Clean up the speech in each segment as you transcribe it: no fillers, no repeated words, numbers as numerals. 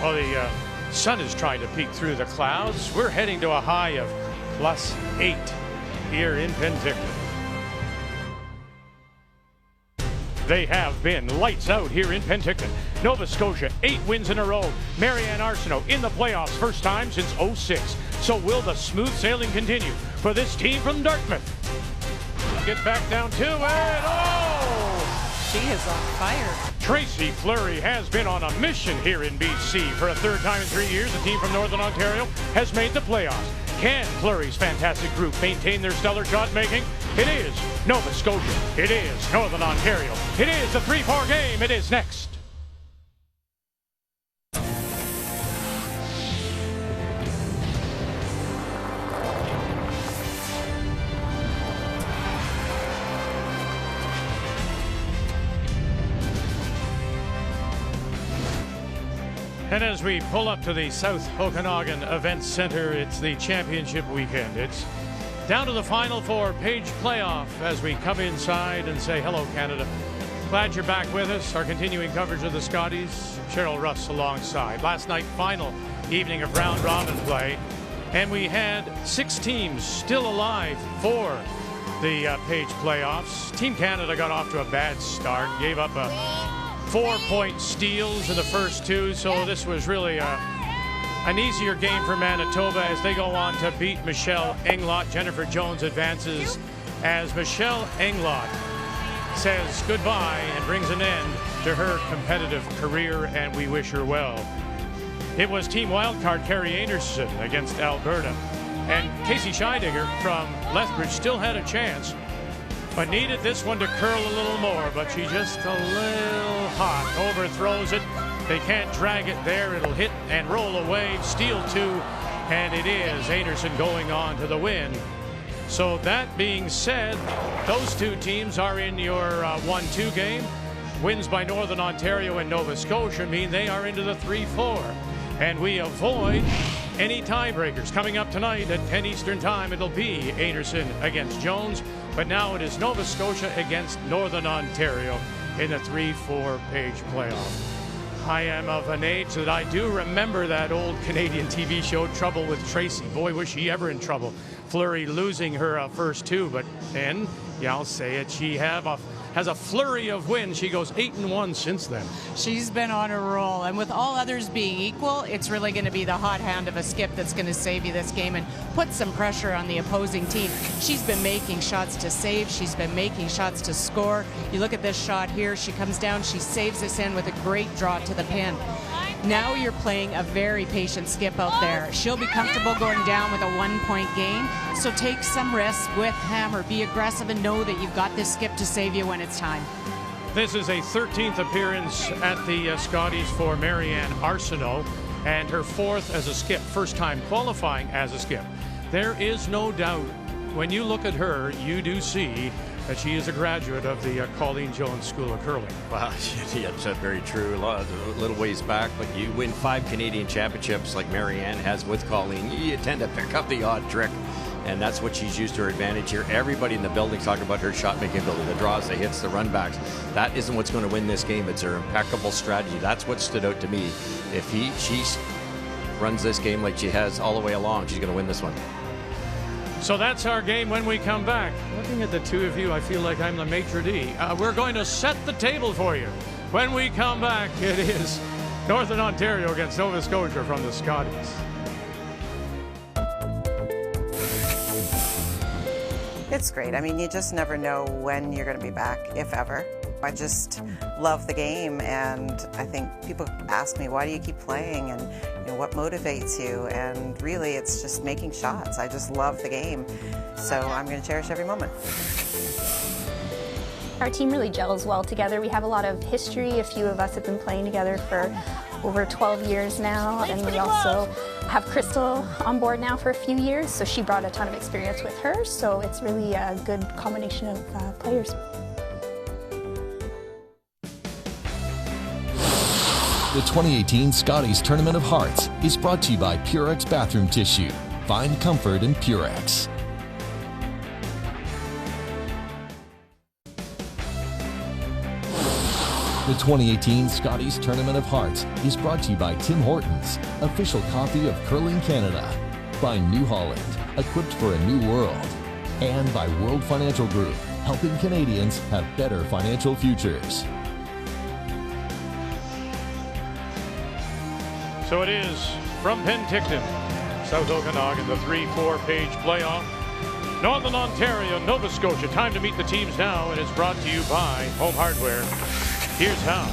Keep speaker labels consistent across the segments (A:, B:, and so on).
A: Well, the sun is trying to peek through the clouds. We're heading to a high of +8 here in Penticton. They have been lights out here in Penticton. Nova Scotia, 8 wins in a row. Marianne Arsenault in the playoffs, first time since '06. So will the smooth sailing continue for this team from Dartmouth? Gets back down 2 and oh!
B: She is on fire.
A: Tracy Fleury has been on a mission here in BC. For a third time in 3 years, the team from Northern Ontario has made the playoffs. Can Fleury's fantastic group maintain their stellar shot making? It is Nova Scotia. It is Northern Ontario. It is the 3-4 game. It is next. And as we pull up to the South Okanagan Event Center, it's the championship weekend. It's down to the Final Four page playoff as we come inside and say hello, Canada. Glad you're back with us. Our continuing coverage of the Scotties, Cheryl Russ alongside. Last night, final evening of round robin play, and we had 6 teams still alive for the page playoffs. Team Canada got off to a bad start, gave up a 4-point steals in the first 2, so this was really an easier game for Manitoba as they go on to beat Michelle Englot. Jennifer Jones advances as Michelle Englot says goodbye and brings an end to her competitive career, and we wish her well. It was Team Wildcard Carrie Anderson against Alberta, and Casey Scheidegger from Lethbridge still had a chance, but needed this one to curl a little more, but she just a little hot. Overthrows it. They can't drag it there. It'll hit and roll away. Steal 2, and it is Anderson going on to the win. So that being said, those 2 teams are in your 1-2 game. Wins by Northern Ontario and Nova Scotia mean they are into the 3-4. And we avoid any tiebreakers. Coming up tonight at 10 Eastern Time, it'll be Anderson against Jones. But now it is Nova Scotia against Northern Ontario in the 3-4 page playoff. I am of an age that I do remember that old Canadian TV show, Trouble with Tracy. Boy, was she ever in trouble. Fleury losing her first 2, but then, yeah, I'll say it, she has a flurry of wins. She goes 8-1 since then.
B: She's been on a roll, and with all others being equal, it's really going to be the hot hand of a skip that's going to save you this game and put some pressure on the opposing team. She's been making shots to save. She's been making shots to score. You look at this shot here. She comes down. She saves this in with a great draw to the pin. Now you're playing a very patient skip out there. She'll be comfortable going down with a 1-point gain, so take some risks with hammer. Be aggressive and know that you've got this skip to save you when it's time.
A: This is a 13th appearance at the Scotties for Marianne Arsenault, and her 4th as a skip, first time qualifying as a skip. There is no doubt, when you look at her, you do see that she is a graduate of the Colleen Jones School of Curling.
C: Wow, yeah, that's very true. A little ways back, but you win 5 Canadian championships like Marianne has with Colleen, you tend to pick up the odd trick, and that's what she's used to her advantage here. Everybody in the building talking about her shot-making ability, the draws, the hits, the runbacks. That isn't what's going to win this game. It's her impeccable strategy. That's what stood out to me. If she runs this game like she has all the way along, she's going to win this one.
A: So that's our game when we come back. Looking at the 2 of you, I feel like I'm the maitre d'. We're going to set the table for you. When we come back, it is Northern Ontario against Nova Scotia from the Scotties.
D: It's great. I mean, you just never know when you're going to be back, if ever. I just love the game, and I think people ask me, why do you keep playing, and what motivates you? And really, it's just making shots. I just love the game, so I'm going to cherish every moment.
E: Our team really gels well together. We have a lot of history. A few of us have been playing together for over 12 years now, and we also have Crystal on board now for a few years, so she brought a ton of experience with her, so it's really a good combination of players.
F: The 2018 Scotties Tournament of Hearts is brought to you by Purex Bathroom Tissue. Find comfort in Purex. The 2018 Scotties Tournament of Hearts is brought to you by Tim Hortons, official coffee of Curling Canada, by New Holland, equipped for a new world, and by World Financial Group, helping Canadians have better financial futures.
A: So it is from Penticton, South Okanagan, the 3-4 page playoff. Northern Ontario, Nova Scotia. Time to meet the teams now, and it's brought to you by Home Hardware. Here's how.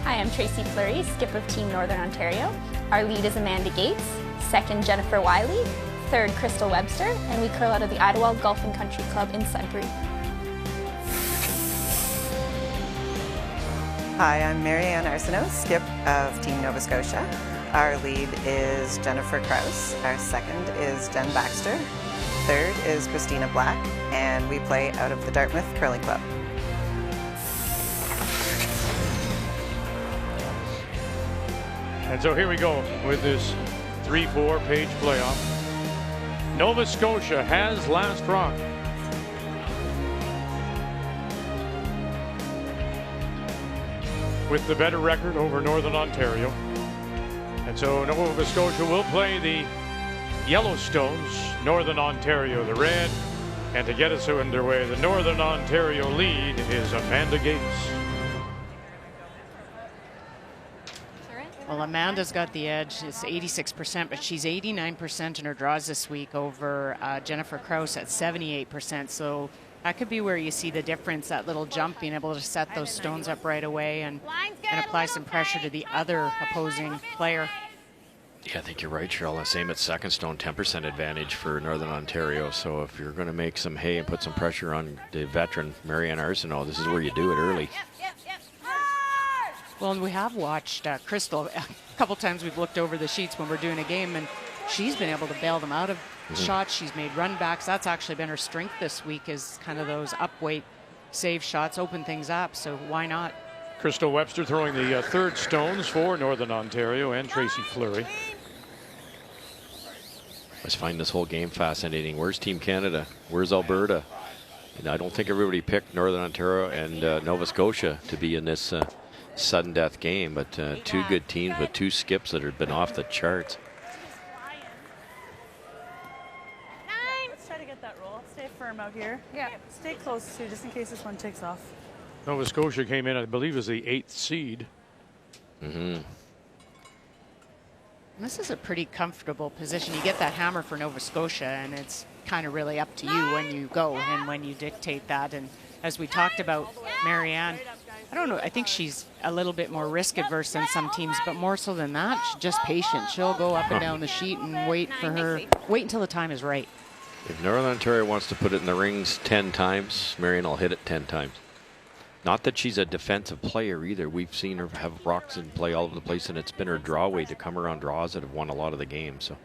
E: Hi, I'm Tracy Fleury, skip of Team Northern Ontario. Our lead is Amanda Gates, second Jennifer Wiley, third Crystal Webster, and we curl out of the Idlewild Golf and Country Club in Sudbury.
D: Hi, I'm Marianne Arsenault, skip of Team Nova Scotia. Our lead is Jennifer Krause, our second is Jen Baxter, third is Christina Black, and we play out of the Dartmouth Curling Club.
A: And so here we go with this 3-4 page playoff. Nova Scotia has last rock. With the better record over Northern Ontario. And so Nova Scotia will play the Yellowstones, Northern Ontario the red. And to get us underway, the Northern Ontario lead is Amanda Gates.
B: Well, Amanda's got the edge. It's 86%, but she's 89% in her draws this week over Jennifer Krause at 78%. So that could be where you see the difference, that little jump, being able to set those stones up right away and apply some pressure to the other opposing player.
C: Yeah, I think you're right, Cheryl. Same at second stone, 10% advantage for Northern Ontario. So if you're going to make some hay and put some pressure on the veteran Marianne Arsenault, this is where you do it early.
B: Well, and we have watched Crystal. A couple times we've looked over the sheets when we're doing a game, and she's been able to bail them out of shots. She's made run backs. That's actually been her strength this week, is kind of those up-weight save shots, open things up, so why not?
A: Crystal Webster throwing the third stones for Northern Ontario, and Tracy Fleury.
C: I just find this whole game fascinating. Where's Team Canada? Where's Alberta? And I don't think everybody picked Northern Ontario and Nova Scotia to be in this sudden death game, but two good teams with two skips that have been off the charts.
G: Let's try to get that roll. Stay firm out here. Yeah, stay close too, just in case this one takes off.
A: Nova Scotia came in, I believe, as the 8th seed.
B: This is a pretty comfortable position. You get that hammer for Nova Scotia, and it's kind of really up to you when you go and when you dictate that. And as we talked about, Marianne, I don't know, I think she's a little bit more risk adverse than some teams, but more so than that, she's just patient. She'll go up and down the sheet and wait until the time is right.
C: If Northern Ontario wants to put it in the rings 10 times, Marianne will hit it 10 times. Not that she's a defensive player either. We've seen her have rocks and play all over the place, and it's been her draw way to come around draws that have won a lot of the games. So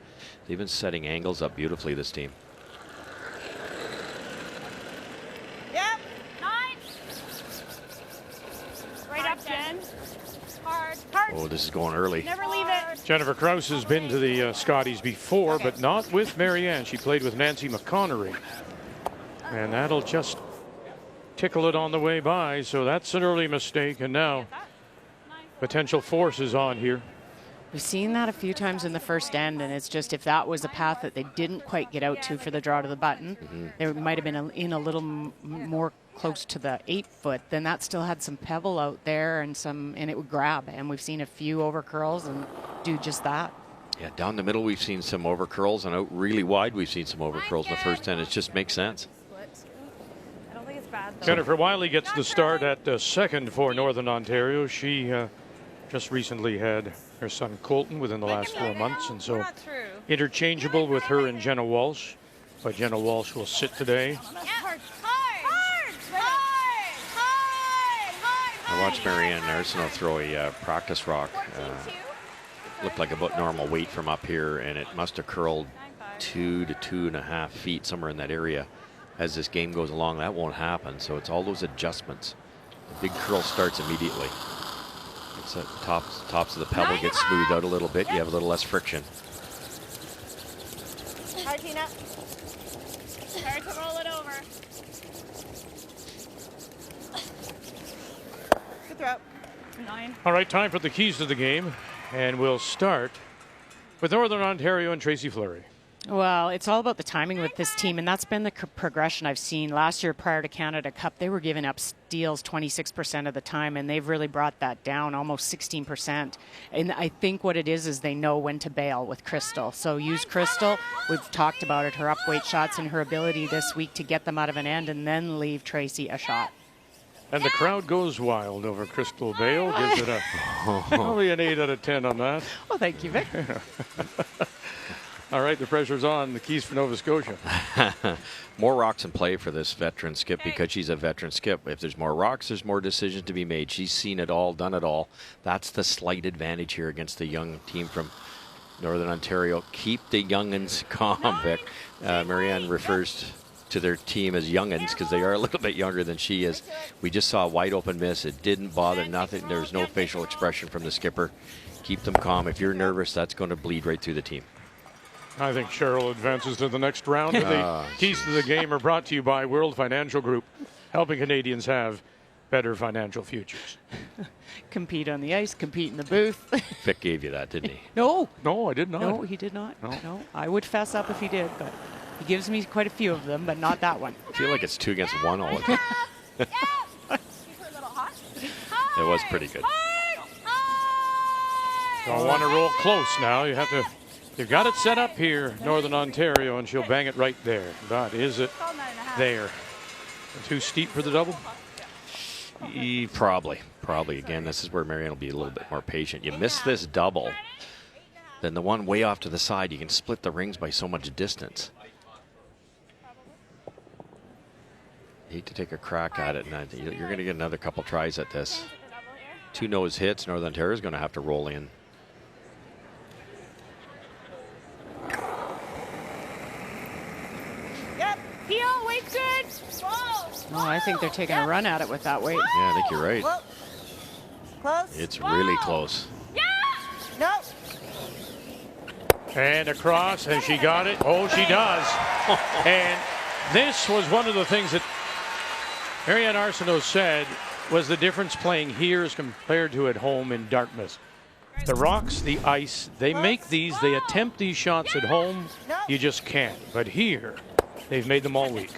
C: they've been setting angles up beautifully, this team.
G: Yep. 9. Right up, Jen. Hard.
C: Oh, this is going early.
G: Never leave it.
A: Jennifer Krause has been to the Scotties before, but not with Marianne. She played with Nancy McConnery. And that'll just tickle it on the way by, so that's an early mistake, and now potential force is on here.
B: We've seen that a few times in the first end, and it's just if that was a path that they didn't quite get out to for the draw to the button, they might have been in a little more close to the 8-foot, then that still had some pebble out there and it would grab, and we've seen a few over curls and do just that.
C: Yeah, down the middle we've seen some over curls, and out really wide we've seen some over curls in the first end. It just makes sense.
A: Jennifer Wiley gets the start at second for Northern Ontario. She just recently had her son Colton within the last 4 months, and so interchangeable with her and Jenna Walsh. But Jenna Walsh will sit today.
C: I watched Marianne Arsenault throw a practice rock. Looked like about normal weight from up here, and it must have curled 2 to 2.5 feet, somewhere in that area. As this game goes along, that won't happen. So it's all those adjustments. The big curl starts immediately. It's the tops of the pebble get smoothed out a little bit. You have a little less friction.
G: Hard, Tina. Hard to roll it over. Drop. 9.
A: All right, time for the keys to the game. And we'll start with Northern Ontario and Tracy Fleury.
B: Well, it's all about the timing with this team, and that's been the progression I've seen. Last year, prior to Canada Cup, they were giving up steals 26% of the time, and they've really brought that down, almost 16%. And I think what it is they know when to bail with Crystal. So use Crystal. We've talked about it, her up-weight shots and her ability this week to get them out of an end and then leave Tracy a shot.
A: And the crowd goes wild over Crystal Bale. Gives it probably an 8 out of 10 on that.
B: Oh, thank you, Vic.
A: All right, the pressure's on. The keys for Nova Scotia.
C: More rocks in play for this veteran skip because she's a veteran skip. If there's more rocks, there's more decisions to be made. She's seen it all, done it all. That's the slight advantage here against the young team from Northern Ontario. Keep the young'uns calm, Vic. Marianne refers to their team as young'uns because they are a little bit younger than she is. We just saw a wide open miss. It didn't bother nothing. There's no facial expression from the skipper. Keep them calm. If you're nervous, that's going to bleed right through the team.
A: I think Cheryl advances to the next round. The keys to the game are brought to you by World Financial Group, helping Canadians have better financial futures.
B: Compete on the ice, compete in the booth.
C: Vic gave you that, didn't he?
B: No.
A: No, I did not.
B: No, he did not. No. I would fess up if he did, but he gives me quite a few of them, but not that one.
C: I feel like it's 2 against 1 all the time. It was pretty good.
A: Don't want to roll close now. You've got it set up here, Northern Ontario, and she'll bang it right there. But is it there? Too steep for the double?
C: Probably. Again, this is where Marianne will be a little bit more patient. You miss this double, then the one way off to the side, you can split the rings by so much distance. Hate to take a crack at it, and you're going to get another couple tries at this. 2 nose hits, Northern Ontario is going to have to roll in.
G: Heel, weight good.
B: No, I think they're taking a run at it with that weight.
C: Yeah, I think you're right.
D: Close.
C: It's really close.
D: No.
A: And across, and she got it. Oh, she does. And this was one of the things that Marianne Arsenault said was the difference playing here as compared to at home in Dartmouth. The rocks, the ice, they make these, they attempt these shots at home. You just can't. But here, they've made them all week.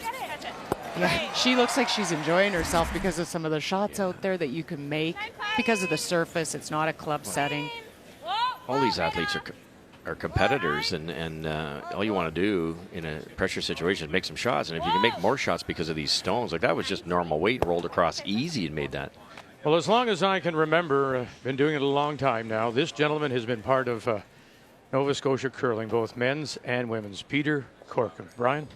B: Yeah, she looks like she's enjoying herself because of some of the shots out there that you can make. Because of the surface, it's not a club setting.
C: All these athletes are competitors, and all you want to do in a pressure situation is make some shots. And if you can make more shots because of these stones, like that was just normal weight rolled across easy and made that.
A: Well, as long as I can remember, been doing it a long time now, this gentleman has been part of Nova Scotia curling, both men's and women's. Peter Corkum. Brian?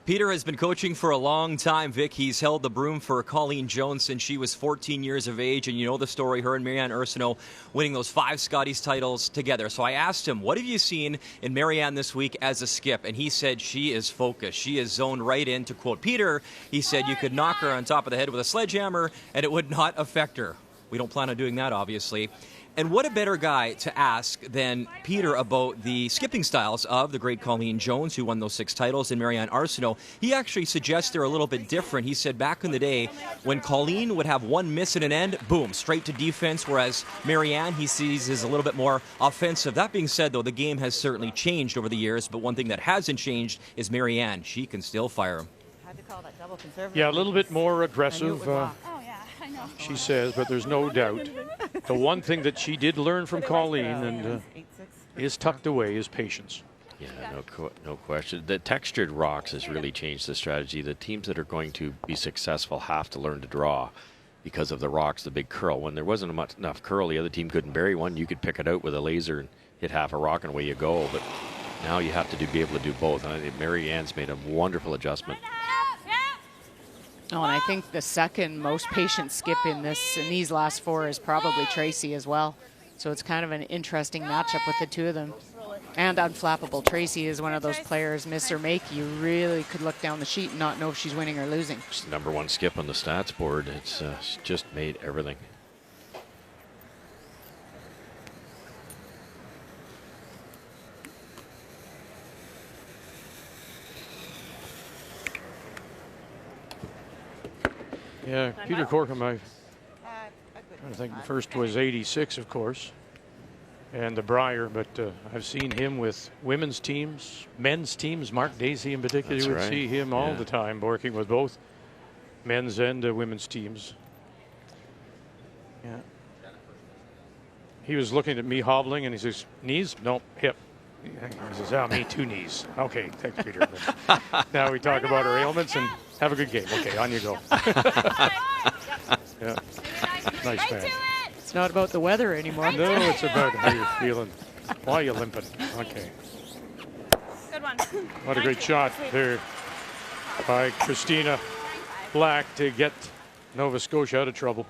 H: Peter has been coaching for a long time, Vic. He's held the broom for Colleen Jones since she was 14 years of age. And you know the story, her and Marianne Arsenault winning those 5 Scotties titles together. So I asked him, what have you seen in Marianne this week as a skip? And he said she is focused. She is zoned right in. To quote Peter, he said you could knock her on top of the head with a sledgehammer and it would not affect her. We don't plan on doing that, obviously. And what a better guy to ask than Peter about the skipping styles of the great Colleen Jones, who won those 6 titles, and Marianne Arsenault. He actually suggests they're a little bit different. He said back in the day, when Colleen would have one miss in an end, boom, straight to defense, whereas Marianne, he sees, is a little bit more offensive. That being said, though, the game has certainly changed over the years, but one thing that hasn't changed is Marianne. She can still fire him.
A: Yeah, a little bit more aggressive. She says, but there's no doubt the one thing that she did learn from Colleen and is tucked away is patience.
C: Yeah, no question. The textured rocks has really changed the strategy. The teams that are going to be successful have to learn to draw because of the rocks, the big curl. When there wasn't enough curl, the other team couldn't bury one. You could pick it out with a laser and hit half a rock and away you go. But now you have to be able to do both. And I think Marianne's made a wonderful adjustment.
B: Oh, and I think the second most patient skip in these last 4 is probably Tracy as well. So it's kind of an interesting matchup with the two of them. And unflappable. Tracy is one of those players, miss or make, you really could look down the sheet and not know if she's winning or losing.
C: She's the #1 skip on the stats board. It's just made everything.
A: Yeah, Peter Corkum, I think the first was 86, of course, and the Brier, but I've seen him with women's teams, men's teams. Mark Dacey in particular, you would see him all the time working with both men's and women's teams. Yeah. He was looking at me hobbling, and he says, "Knees? No, hip." He says, "Oh, me 2 knees." Okay, thanks, Peter. Now we talk about our ailments and have a good game. Okay, on you go. Yeah. Nice man.
B: It's not about the weather anymore.
A: No, it's about how you're feeling. Why are you limping? Okay.
G: Good one.
A: What a great shot there by Christina Black to get Nova Scotia out of trouble.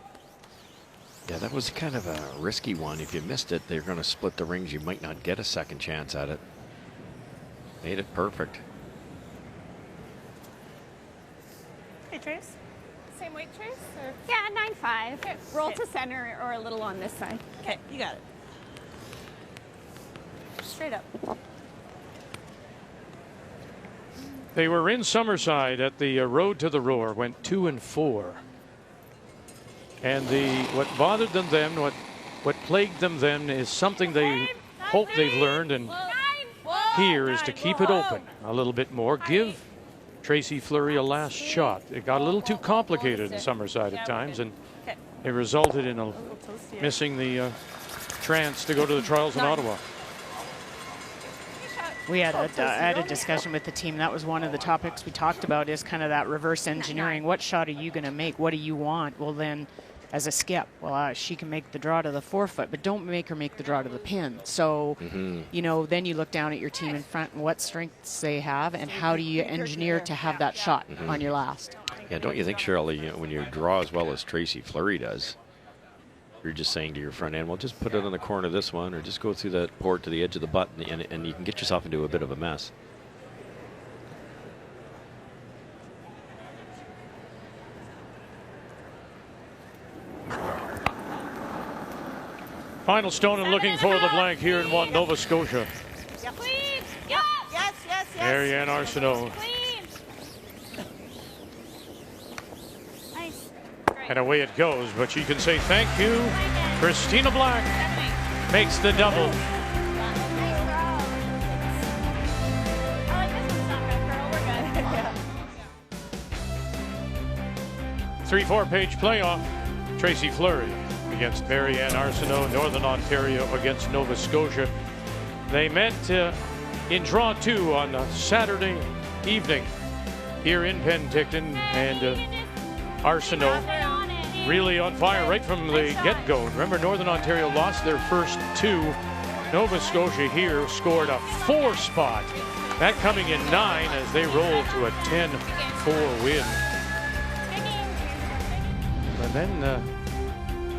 C: Yeah, that was kind of a risky one. If you missed it, they're going to split the rings. You might not get a second chance at it. Made it perfect.
G: Hey, Trace.
I: Same weight, Trace? Or? Yeah, 9.5. Okay. Roll to center or a little on this side.
G: Okay, you got it. Straight up.
A: They were in Summerside at the Road to the Roar, went 2 and 4. And what bothered them then, what plagued them then, is something they hope they've learned and here is to keep it open a little bit more. Give Tracy Fleury a last shot. It got a little too complicated in Summerside at times, and it resulted in missing the chance to go to the trials in Ottawa.
B: We had a discussion with the team. That was one of the topics we talked about, is kind of that reverse engineering. What shot are you going to make? What do you want? Well, then, as a skip, well, she can make the draw to the 4-foot, but don't make her make the draw to the pin. So, you know, then you look down at your team in front and what strengths they have, and how do you engineer to have that shot on your last.
C: Yeah, don't you think, Cheryl, you know, when you draw as well as Tracy Fleury does, you're just saying to your front end, well, just put it on the corner of this one, or just go through that port to the edge of the butt, and you can get yourself into a bit of a mess.
A: Final stone and looking for the blank here in one, Nova Scotia.
G: Yep. Clean. Yep. Yes, yes, yes.
A: Marianne Arsenault.
G: Clean. Nice. Great.
A: And away it goes, but she can say thank you. Christina Black makes the double. 3-4 page playoff. Tracy Fleury against Marianne Arsenault, Northern Ontario against Nova Scotia. They met in draw 2 on a Saturday evening here in Penticton, and Arsenault really on fire right from the get-go. Remember, Northern Ontario lost their first 2. Nova Scotia here scored a 4 spot. That coming in 9 as they roll to a 10-4 win. And then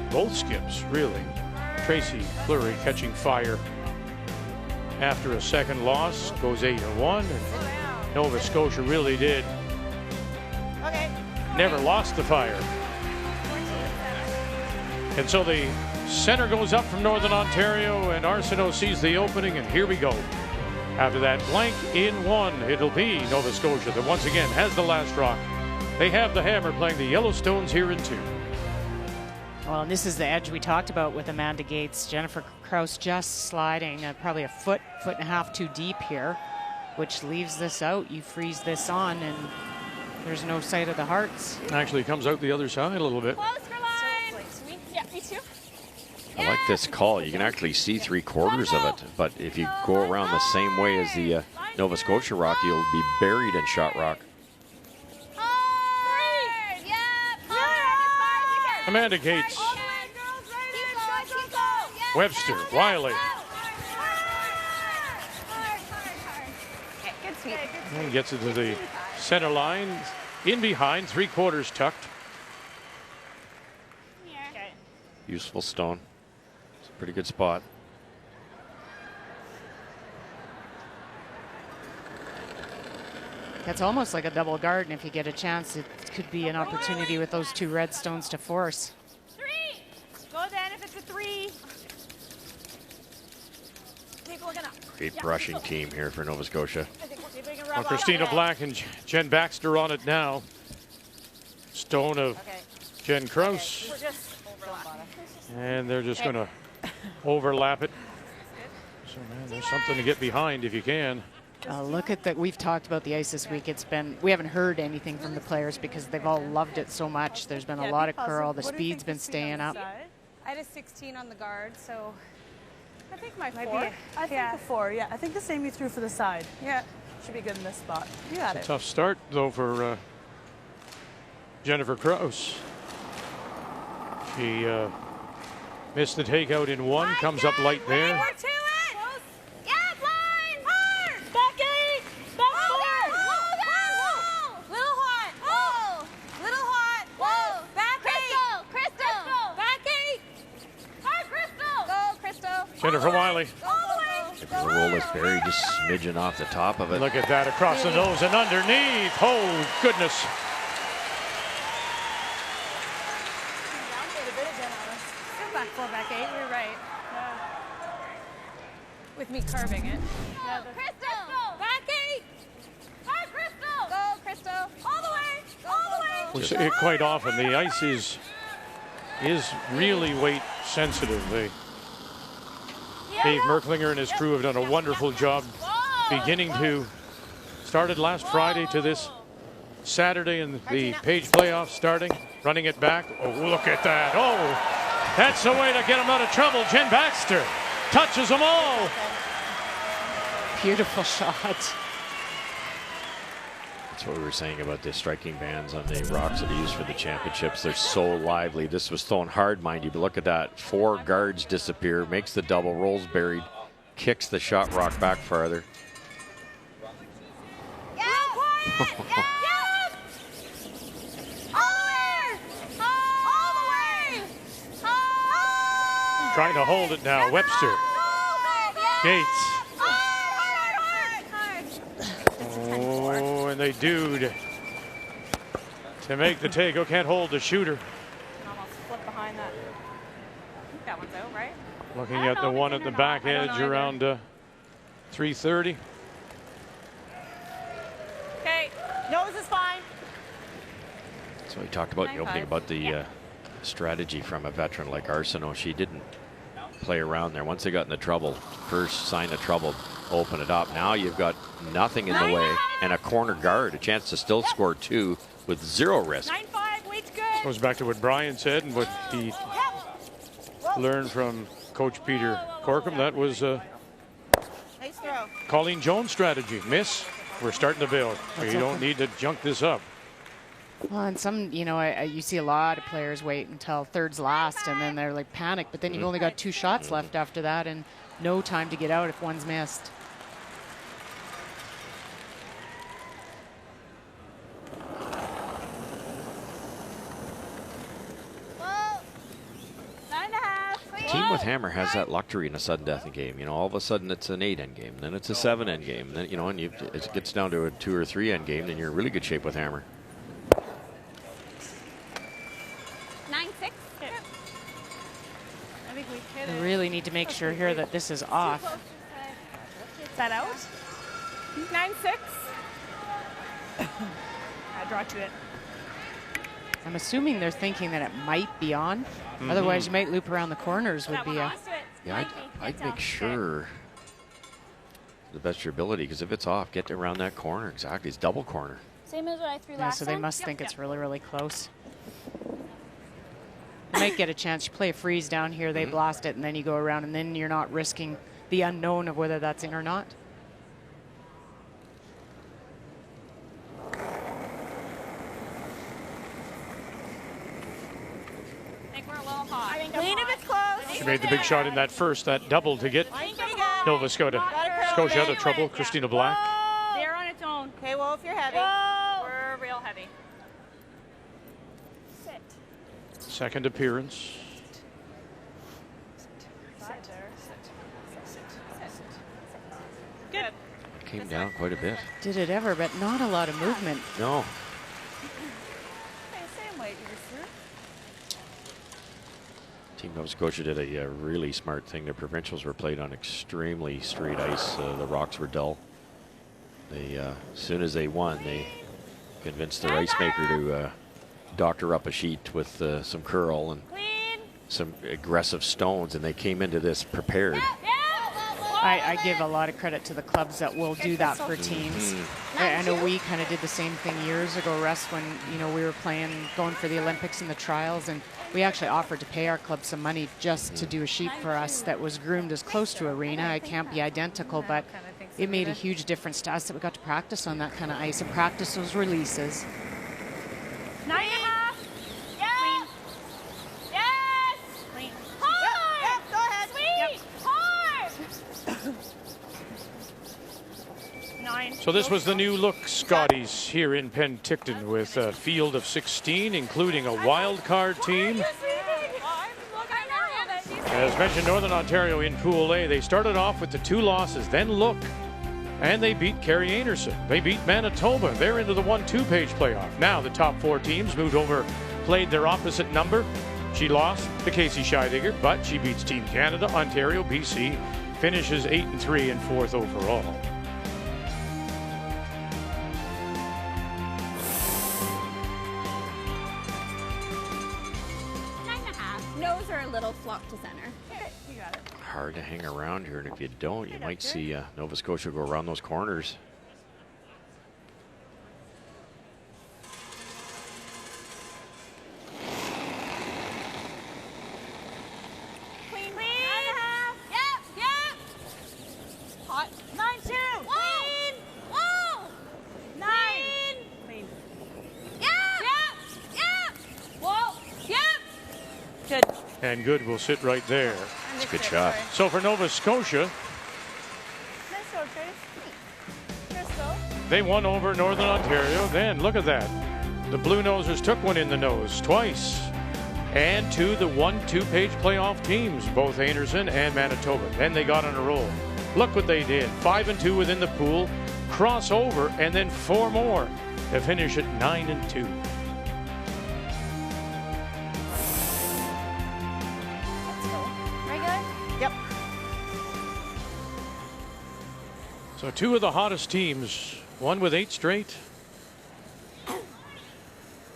A: both skips, really. Tracy Fleury catching fire after a second loss, goes 8-1. And Nova Scotia really did. Never lost the fire. And so the center goes up from Northern Ontario, and Arsenault sees the opening, and here we go. After that blank in 1, it'll be Nova Scotia that once again has the last rock. They have the hammer, playing the Yellowstones here in 2.
B: Well, and this is the edge we talked about with Amanda Gates. Jennifer Kraus just sliding probably a foot and a half too deep here, which leaves this out. You freeze this on, and there's no sight of the hearts.
A: Actually comes out the other side a little bit.
I: Yeah, me too.
C: I like this call. You can actually see 3/4 of it, but if you go around the same way as the Nova Scotia rock, you'll be buried in shot rock.
A: Amanda Gates, Webster, Wiley. And gets it to the center line, in behind, 3/4 tucked.
C: Useful stone. It's a pretty good spot.
B: That's almost like a double guard, and if you get a chance, it could be an opportunity with those 2 red stones to force.
G: 3. Go then if it's a 3. Keep looking up.
C: Great brushing team here for Nova Scotia.
A: Well, Christina Black and Jen Baxter on it now. Stone of Jen Kraus. And they're just going to overlap it. So, man, there's something to get behind if you can.
B: Look at that. We've talked about the ice this week. We haven't heard anything from the players because they've all loved it so much. There's been a lot of curl. The speed's been staying up.
J: I had a 16 on the guard, so I think my
G: Might
J: 4.
G: be I think a 4, yeah. I think the same you threw for the side.
J: Yeah.
G: Should be good in this spot. You got it.
A: Tough start, though, for Jennifer Krause. She missed the takeout in 1, comes up light there.
J: We're to it! Yeah, line! Hard!
G: Back 8! Back 4!
J: Little hot! Whoa! Little hot! Whoa! Back 8!
I: Crystal!
J: Back 8! Hard, Crystal! Go, Crystal!
A: Jennifer Wiley.
J: All the way!
C: If the roll is buried just smidgen off the top of it.
A: Look at that across the nose and underneath. Oh, goodness.
J: Back 4, back 8. You're right. With me curving it.
I: Crystal!
J: Back 8! Hard, Crystal! Go, Crystal! All the way! All the way!
A: We see it quite often. The ice is really weight sensitive. Dave Merklinger and his crew have done a wonderful job beginning to started last Friday to this Saturday in the Page playoffs starting, running it back. Oh, look at that. Oh, that's the way to get them out of trouble. Jen Baxter touches them all.
B: Beautiful shot.
C: That's what we were saying about the striking bands on the rocks that he used for the championships. They're so lively. This was thrown hard, mind you, but look at that. 4 guards disappear, makes the double, rolls buried, kicks the shot rock back farther.
J: Yeah! Yeah!
A: Trying to hold it now. Webster. Gates. Oh, and they do to make the take. Oh, can't hold the shooter.
J: Almost flip behind that. I think that one's out, right?
A: Looking at the one at the back edge around 330.
J: Okay, nose is fine.
C: So we talked about in the opening about the strategy from a veteran like Arsenault. She didn't play around there. Once they got into trouble, first sign of trouble, open it up. Now you've got nothing in the way and a corner guard, a chance to still score 2 with 0 risk.
J: 9-5, weight's good.
A: Goes back to what Brian said and what he learned from Coach Peter Corkum. That was
J: Nice throw.
A: Colleen Jones' strategy. Miss, we're starting to build. You don't need to junk this up.
B: Well, and some, you see a lot of players wait until thirds last and then they're like panic, but then you've only got 2 shots left after that and no time to get out if one's missed.
J: Whoa. 9.5.
C: Team with Hammer has that luxury in a sudden death in game. All of a sudden it's an 8 end game, then it's a 7 end game. Then and it gets down to a 2 or 3 end game, then you're in really good shape with Hammer.
I: 9-6.
J: I think we hit
B: We
J: it.
B: really need to make sure here that this is off.
J: Is that out? 9-6. I dropped it.
B: I'm assuming they're thinking that it might be on. Otherwise, you might loop around the corners would be a...
C: Yeah, I'd make sure the best of your ability, because if it's off, get around that corner. Exactly, it's double corner.
I: Same as what I threw
B: Yeah,
I: last
B: so they
I: time.
B: must think it's really, really close. You might get a chance. You play a freeze down here, they blast it, and then you go around, and then you're not risking the unknown of whether that's in or not.
J: I think we're a little hot.
I: Clean if it's close.
A: She made the big shot in that first, that double to get Nova Scotia out of trouble. Christina Black.
J: They're on its own.
I: Okay, well, if you're heavy.
J: We're real heavy.
I: Sit.
A: Second appearance.
J: Good.
C: Came down quite a bit.
B: Did it ever, but not a lot of movement.
C: No.
J: Okay, same weight you just threw.
C: Team Nova Scotia did a really smart thing. The provincials were played on extremely straight ice. The rocks were dull. They, as soon as they won, they convinced their ice maker to doctor up a sheet with some curl and some aggressive stones, and they came into this prepared.
B: I give a lot of credit to the clubs that will do that for teams. I know we kind of did the same thing years ago, Russ, when we were going for the Olympics and the trials, and we actually offered to pay our club some money just to do a sheep for us that was groomed as close to arena. It can't be identical, but it made a huge difference to us that we got to practice on that kind of ice and practice those releases.
J: 9.5. Yeah. Yes.
G: Clean.
J: Hard.
G: Yep, go ahead.
J: Sweet. Hard.
G: 9.
A: So this was the new look Scotties here in Penticton with a field of 16, including a wild card team. As mentioned, Northern Ontario in Pool A, they started off with the 2 losses, then look, and they beat Kerry Anderson. They beat Manitoba. They're into the 1-2 page playoff. Now the top 4 teams moved over, played their opposite number. She lost to Casey Scheidegger, but she beats Team Canada, Ontario, BC, finishes 8-3 and 4th overall.
E: Nose are a little flop to center.
G: Okay, you got it.
C: Hard to hang around here, and if you don't, you might see Nova Scotia go around those corners.
J: Clean. Yep. Hot. 9-2. Clean. Whoa. 9.
G: Clean.
J: Yep. Whoa. Yep.
G: Good.
A: And good will sit right there.
C: It's a good shot.
A: So for Nova Scotia,
G: Nice throw, Trace. Crystal.
A: they won over Northern Ontario. Then look at that. The Blue Nosers took one in the nose twice. And to the 1-2 page playoff teams, both Anderson and Manitoba. Then they got on a roll. Look what they did. 5-2 within the pool, cross over, and then 4 more to finish at 9-2.
J: Regular.
G: Yep.
A: So 2 of the hottest teams, one with 8 straight,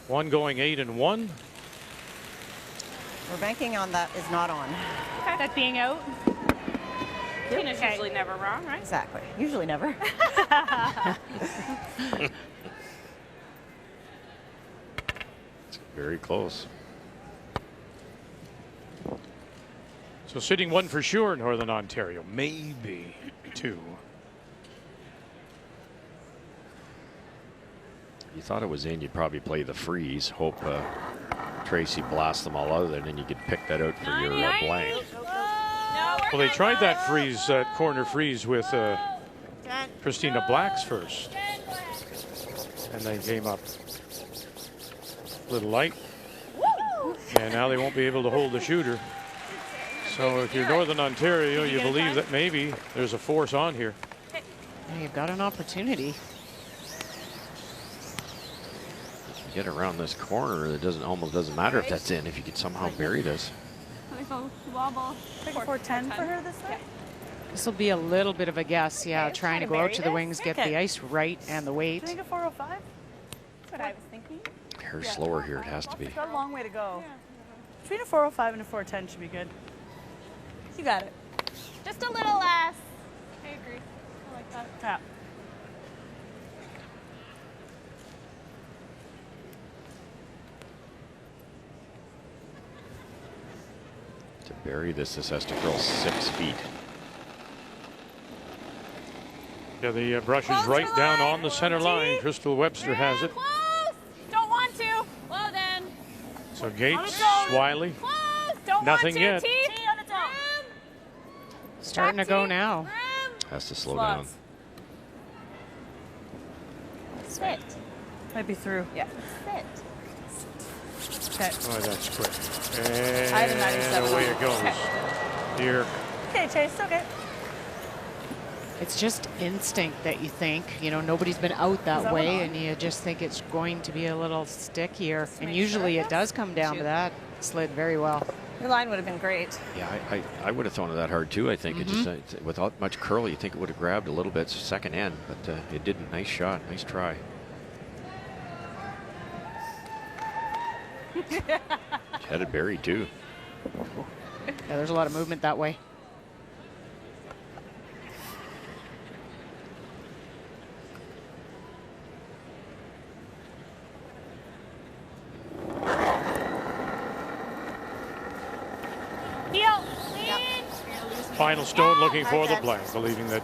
A: one going 8-1.
D: We're banking on that is not on.
G: That being out. Tina's usually never wrong, right?
D: Exactly. Usually never.
C: It's very close.
A: So sitting 1 for sure, Northern Ontario, maybe 2.
C: You thought it was in, you'd probably play the freeze, hope Tracy blasts them all out, and then you could pick that out for your blank.
A: Well, they tried that freeze, corner freeze with Christina Blacks first. And they came up a little light. And now they won't be able to hold the shooter. So if you're Northern Ontario, you believe that maybe there's a force on here.
B: Yeah, you've got an opportunity.
C: Get around this corner, it almost doesn't matter if that's in, if you could somehow bury this.
J: Wobble.
G: Pick 410 for her this way.
B: This will be a little bit of a guess, yeah, trying to go out to the wings, get the ice right and the
G: I
B: weight.
G: think a 405. That's what I was thinking.
C: Her slower here, it has to be.
G: It's got a long way to go. Between a 405 and a 410 should be good. You got it.
J: Just a little less. I agree. I like that.
G: Yeah.
C: To bury this has to curl 6 feet.
A: Yeah, the brush is right down on the center line. Crystal Webster has it.
J: Close. Don't want to. Well then.
A: So Gates, Wiley,
J: Close. Don't
A: nothing
J: want to.
A: yet.
J: T on its own.
B: Starting to go now.
C: Has to slow down.
J: Sit.
G: Might be through. Yeah.
J: Sit.
G: Okay.
A: Oh, that's quick.
G: I have a 97.
A: And away it goes. Here.
G: Okay, Chase. Okay.
B: It's just instinct that you think, nobody's been out that way, and you just think it's going to be a little stickier. And usually it does come down to that. Slid very well.
D: Your line would have been great.
C: Yeah, I would have thrown it that hard too, I think. It just, without much curl, you think it would have grabbed a little bit second end, but it didn't. Nice shot. Nice try. Headed Barry too.
B: Yeah, there's a lot of movement that way.
A: Final Stone looking for the blank, believing that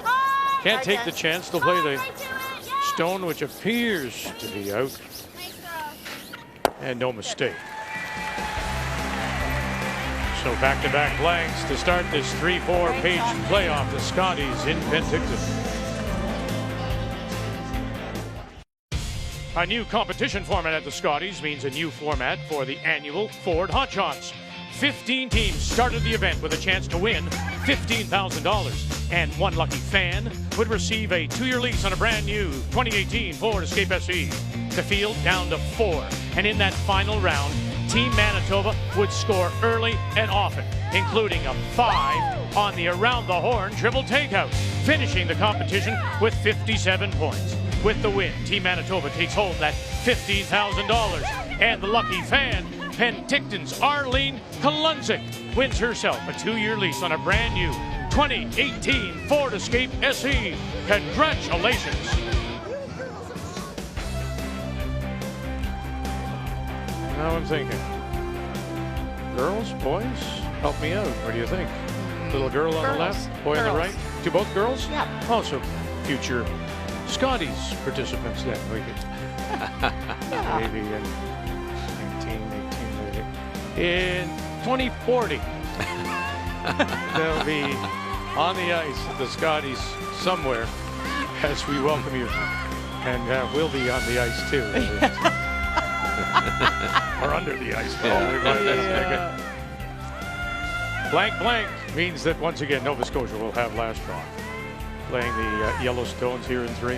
A: can't take the chance to play the Stone, which appears to be out. And no mistake. So back-to-back blanks to start this 3-4 page playoff, the Scotties in Penticton. A new competition format at the Scotties means a new format for the annual Ford Hot Shots. 15 teams started the event with a chance to win $15,000, and one lucky fan would receive a 2-year lease on a brand new 2018 Ford Escape SE. The field down to 4, and in that final round, Team Manitoba would score early and often, including a 5 on the around the horn triple takeout, finishing the competition with 57 points. With the win, Team Manitoba takes home that $15,000, and the lucky fan, Penticton's Arlene Kalunzik, wins herself a 2-year lease on a brand new 2018 Ford Escape SE. Congratulations. Now I'm thinking, girls, boys, help me out. What do you think? Little girl on the left, boy on the right. Do both girls?
B: Yeah.
A: Also, future Scotties participants then. We could maybe in 19, 18, in 2040, they'll be on the ice at the Scotties somewhere as we welcome you. And we'll be on the ice too. Or under the ice. Blank blank means that once again Nova Scotia will have last draw, playing the Yellowstones here in 3.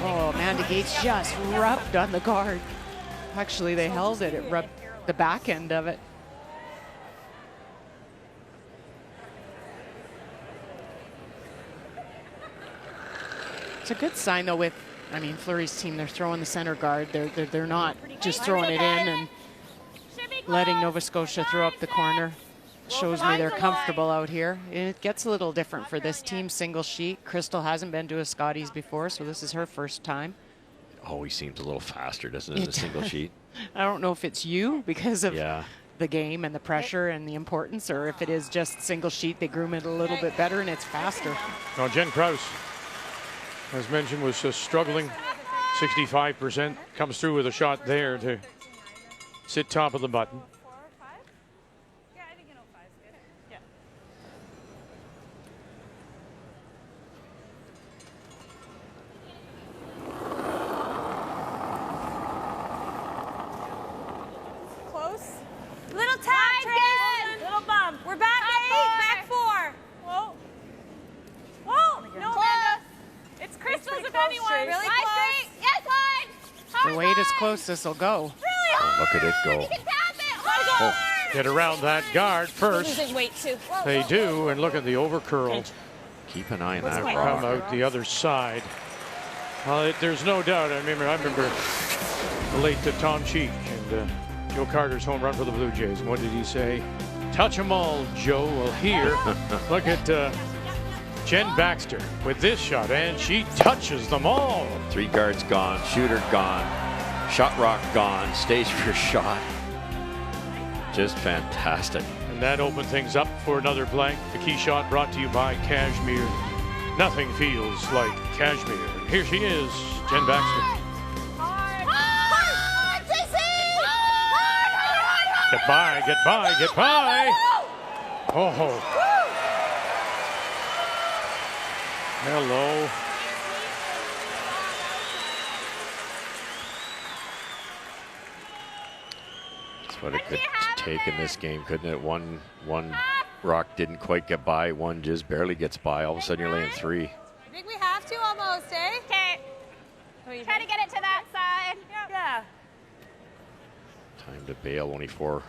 B: Oh, Amanda Gates just rubbed on the guard. Actually, they held it. It rubbed the back end of it. It's a good sign, though, with, I mean, Fleury's team, they're throwing the center guard. They're not just throwing it in and letting Nova Scotia throw up the corner. Shows me they're comfortable out here. It gets a little different for this team, single sheet. Crystal hasn't been to a Scotties before, so this is her first time.
C: Always seems a little faster, doesn't it, in the single sheet?
B: I don't know if it's you because of the game and the pressure and the importance, or if it is just single sheet, they groom it a little bit better and it's faster.
A: Now, Jen Krause, as mentioned, was struggling. 65% comes through with a shot there to sit top of the button.
J: Little tap, Trace. Little bump. We're back 8, back 4. Whoa. Whoa. No, Amanda. It's Crystal's if anyone. Really close. Yes, line.
B: The weight is close, this will go.
J: Really hard.
C: Look at it go.
J: You can tap it. Hard.
A: Get around that guard first.
J: Losing weight too.
A: They do, and look at the overcurl.
C: Keep an eye on that
A: Come
C: rock.
A: out the other side. There's no doubt. I remember the late Tom Cheek and Joe Carter's home run for the Blue Jays. And what did he say? Touch 'em all, Joe. Well, here, look at Jen Baxter with this shot, and she touches them all.
C: 3 guards gone, shooter gone, shot rock gone, stage for shot. Just fantastic.
A: And that opened things up for another blank. The key shot brought to you by Cashmere. Nothing feels like Cashmere. Here she is, Jen Baxter. Get by, get by, get by. Oh. Hello.
C: That's what it could take in this game, couldn't it? One rock didn't quite get by, one just barely gets by. All of a sudden you're laying 3.
J: I think we have to almost, eh? Okay. Try to get it to that side. Yeah.
C: Time to bail. Only 4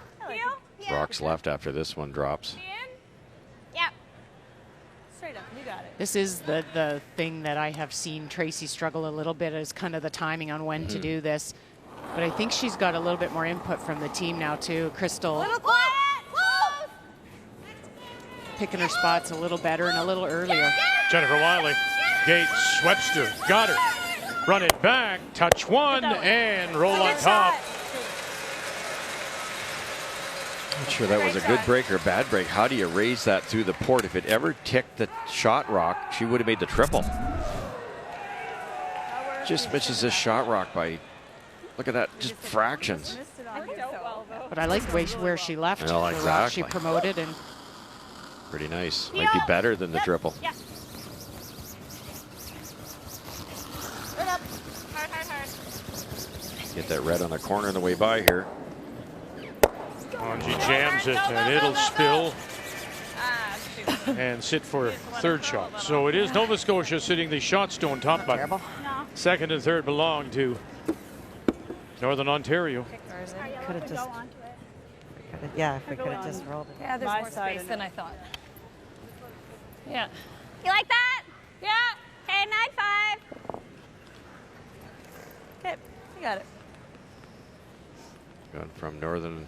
C: rocks left after this one drops.
J: Yep. Straight up, you got it.
B: This is the thing that I have seen Tracy struggle a little bit, is kind of the timing on when to do this. But I think she's got a little bit more input from the team now too. Crystal.
J: Little quiet.
B: picking her spots a little better and a little earlier.
A: Jennifer Wiley, Gates, Webster, got her. Run it back, touch one, and roll on top.
C: Not sure that was a good break or bad break. How do you raise that through the port? If it ever ticked the shot rock, she would have made the triple. Just misses this shot rock by, look at that, just fractions.
B: But I like the way where she left
C: Well,
B: the rock she
C: exactly.
B: promoted, and
C: Pretty nice. Might be better than the triple.
J: Yeah. Right up. Hard, hard, hard.
C: Get that red on the corner on the way by here.
A: She jams it, and it'll spill and sit for third shot. So it is Nova Scotia sitting the shot stone top, but second and third belong to Northern Ontario.
D: Could have just. Yeah, if we could have just rolled it.
G: Yeah, there's more space than I thought. Yeah.
J: You like that? Yeah. Okay, 9-5.
G: Okay, you got it.
C: Going from Northern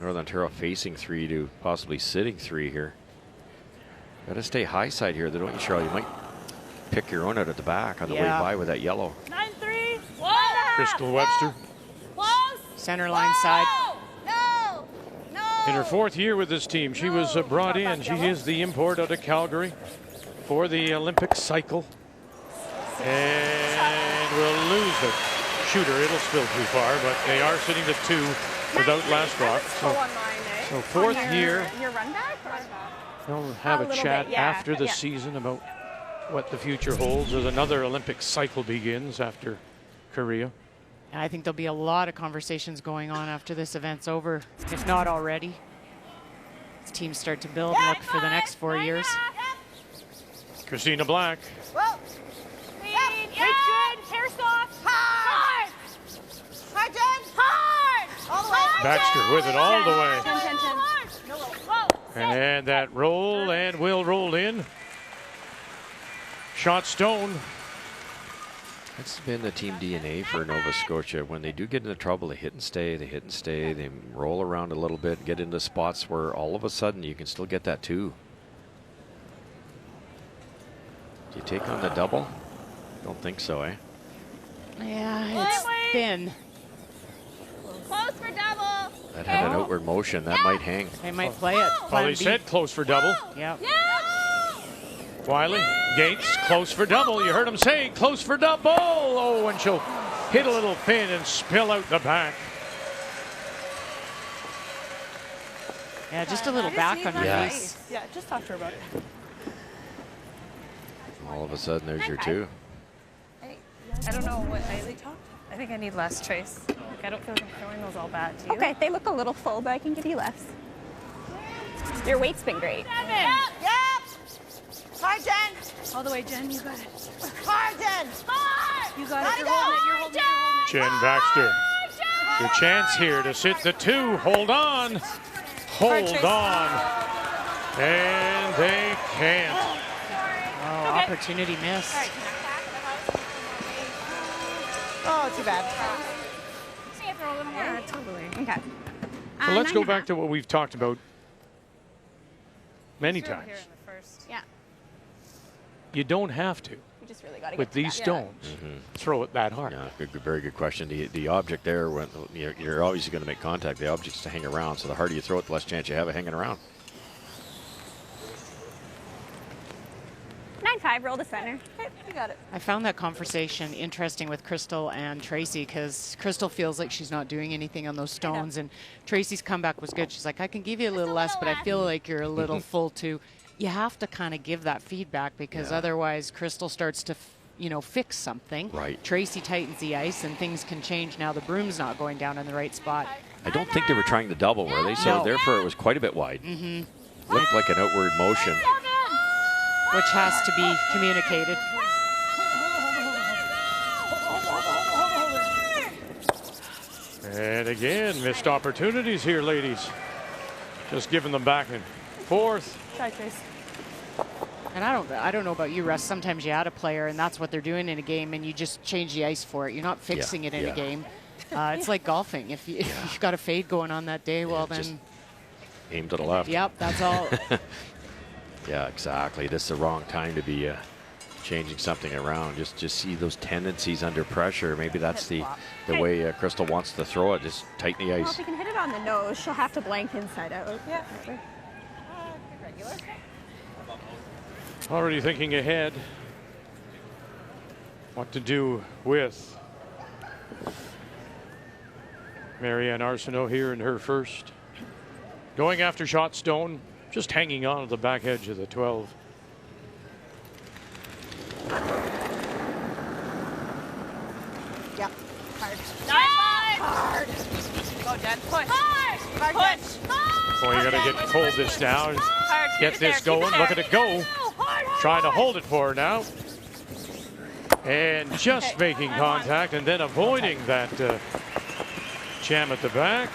C: Ontario facing three to possibly sitting three here. Got to stay high side here, though, don't you, Cheryl? You might pick your own out at the back on the way by with that yellow.
J: 9-3.
A: Crystal Webster.
J: Close.
B: center line side.
J: No. No.
A: In her fourth year with this team, she was brought in. She is the import out of Calgary for the Olympic cycle. And we'll lose the shooter. It'll spill too far, but they are sitting at 2 without last rock. So fourth year.
J: Your run back?
A: We'll have a
J: little
A: chat
J: bit, yeah.
A: after the season about what the future holds as another Olympic cycle begins after Korea.
B: And I think there'll be a lot of conversations going on after this event's over, if not already. As teams start to build and look for the next 4 years.
A: Christina Black.
J: Whoa. Lead. Good. Hair soft. Hard. Hard, Jen. Hard. All the way.
A: Baxter with it all the way.
J: 10. No. Whoa.
A: And that roll and will roll in. Shot stone.
C: That's been the team DNA for Nova Scotia. When they do get into trouble, they hit and stay, they roll around a little bit, get into spots where all of a sudden you can still get that 2. Do you take on the double? Don't think so, eh?
B: Yeah, it's thin.
J: Close for double.
C: That had an outward motion. That might hang.
B: They might play it.
A: Well, they said close for double.
B: Yep.
A: Wiley, Gates, close for double. You heard him say close for double. Oh, and she'll hit a little pin and spill out the back.
B: Yeah, just a little back on your face.
G: Yeah, just talk to her about it.
C: All of a sudden, there's your 2.
G: I don't know what I think I need less, Trace. Like, I don't feel like I'm throwing those all bad. Do you?
E: Okay, they look a little full, but I can give you less. Your weight's been great.
J: Yep. Hard, Jen.
G: All the way, Jen. You got it.
J: Hard, Jen. Hard.
G: You got it. You're holding it. You're holding it.
A: Jen Baxter. Your chance here to sit the 2. Hold on. Hold on. And they can't.
B: Oh, opportunity missed.
J: Oh, too bad.
G: Yeah, totally.
E: Okay.
A: So let's go back to what we've talked about many times.
G: Here in the first.
E: Yeah.
A: You don't have to,
E: We just really got to
A: with
E: get to
A: these
E: that.
A: stones, throw it that hard.
C: Yeah, very good question. The object there, when you're obviously going to make contact, the object's to hang around. So the harder you throw it, the less chance you have of hanging around.
E: 9-5, roll to center.
G: Okay, you got it.
B: I found that conversation interesting with Crystal and Tracy because Crystal feels like she's not doing anything on those stones, and Tracy's comeback was good. She's like, I can give you a little less, but I feel like you're a little full too. You have to kind of give that feedback because otherwise Crystal starts to, fix something.
C: Right.
B: Tracy tightens the ice and things can change. Now the broom's not going down in the right spot.
C: I don't think they were trying the double, were they? So therefore, it was quite a bit wide. Looked like an outward motion.
B: Which has to be communicated.
A: And again, missed opportunities here, ladies. Just giving them back in fourth.
G: Try, Trace.
B: And I don't know about you, Russ. Sometimes you add a player, and that's what they're doing in a game, and you just change the ice for it. You're not fixing it in a game. It's like golfing. If you've got a fade going on that day, well, then
C: aim to the left.
B: Yep, that's all.
C: Yeah, exactly. This is the wrong time to be changing something around. Just see those tendencies under pressure. Maybe that's the way Crystal wants to throw it. Just tighten the
E: Well,
C: ice.
E: if we can hit it on the nose, she'll have to blank inside out.
J: Yeah.
I: Regular.
A: Already thinking ahead. What to do with Marianne Arsenault here in her first. Going after shot stone, just hanging on to the back edge of the 12.
J: Yep. Hard.
I: Hard.
J: Go, Jen. Push.
I: Hard.
J: Hard,
I: Push.
A: Boy, you got to hold this now.
J: Hard.
A: Get this going. Look at it go. Trying to hold it for her now. And just making contact and then avoiding that jam at the back.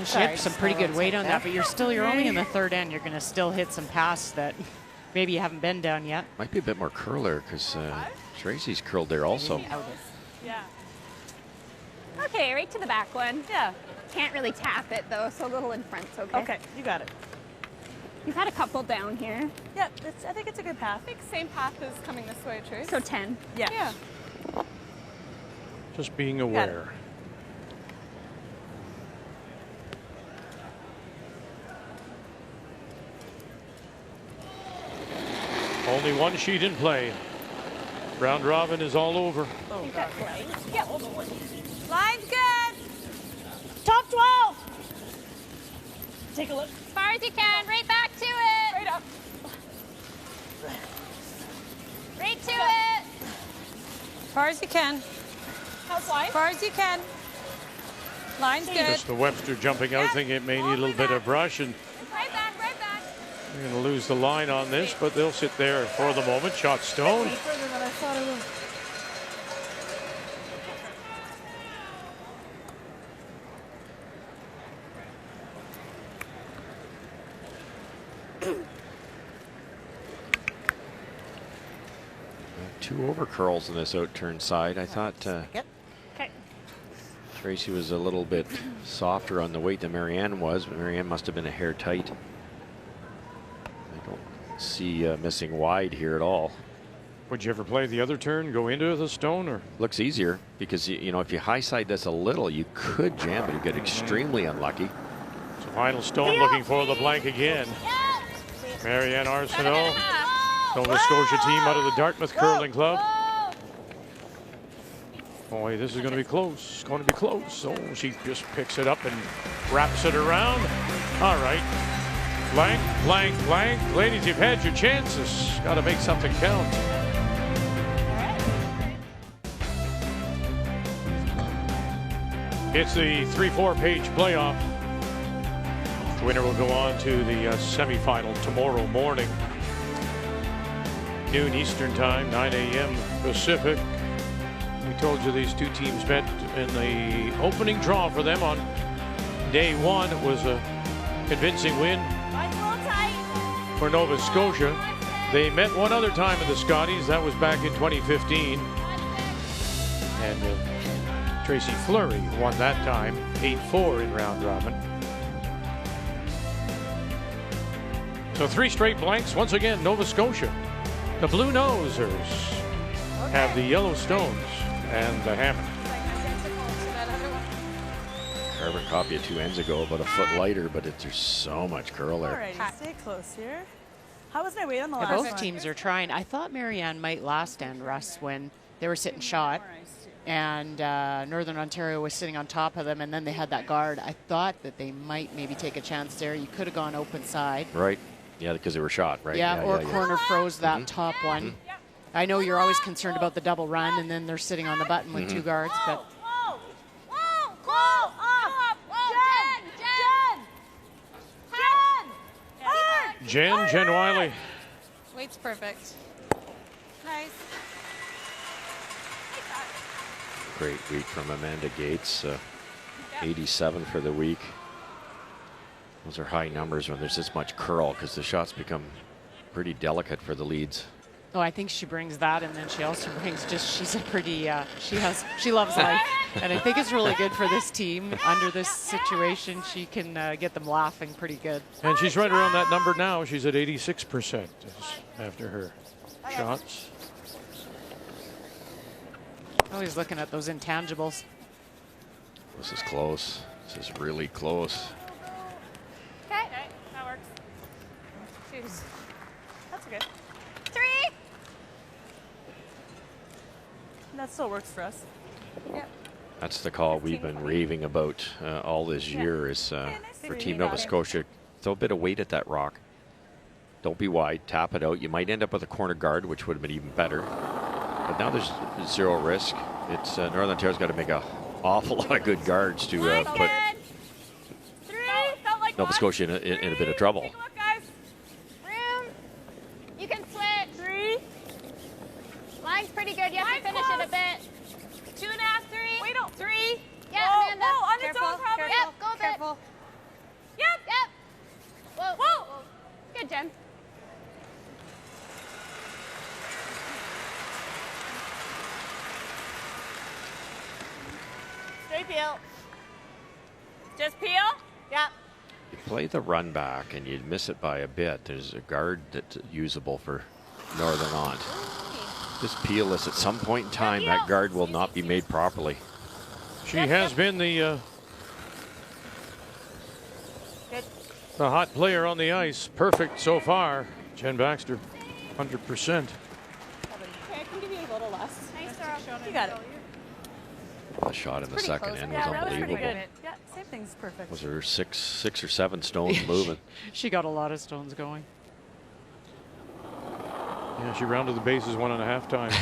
B: She had some pretty good weight on that, but you're only in the third end. You're going to still hit some passes that maybe you haven't been down yet.
C: Might be a bit more curler because Tracy's curled there also.
J: Yeah.
E: Okay, right to the back one.
J: Yeah.
E: Can't really tap it though, so a little in front's okay.
J: Okay, you got it.
E: You've had a couple down here.
J: Yeah, I think it's a good path.
I: I think same path as coming this way, Trace.
E: So 10.
J: Yeah.
I: Yeah.
A: Just being aware. Only one sheet in play. Round robin is all over.
J: Oh, God.
I: Yep.
J: Line's good. Top 12. Take a look.
I: As far as you can. Right back to it.
J: Right up.
I: Right to it.
J: As far as you can.
I: How's line?
J: As far as you can. Line's good.
A: Just the Webster jumping out, thinking it may need a little bit of brush, and
I: Right back, right back.
A: they're going to lose the line on this, but they'll sit there for the moment. Shot stone.
J: Further than I thought it would.
C: Two over curls in this outturn side. I thought
J: Okay.
C: Tracy was a little bit softer on the weight than Marianne was, but Marianne must have been a hair tight. I don't see missing wide here at all.
A: Would you ever play the other turn, go into the stone, or?
C: Looks easier because, you know, if you high side this a little, you could jam, but you get extremely unlucky.
A: So final stone looking for the blank again. Marianne Arsenault, Nova Scotia team out of the Dartmouth Curling Club. Boy, this is going to be close. It's going to be close. Oh, she just picks it up and wraps it around. All right. Blank, blank, blank. Ladies, you've had your chances. Got to make something count. It's the 3-4 page playoff. The winner will go on to the semifinal tomorrow morning. Noon Eastern time, 9 a.m. Pacific. We told you these two teams met in the opening draw for them on day one. It was a convincing win for Nova Scotia. They met one other time in the Scotties. That was back in 2015. And Tracy Fleury won that time, 8-4 in round robin. So 3 straight blanks. Once again, Nova Scotia. The Blue Nosers have the yellow stones and the hammer.
C: Carbon copy of 2 ends ago, about a foot lighter, but there's so much curl there.
J: Alrighty, stay close here. How was my weight on the
B: Yeah,
J: last
B: both
J: one?
B: teams are trying. I thought Marianne might last end, Russ, when they were sitting shot and Northern Ontario was sitting on top of them, and then they had that guard. I thought that they might maybe take a chance there. You could have gone open side.
C: Right. Yeah, because they were shot, right?
B: Yeah, or corner froze that top one. I know you're always concerned about the double run, and then they're sitting on the button with 2 guards, but
A: Jen Wiley.
J: Weight's perfect. Nice.
C: Great week from Amanda Gates. 87 for the week. Those are high numbers when there's this much curl because the shots become pretty delicate for the leads.
B: oh, I think she brings that, and then she also brings she's a pretty, she loves life. And I think it's really good for this team. Under this situation, she can get them laughing pretty good.
A: And she's right around that number now. She's at 86% after her shots.
B: Always looking at those intangibles.
C: This is close. This is really close.
J: Okay, that works. Jeez. That's good. 3.
G: That still works for us.
J: Yep.
C: That's the call we've been raving about all this year is for Team Nova Scotia. Throw a bit of weight at that rock. Don't be wide. Tap it out. You might end up with a corner guard, which would have been even better. But now there's zero risk. It's Northern Ontario's got to make an awful lot of good guards to put Nova Scotia in a bit of trouble.
J: Take a look, guys.
I: Room. You can switch.
J: 3.
I: Line's pretty good. You have to finish it a bit.
J: 2.5, 3. Wait, 3.
I: Yeah,
J: whoa,
I: Amanda.
J: whoa, on its
I: Careful,
J: own, probably.
I: Yep, go a bit.
J: Careful. Yep.
I: Yep. Whoa,
J: Whoa.
I: whoa. Good, Jen.
J: Straight peel. Just peel. Yep.
C: You play the run back and you miss it by a bit. There's a guard that's usable for Northern Ont. Just peel this at some point in time. That guard will not be made properly.
A: She has been the hot player on the ice. Perfect so far. Jen Baxter, 100%.
J: Okay, I can give you a little less.
I: Nice throw.
J: You got it.
C: The shot in the second end was
J: Yeah, that was pretty
C: unbelievable.
J: good. Yeah, same thing's perfect.
C: Was there six or seven stones moving?
B: She got a lot of stones going.
A: Yeah, she rounded the bases 1.5 times.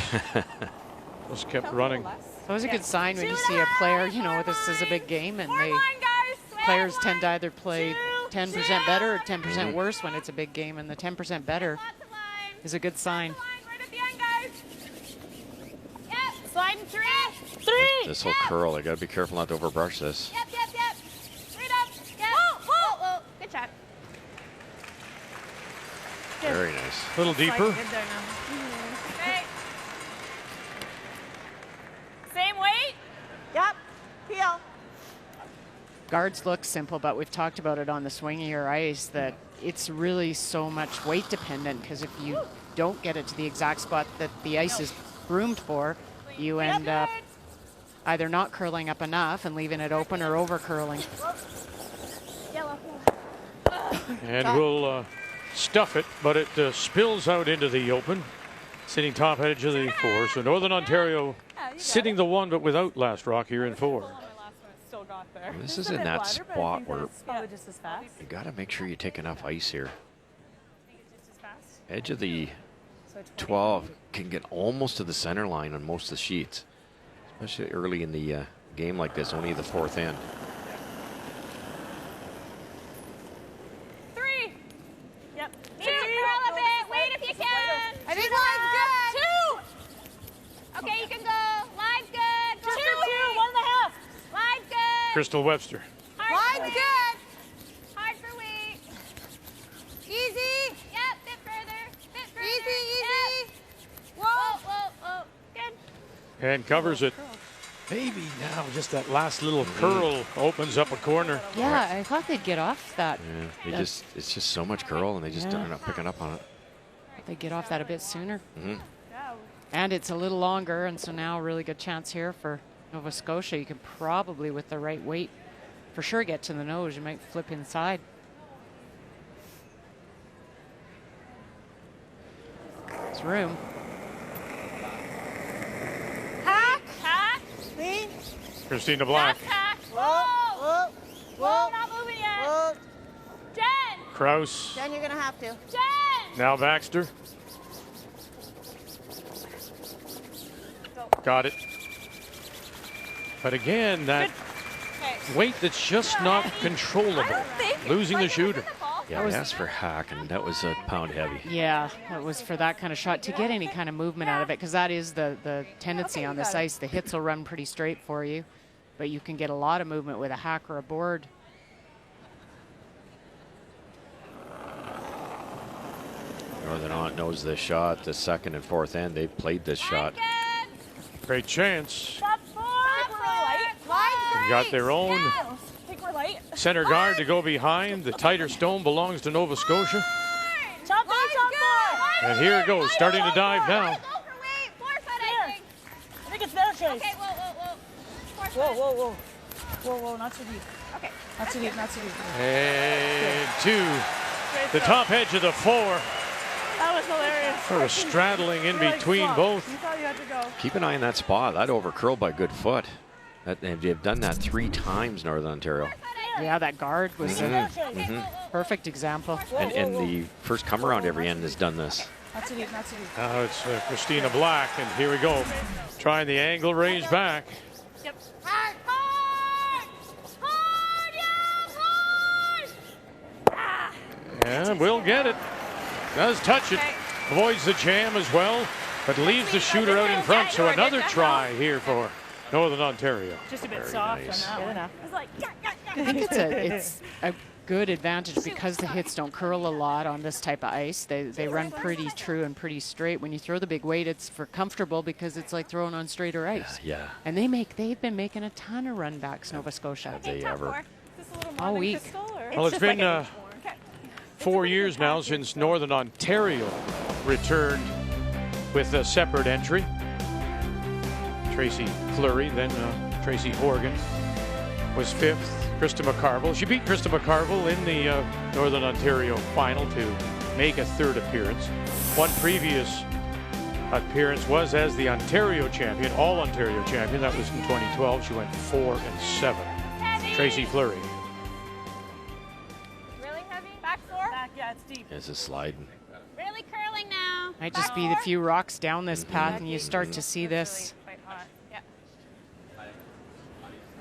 A: Just kept running.
B: That was a good sign when you see a player, you know, this is a big game, and players tend to either play 10% better or 10% worse when it's a big game, and the 10% better is a good sign.
J: Right at the end, guys. Yep. Slide in 3.
C: This whole curl, I got to be careful not to overbrush this.
I: Yep. Straight up. Yep. Whoa. Good shot.
C: Very nice.
A: A little deeper.
J: Okay. Same weight. Yep. Peel.
B: Guards look simple, but we've talked about it on the swingier ice that it's really so much weight dependent, because if you don't get it to the exact spot that the ice is groomed for, you end up either not curling up enough and leaving it open or over curling.
I: Yellow.
A: And we'll stuff it, but it spills out into the open, sitting top edge of the 4. So Northern Ontario sitting the 1, but without last rock here in 4.
J: Still got there.
C: This is in that spot where
J: Probably just as fast.
C: you got to make sure you take enough ice here.
J: Just as fast.
C: Edge of the 12 can get almost to the center line on most of the sheets, especially early in the game like this, only the 4th end.
J: 3. Yep.
I: Curl a bit. Wait if you can.
J: I think line's good. 2.
I: Okay, you can go. Line's good. Go
J: 2.
I: for
J: 1.5.
I: Line's good.
A: Crystal Webster.
J: Line's good.
I: Hard for weight.
J: Easy.
I: Yep, bit further.
J: Easy.
I: Yep. Whoa. Good.
A: And covers it. Maybe now just that last little curl opens up a corner.
B: Yeah, I thought they'd get off that.
C: Yeah, it's just so much curl, and they just are not picking up on it.
B: They get off that a bit sooner.
C: Mm-hmm.
B: And it's a little longer, and so now a really good chance here for Nova Scotia. You can probably, with the right weight, for sure get to the nose. You might flip inside. There's room.
J: Hack. Lean.
A: Christina Black.
J: Hack. Whoa. Not moving yet. Jen.
A: Kraus.
J: Jen, you're gonna have to. Jen.
A: Now Baxter. Got it. But again, that weight that's just not controllable. Losing the shooter.
C: Yeah, I asked for hack, and that was a pound heavy.
B: Yeah, that was for that kind of shot to get any kind of movement out of it, because that is the tendency on this ice. The hits will run pretty straight for you, but you can get a lot of movement with a hack or a board.
C: Northern Ont knows this shot. The 2nd and 4th end, they played this shot.
A: Great chance.
J: Top 4. We're light.
A: got their own
G: Think we're light.
A: center guard to go behind. The tighter stone belongs to Nova Scotia.
G: Top four, top four.
A: And here it goes, starting to dive now.
J: Go for weight. 4 foot, I think.
G: I think it's there, Trace.
J: Okay, whoa. 4 foot.
G: Whoa. Whoa, not too deep.
J: Okay.
G: Not too deep, not too deep.
A: And to the top edge of the 4.
G: That was hilarious.
A: Sort of straddling in
G: You're like,
A: between
G: "Fuck."
A: both.
G: You thought you had to go.
C: Keep an eye on that spot. That overcurled by a good foot. They've done that 3 times, Northern Ontario.
B: Yeah, that guard was a perfect example.
C: And the first come around every end has done this.
G: Not too deep, not too deep.
A: Now it's Christina Black, and here we go. Trying the angle raise back.
G: Yep.
J: Hard, yeah, hard.
A: And we'll get it. Does touch it. Avoids the jam as well, but leaves the shooter out in front. So another try here for Northern Ontario.
G: Just a bit
A: Very
G: soft
A: nice.
G: on that one. It's like,
B: I think it's a good advantage because the hits don't curl a lot on this type of ice. They run pretty true and pretty straight. When you throw the big weight, it's for comfortable because it's like throwing on straighter ice.
C: Yeah.
B: And they've been making a ton of run backs, Nova Scotia.
C: Have they ever?
B: All week.
A: Well, it's been 4 years now since Northern Ontario returned with a separate entry. Tracy Fleury, then Tracy Horgan was 5th. Krista McCarville. She beat Krista McCarville in the Northern Ontario final to make a 3rd appearance. One previous appearance was as the Ontario champion, all Ontario champion. That was in 2012. She went 4-7. Tracy Fleury.
J: Really heavy? Back 4?
G: back, yeah, it's deep.
C: It's a sliding.
J: Really curling now.
B: Might just be the few rocks down this path, and you start to see this.
J: Quite hot. Yep.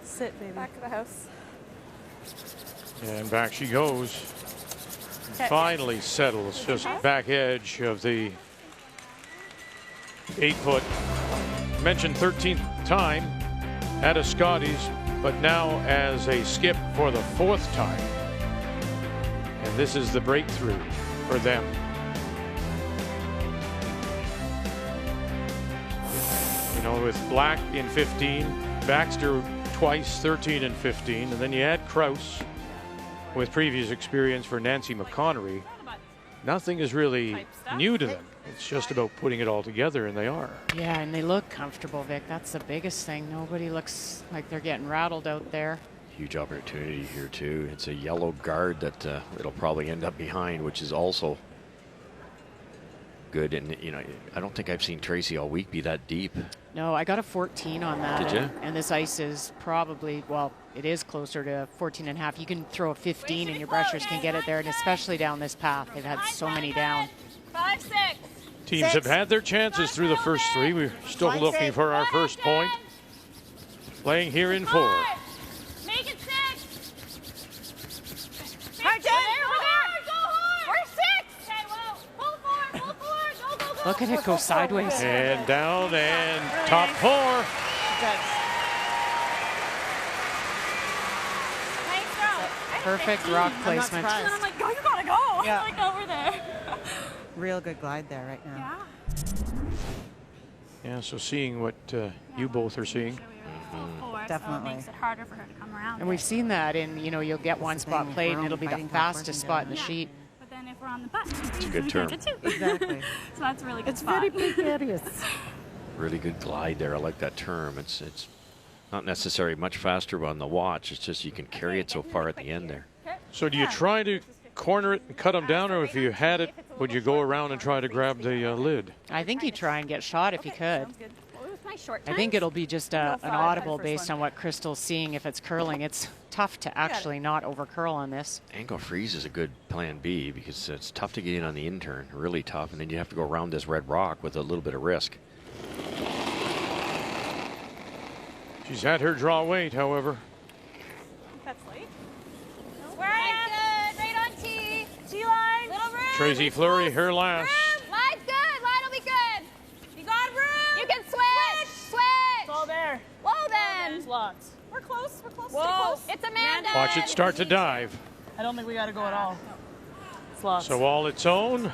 G: Sit, baby.
J: Back to the house.
A: And back she goes. Finally settles just back edge of the 8-foot. Mentioned 13th time at a Scotties, but now as a skip for the 4th time. And this is the breakthrough for them. You know, with Black in 15, Baxter twice, 13 and 15, and then you add Krause with previous experience for Nancy McConnery. Nothing is really new to them. It's just about putting it all together, and they are.
B: Yeah, and they look comfortable, Vic. That's the biggest thing. Nobody looks like they're getting rattled out there.
C: Huge opportunity here too. It's a yellow guard that it'll probably end up behind, which is also good. And you know, I don't think I've seen Tracy all week be that deep.
B: No, I got a 14 on that.
C: Did you?
B: And this ice is probably, well, it is closer to 14.5. You can throw a 15 and your brushers can get it there, and especially down this path. They've had so many down.
J: 5, 6.
A: Teams have had their chances through the first 3. We're still looking for our first point. Playing here in 4.
J: Make it 6. Hard, Jen. Go hard. We're 6. Okay, whoa. Pull forward. Go.
B: Look at it go sideways.
A: And down and top 4.
J: Nice throw.
B: Perfect rock placement.
G: And I'm like, go, you gotta go.
D: Yeah.
G: Like over there.
D: Real good glide there right now.
J: Yeah.
A: Yeah, so seeing what you both are seeing.
D: Definitely.
J: So it makes it harder for her to come around.
B: And we've seen that in, you know, you'll get one
D: That's the
B: spot
D: thing,
B: played
D: we're
B: and it'll
D: only
B: be the
D: fighting
B: fastest
D: backwards
B: spot in
D: and
B: the sheet.
J: But then if we're on the bus,
C: It's a good term.
D: Exactly.
J: So that's a really good
D: It's
J: spot.
D: very precarious.
C: Really good glide there. I like that term. It's not necessarily much faster on the watch. It's just you can carry it so far at the end there.
A: So do you try to corner it and cut them down, or if you had it, would you go around and try to grab the lid?
B: I think he'd try and get shot if he could. I think it'll be just an audible based on what Crystal's seeing. If it's curling, it's tough to actually not over curl on this.
C: Angle freeze is a good plan B because it's tough to get in on the intern, really tough, and then you have to go around this red rock with a little bit of risk.
A: She's had her draw weight, however.
G: That's late.
J: Where are you? Good. Right on T.
G: T-line.
J: Little room.
A: Tracy Fleury, her last.
J: Line's good. Line will be good. You got room. You can switch.
G: It's all there.
J: Whoa then.
G: There's lots. We're close. We're close. Stay
J: Whoa.
G: close.
J: It's Amanda.
A: Watch it start to dive.
G: I don't think we gotta go at all. It's lots.
A: So all its own.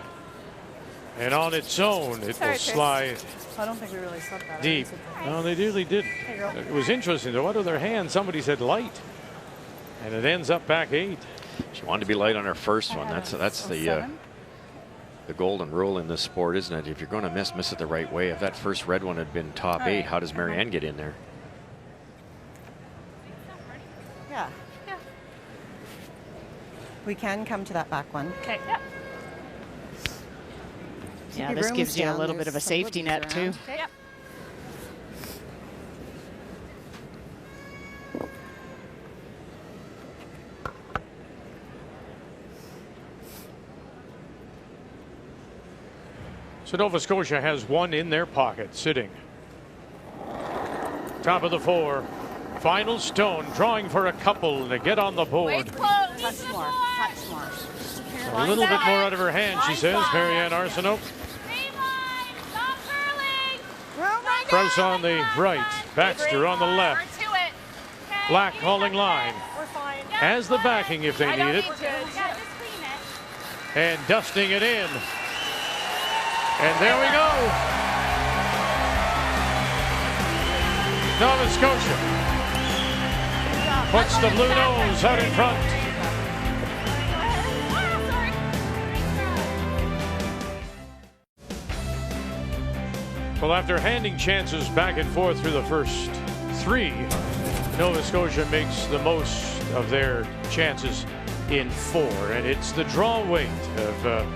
A: And on its own, it will slide
G: I don't think we really slept that.
A: deep. No, they really didn't. It was interesting. Though, under their hand, somebody said light. And it ends up back 8.
C: She wanted to be light on her first one. That's the golden rule in this sport, isn't it? If you're going to miss it the right way. If that first red one had been top 8, how does Marianne get in there?
D: Yeah. We can come to that back one.
G: Okay.
J: Yep.
B: Yeah, this gives you a little bit of a safety net too.
J: Okay, yep.
A: So Nova Scotia has one in their pocket, sitting. Top of the 4. Final stone, drawing for a couple to get on the board.
B: Touch more. Touch more.
A: A little bit more out of her hand, she says, Marianne Arsenault. Krause on the right, Baxter on the left. Black calling line. Has the backing if they need it. And dusting it in. And there we go. Nova Scotia puts the Blue Nose out in front. Well, after handing chances back and forth through the first 3, Nova Scotia makes the most of their chances in 4. And it's the draw weight of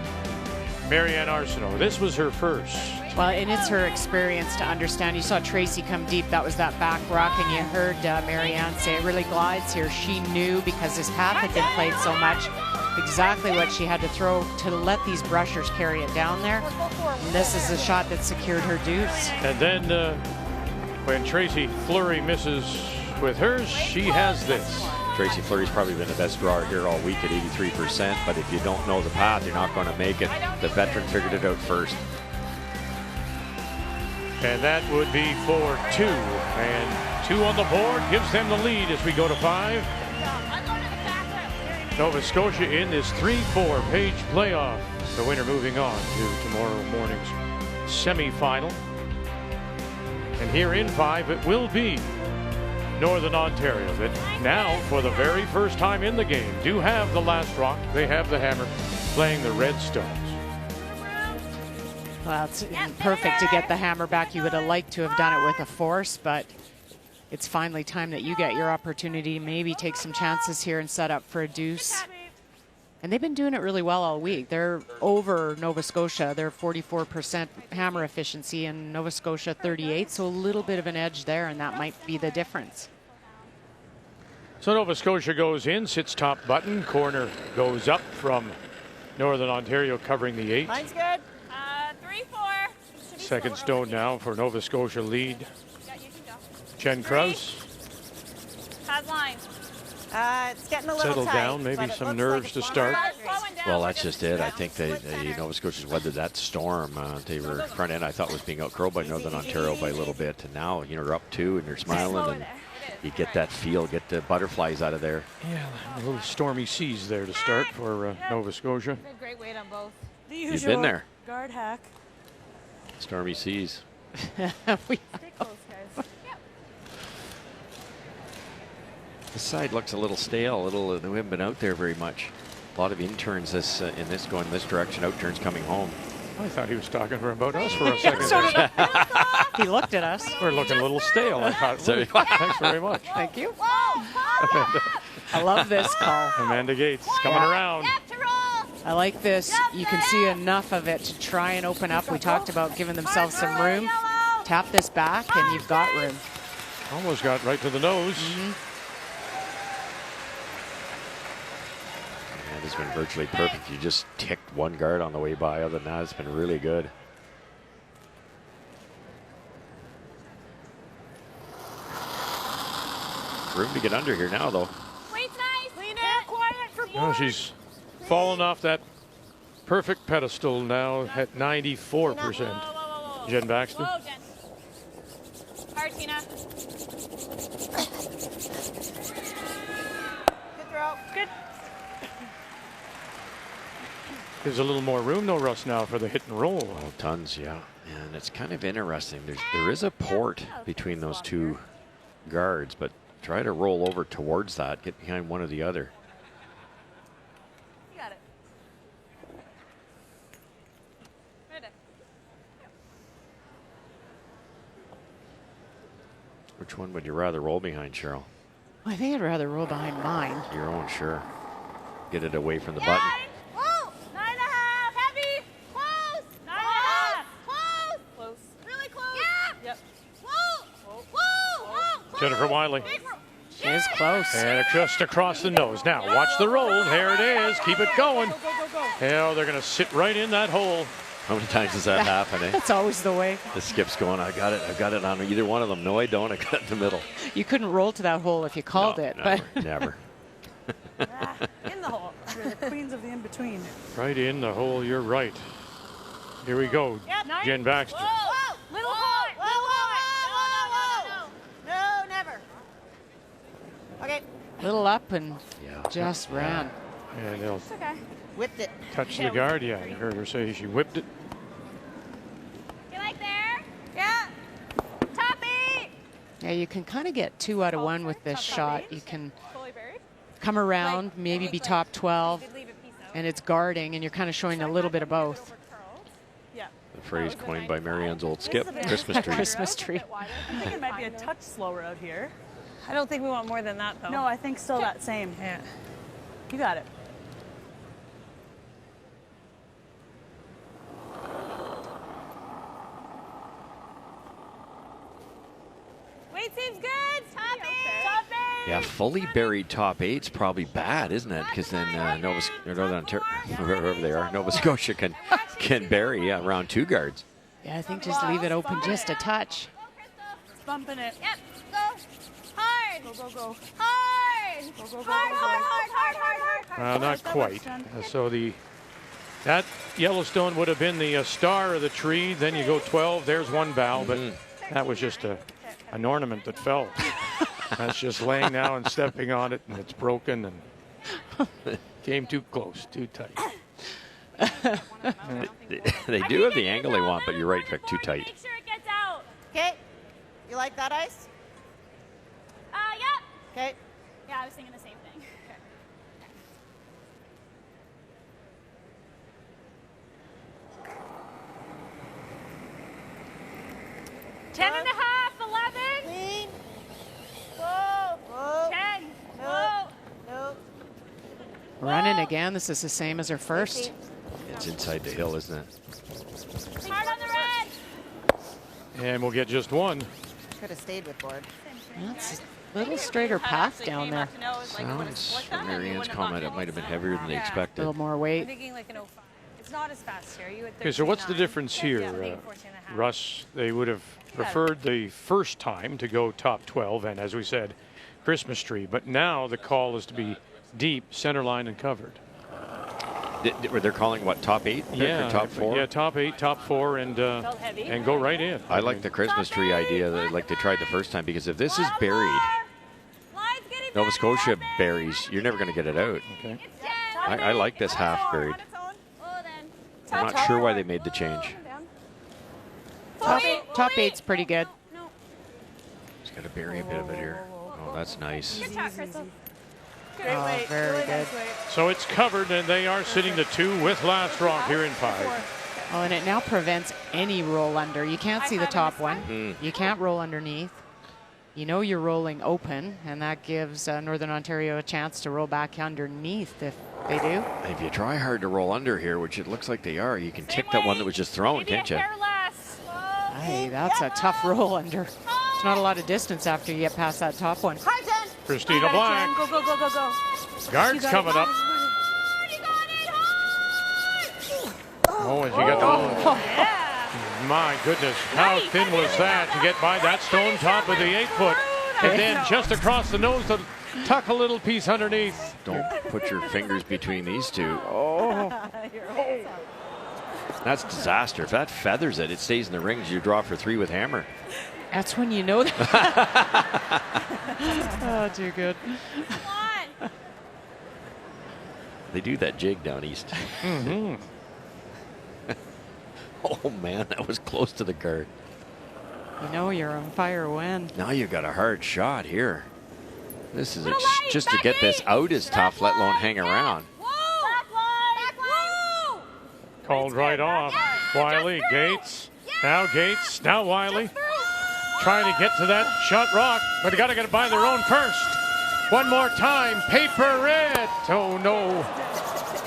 A: Marianne Arsenault. This was her first.
B: Well, and it's her experience to understand. You saw Tracy come deep. That was that back rock, and you heard Marianne say it really glides here. She knew, because this path had been played so much, exactly what she had to throw to let these brushers carry it down there. And this is a shot that secured her deuce.
A: And then when Tracy Fleury misses with hers, she has this.
C: Tracy Fleury's probably been the best drawer here all week at 83%, but if you don't know the path, you're not going to make it. The veteran figured it out first.
A: And that would be for 2. And 2 on the board gives them the lead as we go to 5. Nova Scotia in this 3-4 page playoff. The winner moving on to tomorrow morning's semifinal. And here in 5, it will be Northern Ontario that now, for the very first time in the game, do have the last rock. They have the hammer, playing the Redstones.
B: Well, it's perfect to get the hammer back. You would have liked to have done it with a force, but it's finally time that you get your opportunity, maybe take some chances here and set up for a deuce. And they've been doing it really well all week. They're over Nova Scotia. They're 44% hammer efficiency, and Nova Scotia 38, so a little bit of an edge there, and that might be the difference.
A: So Nova Scotia goes in, sits top button, corner goes up from Northern Ontario, covering the 8.
J: Line's good. 3-4.
A: Second stone now for Nova Scotia lead.
J: Yeah, you can go.
A: Jen Krause.
J: Has line.
D: It's getting a little
A: Settle
D: tight,
A: down, maybe some nerves to start.
C: Well, that's just it. I think Nova Scotia's weathered that storm. They were front end, I thought, was being outcurled by Northern Ontario by a little bit. And now, you're up 2 and you're smiling, and you get that feel, get the butterflies out of there.
A: Yeah, a little stormy seas there to start for Nova Scotia.
J: Great weight on both.
G: The
C: You've
G: usual
C: been there.
G: guard hack.
C: Stormy seas.
G: Stay close, guys.
C: The side looks a little stale. We haven't been out there very much. A lot of interns in this going this direction. Out turns coming home.
A: I thought he was talking about us for a second.
B: He looked at us.
A: We're looking a little stale. I thought. Thanks very much.
B: Thank you. I love this call.
A: Amanda Gates coming around.
B: I like this. You can see enough of it to try and open up. We talked about giving themselves some room. Tap this back and you've got room.
A: Almost got right to the nose.
C: And it's been virtually perfect. You just ticked one guard on the way by. Other than that, it's been really good. Room to get under here now, though.
J: Weight's nice. Lean in. Quiet for board.
A: Oh, she's fallen off that perfect pedestal now at 94%. Jen Baxter.
J: Whoa, Jen. Hard, Tina. Good throw. Good.
A: Gives a little more room, though, Russ, now for the hit and roll.
C: Oh, tons, yeah. And it's kind of interesting. There is a port between those two guards, but try to roll over towards that. Get behind one or the other.
J: You got it. Right.
C: Which one would you rather roll behind, Cheryl?
B: I think I'd rather roll behind mine.
C: Your own, sure. Get it away from the button.
J: Whoa! 9.5. Heavy. Close. 9.5. Close. Close. Really close. Yeah. Yep. Whoa. Whoa. Whoa.
A: Jennifer Wiley.
B: She is close.
A: And just across the nose. Now, watch the roll. There it is. Keep it going.
J: Go, go, go, go.
A: Hell, they're going to sit right in that hole.
C: How many times does that happen, eh?
B: That's always the way.
C: The skip's going, I've got it on either one of them. No, I don't. I got it in the middle.
B: You couldn't roll to that hole if you called
C: No,
B: it.
C: Never,
B: But
C: never.
J: In the hole.
G: You're the queens of the in-between.
A: Right in the hole. You're right. Here we go.
J: Yep.
A: Jen Baxter.
J: Whoa. Little hole. Little hole. No, never. Okay.
B: little up and
C: Yeah.
B: just ran.
A: And they'll
J: It's okay.
D: Whipped it.
A: touch the guard. Yeah, you heard her say she whipped it.
J: You like there? Yeah. Top 8.
B: Yeah, you can kind of get 2 out of 1 with this shot. You can come around, maybe be top 12, and it's guarding, and you're kind of showing a little bit of both.
J: Yeah.
C: The phrase coined by Marianne's old skip, Christmas tree.
B: Christmas tree.
G: I think it might be a touch slower out here.
J: I don't think we want more than that, though.
G: No, I think still that same.
J: Yeah.
G: You got it.
J: Weight seems good. Top 8. Top 8.
C: Yeah, fully buried top 8's probably bad, isn't it? Because then Northern Ontario, wherever they are, Nova Scotia can bury around 2 guards.
B: Yeah, I think just leave it open just a touch.
G: It's bumping it.
J: Yep. Go. Hard.
G: Go, go, go.
J: Hard.
G: Go, go, go,
J: Hard,
G: go,
J: hard,
G: go.
J: hard, hard, hard, hard.
A: Not quite. So that Yellowstone would have been the star of the tree. Then you go 12. There's one bough, but that was just an ornament that fell. That's just laying now and stepping on it, and it's broken and came too close, too tight.
C: They do have the angle they want, but you're right, Vic, too tight.
J: Make sure it gets out.
D: Okay. You like that ice?
J: Yep.
D: Okay.
J: Yeah, I was thinking the same thing. 10.5, 11.
D: Clean.
J: Whoa.
D: Whoa.
J: 10.
D: No.
J: Whoa.
D: No.
B: Running again. This is the same as her first.
C: It's inside the hill, isn't it?
J: Hard on the red.
A: And we'll get just one.
D: Could have stayed with board.
B: That's a little straighter path down there.
C: Sounds from Marianne's comment, it might have been heavier than they
B: A
C: expected.
B: little more
J: I'm
B: weight.
J: thinking like an 05. It's not as fast here. You at
A: Okay, so what's the
J: 13.9.
A: difference here,
J: Yeah, 14.5.
A: Russ? They would have preferred the first time to go top 12, and as we said, Christmas tree. But now the call is to be deep, center line, and covered.
C: They're calling what, top 8?
A: Yeah,
C: Or top 4?
A: Yeah, top 8, top 4, and go right in.
C: I like the Christmas tree idea that like they tried the first time, because if this is buried,
J: Line's getting
C: Nova
J: better.
C: Scotia buries, you're never going to get it out.
A: Okay.
J: It's 10.
C: I like this half buried.
J: Oh, then.
C: I'm not sure why they made the change.
B: Top 8's pretty good.
J: No.
C: Just got to bury a bit of it here. Oh, that's nice.
J: Good shot, Crystal.
G: Great
B: Oh,
G: weight.
B: very
G: Really
B: good.
G: nice weight.
A: So it's covered, and they are sitting to 2 with last rock here in 5.
B: Oh, and it now prevents any roll under. You can't see the top one. You can't roll underneath. You know you're rolling open, and that gives Northern Ontario a chance to roll back underneath if they do.
C: If you try hard to roll under here, which it looks like they are, you can tick that one that was just thrown,
J: Maybe
C: can't
J: a
C: you?
J: hair less.
B: Hey, that's a tough roll under. There's not a lot of distance after you get past that top one.
J: Hard 10.
A: Christina Black.
G: Go, go, go, go, go.
A: Guards coming up.
J: You got it. Hard.
A: Oh, and she got the... My goodness, how thin was that to get by that stone top of the 8-foot? And then just across the nose to tuck a little piece underneath.
C: Don't put your fingers between these two. That's disaster. If that feathers it, it stays in the rings. You draw for 3 with hammer.
B: That's when you know that. Oh, too good.
J: Come on.
C: They do that jig down east.
A: Mm-hmm.
C: Oh, man, that was close to the guard.
B: You know you're on fire when.
C: Now you've got a hard shot here. This is
J: Light,
C: just to get this out is tough, let alone hang around.
J: Whoa! Back line!
A: Called right off. Wiley, Gates. Now Gates, now Wiley. Trying to get to that shot rock, but they got to get it by their own first. One more time, paper red. Oh no.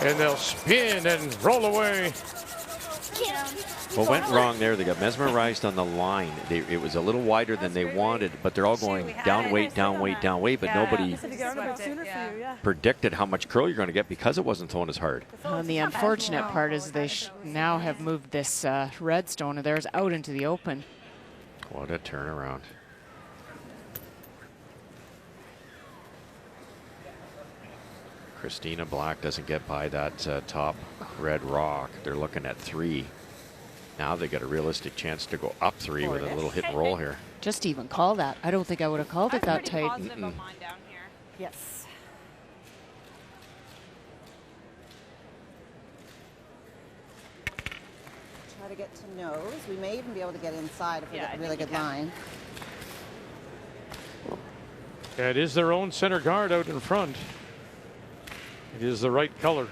A: And they'll spin and roll away.
C: What went wrong there? They got mesmerized on the line. It was a little wider than they wanted, but they're all going down weight, down weight, down weight, but nobody predicted how much curl you're going to get because it wasn't thrown as hard.
B: And the unfortunate part is they now have moved this redstone of theirs out into the open.
C: What a turnaround. Christina Black doesn't get by that top red rock. They're looking at 3. Now they got a realistic chance to go up 3 with a little hit and roll here.
B: Just to even call that. I don't think I would have called it that tight.
J: Positive on mine down here.
G: Yes.
K: Try to get to nose. We may even be able to get inside if we get a really good line.
A: Yeah, it is their own center guard out in front. It is the right color.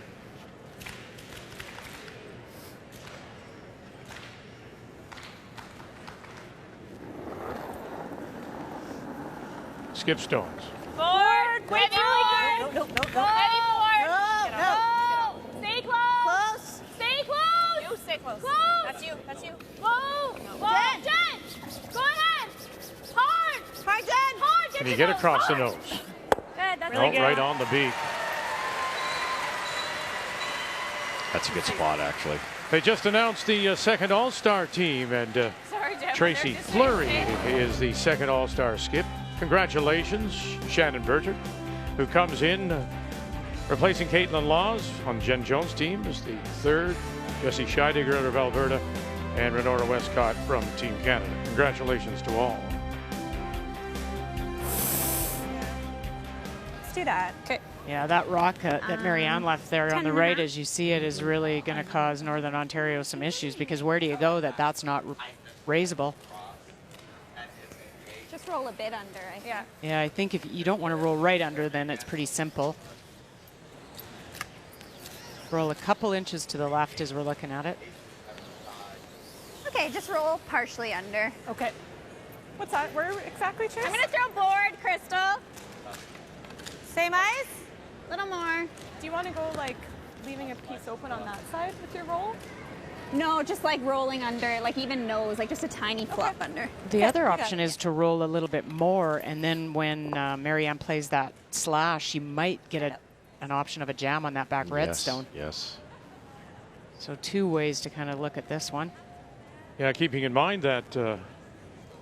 A: Skip stones.
J: Forward! Quick forward!
K: No.
J: Heavy forward!
K: No.
J: Stay close!
K: Close.
J: Stay close!
K: You stay close.
J: Close!
K: That's you. That's you.
J: Whoa!
K: Jen.
J: Jen! Go ahead! Hard!
K: Hi, Jen.
J: Hard!
A: Can you get across the nose?
J: Good, that's
A: No, right on the beak.
C: That's a good spot, actually.
A: They just announced the second All-Star team, and
J: Sorry, Jen.
A: Tracy Fleury is the second All-Star skip. Congratulations, Shannon Berger, who comes in replacing Caitlin Laws on Jen Jones' team as the third. Jesse Scheidegger out of Alberta and Renora Westcott from Team Canada. Congratulations to all.
J: Let's do that. Okay.
B: Yeah, that rock that Marianne left there on the right, as you see it, is really going to cause Northern Ontario some issues, because where do you go that's not raisable?
E: Just roll a bit under, I think.
B: Yeah, I think if you don't want to roll right under, then it's pretty simple. Roll a couple inches to the left as we're looking at it.
E: Okay, just roll partially under.
G: Okay. What's that? Where exactly, Chase?
J: I'm going to throw board, Crystal.
K: Same eyes?
E: A little more.
G: Do you want to go like leaving a piece open on that side with your roll?
E: No, just like rolling under, like even nose, like just a tiny flop under.
B: The other option is to roll a little bit more, and then when Marianne plays that slash, you might get an option of a jam on that back redstone.
C: Yes.
B: So 2 ways to kind of look at this one.
A: Yeah, keeping in mind that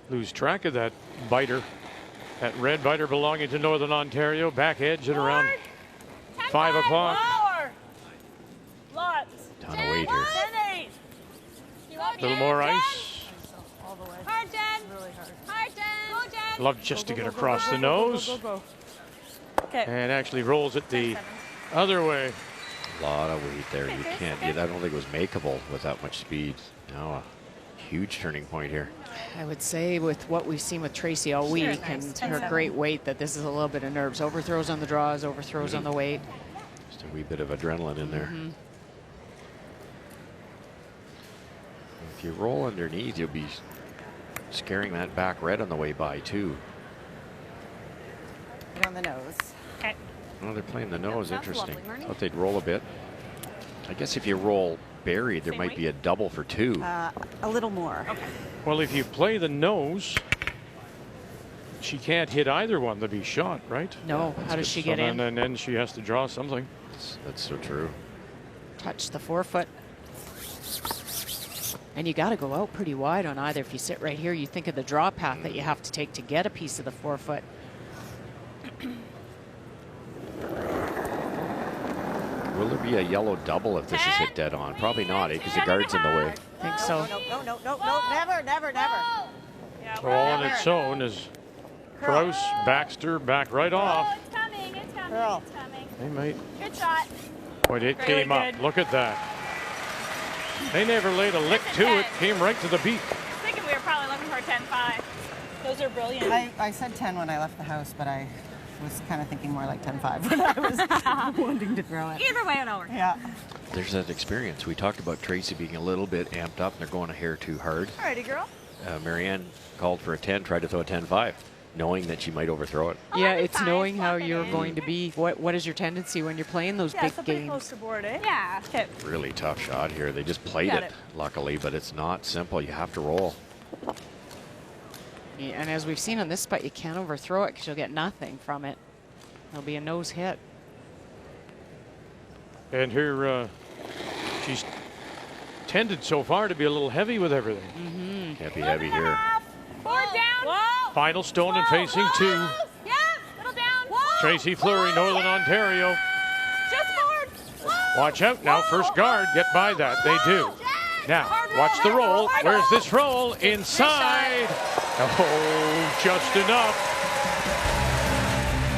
A: lose track of that biter, that red biter belonging to Northern Ontario, back edge at around 5 o'clock.
J: Lots.
C: Ton of weight here.
J: 10-8.
A: A little more ice.
J: Hard, Jen. Really hard. Hard, Jen. Go, Jen.
A: Love just to get across the nose.
G: Okay.
A: And actually rolls it the other way.
C: A lot of weight there. You can't. I don't think it was makeable with that much speed. Now a huge turning point here.
B: I would say with what we've seen with Tracy all week and her great weight, that this is a little bit of nerves. Overthrows on the draws, overthrows on the weight.
C: Just a wee bit of adrenaline in there. If you roll underneath, you'll be scaring that back red on the way by too.
K: Get on the nose.
J: Okay.
C: Oh, they're playing the nose.
J: That's
C: Interesting.
J: lovely, Marnie.
C: Thought they'd roll a bit. I guess if you roll buried, there
J: Same
C: might
J: weight?
C: be a double for 2.
K: A little more.
J: Okay.
A: Well, if you play the nose, she can't hit either one to be shot, right?
B: No, how does she get in?
A: And then she has to draw something.
C: That's so true.
B: Touch the forefoot. And you got to go out pretty wide on either. If you sit right here, you think of the draw path that you have to take to get a piece of the forefoot.
C: Will there be a yellow double if this is hit dead on? Probably not, because the guard's in the way.
B: I think so.
K: No, never.
J: Yeah,
A: So all on its own is Kraus, Baxter, back right off.
J: It's coming. It's coming.
K: Girl.
J: It's coming.
A: They might
J: Good shot.
A: When it came up, look at that. They never laid a lick to it. Came right to the beat.
J: I was thinking we were probably looking for a 10-5.
G: Those are brilliant.
K: I said 10 when I left the house, but I was kind of thinking more like 10-5 when I was wanting to throw it.
J: Either way, it over.
K: Yeah.
C: There's that experience. We talked about Tracy being a little bit amped up and they're going a hair too hard.
J: Alrighty, girl.
C: Marianne called for a 10, tried to throw a 10-5, knowing that she might overthrow it.
B: Yeah, it's knowing how you're going to be. What is your tendency when you're playing those big
G: so pretty
B: games?
G: close to board, eh?
J: Yeah.
G: Okay.
C: Really tough shot here. They just played
G: Got
C: it,
G: it,
C: luckily, but it's not simple. You have to roll.
B: Yeah, and as we've seen on this spot, you can't overthrow it because you'll get nothing from it. It'll be a nose hit.
A: And here, she's tended so far to be a little heavy with everything.
C: Can't be heavy here.
J: Board down. Whoa.
A: Final stone and facing two.
J: Yeah, little down. Whoa.
A: Tracy Fleury, Northern Ontario.
J: Just board. Whoa.
A: Watch out now, first guard, get by that, they do. Now, watch the roll. Where's this roll? Inside. Oh, just enough.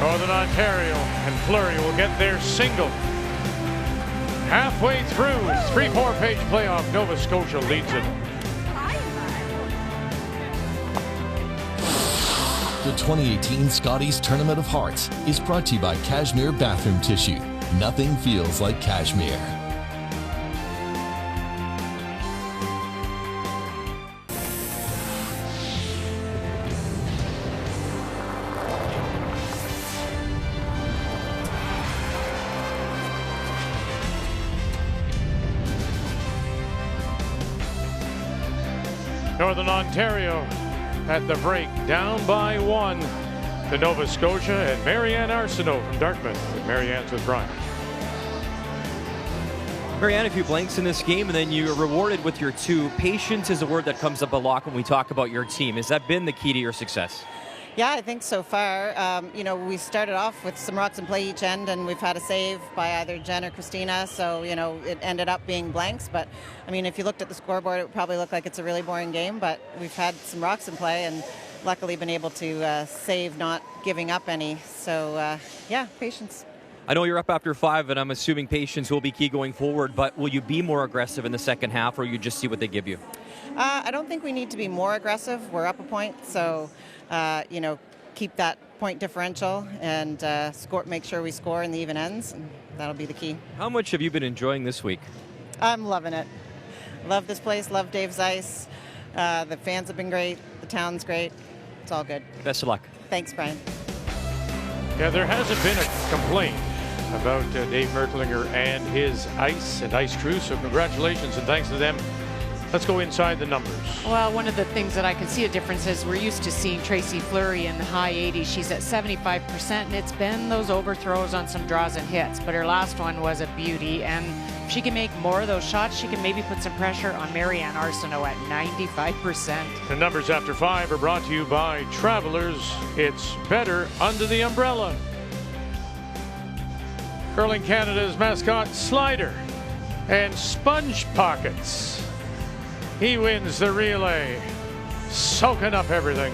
A: Northern Ontario and Fleury will get their single. Halfway through, 3-4 page playoff, Nova Scotia leads it.
F: The 2018 Scotties Tournament of Hearts is brought to you by Cashmere Bathroom Tissue. Nothing feels like cashmere.
A: Northern Ontario at the break, down by 1 to Nova Scotia, and Marianne Arsenault from Dartmouth. And Marianne's with Brian.
H: Marianne, a few blanks in this game, and then you're rewarded with your 2. Patience is a word that comes up a lot when we talk about your team. Has that been the key to your success?
K: Yeah, I think so far. You know, we started off with some rocks in play each end, and we've had a save by either Jen or Christina, so, you know, it ended up being blanks. But, I mean, if you looked at the scoreboard, it would probably look like it's a really boring game, but we've had some rocks in play and luckily been able to save, not giving up any. So, yeah, patience.
H: I know you're up after 5, and I'm assuming patience will be key going forward, but will you be more aggressive in the second half, or you just see what they give you?
K: I don't think we need to be more aggressive. We're up a point, so, you know, keep that point differential and make sure we score in the even ends, and that'll be the key.
H: How much have you been enjoying this week?
K: I'm loving it. Love this place, love Dave's Ice. The fans have been great, the town's great. It's all good.
H: Best of luck.
K: Thanks, Brian.
A: Yeah, there hasn't been a complaint about Dave Mertlinger and his ice and ice crew, so congratulations and thanks to them. Let's go inside the numbers.
B: Well, one of the things that I can see a difference is we're used to seeing Tracy Fleury in the high 80s. She's at 75%, and it's been those overthrows on some draws and hits. But her last one was a beauty, and if she can make more of those shots, she can maybe put some pressure on Marianne Arsenault at 95%.
A: The numbers after 5 are brought to you by Travelers. It's better under the umbrella. Curling Canada's mascot, Slider, and Sponge Pockets. He wins the relay, soaking up everything.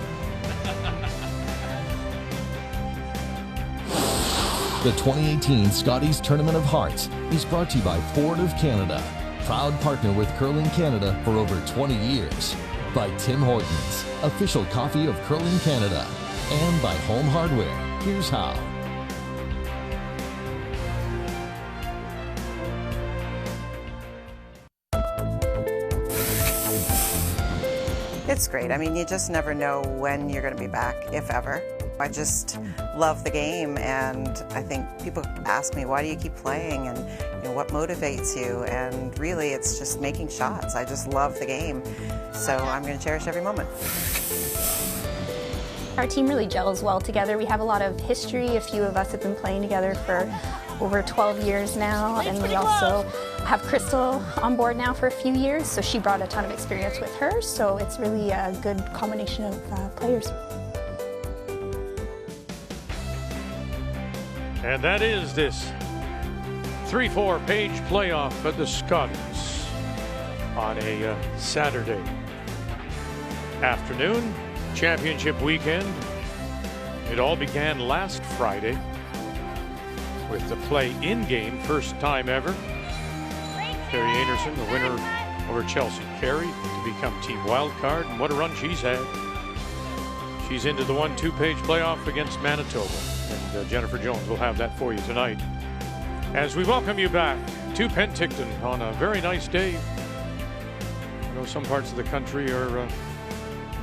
F: The 2018 Scotties Tournament of Hearts is brought to you by Ford of Canada, proud partner with Curling Canada for over 20 years. By Tim Hortons, official coffee of Curling Canada. And by Home Hardware. Here's how.
D: It's great. I mean, you just never know when you're going to be back, if ever. I just love the game, and I think people ask me, why do you keep playing, and you know, what motivates you? And really, it's just making shots. I just love the game, so I'm going to cherish every moment.
E: Our team really gels well together. We have a lot of history. A few of us have been playing together for over 12 years now, and we also have Crystal on board now for a few years, so she brought a ton of experience with her, so it's really a good combination of players.
A: And that is this 3-4 page playoff at the Scotties on a Saturday afternoon, championship weekend. It all began last Friday with the play in game, first time ever. Carrie Anderson, the winner over Chelsea Carey to become team wildcard, and what a run she's had. She's into the 1-2-page playoff against Manitoba, and Jennifer Jones will have that for you tonight. As we welcome you back to Penticton on a very nice day. I know some parts of the country are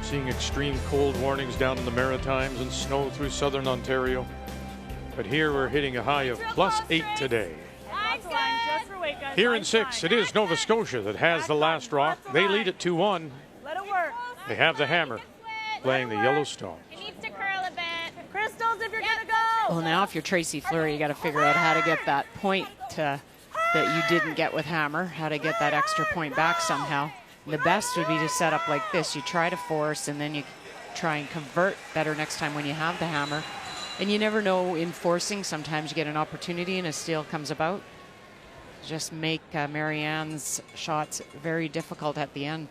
A: seeing extreme cold warnings down in the Maritimes and snow through southern Ontario. But here we're hitting a high of +8 today. Here in 6, it is Nova Scotia that has the last rock. They lead at 2-1.
J: Let it work.
A: They have the hammer playing the Yellowstone.
I: It needs to curl a bit.
J: Crystals, if you're going to go.
B: Well, now if you're Tracy Fleury, you got to figure out how to get that point that you didn't get with hammer, how to get that extra point back somehow. And the best would be to set up like this. You try to force, and then you try and convert better next time when you have the hammer. And you never know in forcing. Sometimes you get an opportunity and a steal comes about. Just make Marianne's shots very difficult at the end.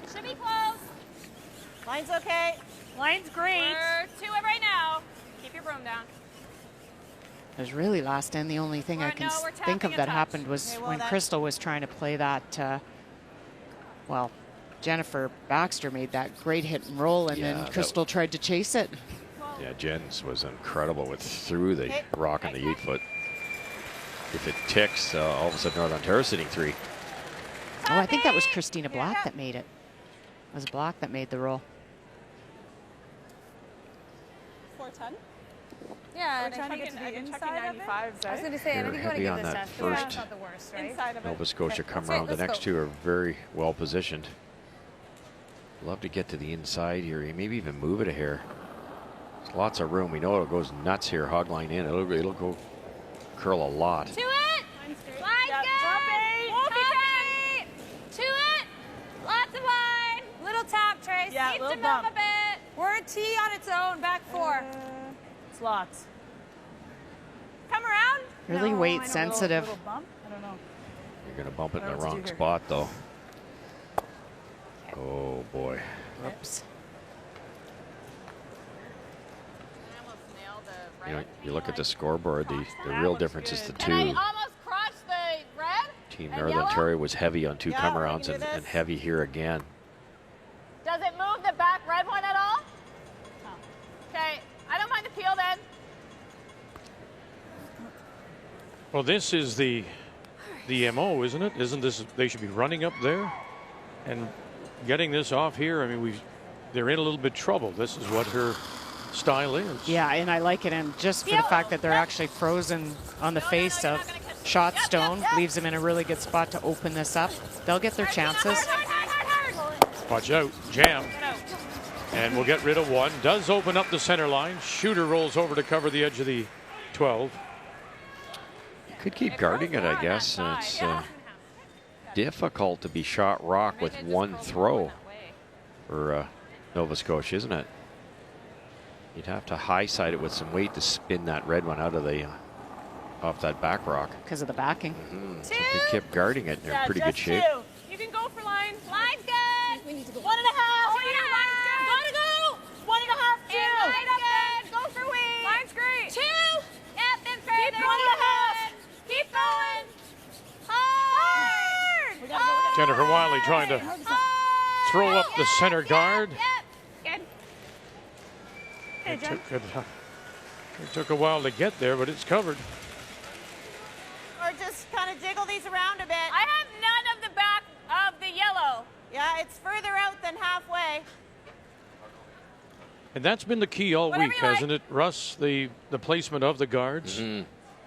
J: Should be close. Line's okay. Line's great.
I: We're 2 right now. Keep your broom down.
B: There's really last end. The only thing I can think of that happened was when Crystal was trying to play that, well, Jennifer Baxter made that great hit and roll, and then Crystal tried to chase it.
C: Yeah, Jens was incredible with through the rock on the 8-foot. If it ticks, all of a sudden Northern Ontario sitting 3.
B: Oh, I think that was Christina Black that made it. It was Black that made the roll.
J: 410.
G: Yeah,
J: and I think it's the inside of it.
G: I was going to say, I think you want to give this test.
C: First
G: That's not the worst, right?
J: Inside of it.
C: Nova Scotia come around. The next 2 are very well positioned. Love to get to the inside here. Maybe even move it a hair. There's lots of room. We know it goes nuts here. Hog line in. It'll go curl a lot.
I: To it. Line's good.
J: Won't be tight.
I: To it. Lots of line.
J: Little tap, Trace.
I: Yeah,
J: Keep
I: little
J: to
I: bump.
J: move a bit. We're a T on its own. Back 4.
G: It's lots.
J: Come around.
B: Really weight sensitive.
G: Little bump? I don't know.
C: You're going to bump it in the wrong spot, though. Oh, boy.
B: Whoops.
C: You know, you look at the scoreboard, the real difference is the 2.
I: And I almost crushed the red.
C: Team
I: and
C: Northern
I: yellow.
C: Ontario was heavy on 2
J: Yeah,
C: come-arounds
J: we can do
C: and
J: this.
C: heavy here again.
I: Does it move the back red one at all? Okay, I don't mind the peel then.
A: Well, this is the MO, isn't it? Isn't this, they should be running up there and getting this off here. I mean, they're in a little bit trouble. This is what her style is.
B: Yeah, and I like it, and just for the fact that they're actually frozen on the face of shot stone leaves them in a really good spot to open this up. They'll get their chances.
A: Watch out, jam. And we'll get rid of 1. Does open up the center line. Shooter rolls over to cover the edge of the 12.
C: Could keep guarding it, I guess. It's difficult to be shot rock with 1 throw for Nova Scotia, isn't it? You'd have to high side it with some weight to spin that red one out of the off that back rock.
B: Because of the backing.
C: So they kept guarding it. They're in pretty good shape.
J: 2. You can go for line. Line's good. We need to go. 1.5. Oh, yeah, line's good. Gotta go. 1.5. 2.
I: And line's good. Go for wing.
J: Line's great.
I: 2. Yep, and further.
J: Keep 1.5. Keep going. Hard.
A: Jennifer Wiley trying to throw up the center guard.
I: Good.
A: It took a while to get there, but it's covered.
J: Or just kind of jiggle these around a bit.
I: I have none of the back of the yellow.
J: Yeah, it's further out than halfway.
A: And that's been the key all week, hasn't it, Russ? The placement of the guards.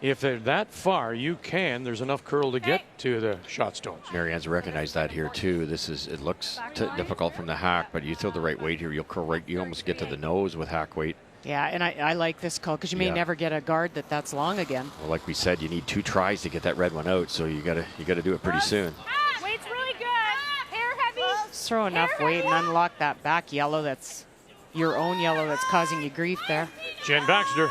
A: If they're that far, there's enough curl to get to the shot stones.
C: Marianne's recognized that here too. It looks difficult from the hack, but you throw the right weight here, you'll curl right. You almost get to the nose with hack weight.
B: Yeah, and I like this call because you may never get a guard that's long again.
C: Well, like we said, you need 2 tries to get that red one out, so you gotta do it pretty soon.
J: Weight's really good. Hair heavy.
B: Just throw enough weight and unlock that back yellow that's your own yellow that's causing you grief there.
A: Jen Baxter.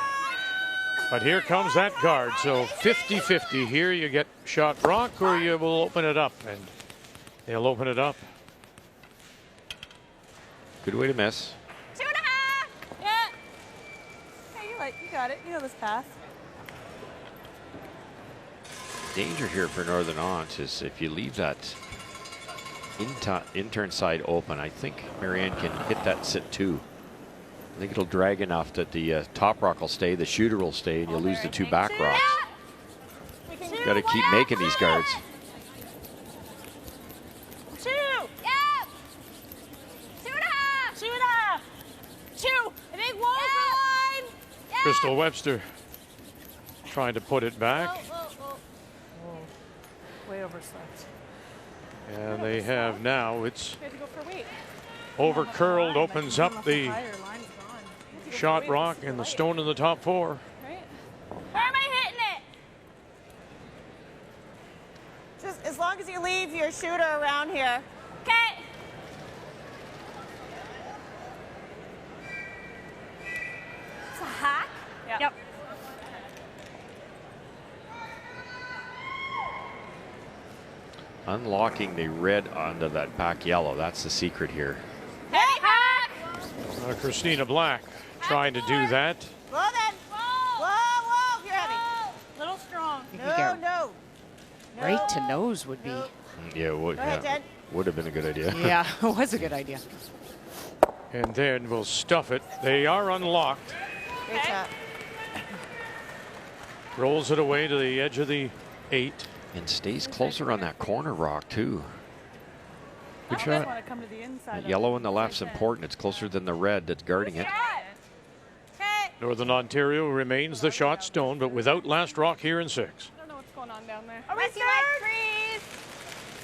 A: But here comes that guard. So 50-50 here. You get shot rock or you will open it up. And they'll open it up.
C: Good way to miss.
J: 2.5. Yeah. Hey, you got it. You know this path.
C: Danger here for Northern Ont is if you leave that intern side open, I think Marianne can hit that sit too. I think it'll drag enough that the top rock will stay, the shooter will stay, and you'll lose the 2 back rocks. You got to keep making these guards.
J: 2. Yep. 2.5. 2.5. 2. I think wall line. Yep.
A: Crystal Webster trying to put it back.
G: Whoa. Way overslept.
A: And they have now, it's
G: We had to go for weight.
A: over curled, opens up the
G: Higher line's gone.
A: shot rock and the stone in the top 4.
J: Right? Where am I hitting it?
K: Just as long as you leave your shooter around here.
J: Okay. It's a hack?
G: Yep.
C: Unlocking the red onto that back yellow, that's the secret here.
J: Hey, hack!
A: Christina Black trying to do that.
K: Whoa, then. Whoa, you're heavy.
G: Little strong.
B: You could get
K: No.
B: right to nose would be.
C: Yeah,
K: Go ahead, Ted.
C: would have been a good idea.
B: Yeah, it was a good idea.
A: And then we'll stuff it. They are unlocked.
K: Great shot.
A: Rolls it away to the edge of the 8.
C: And stays closer on that corner rock too. Good
G: I
C: shot.
G: want to come to the inside.
C: The yellow on the left's important. It's closer than the red that's guarding it.
J: Okay.
A: Northern Ontario remains the shot stone, but without last rock here in 6.
G: I don't know what's going on down there.
J: Are we like freeze?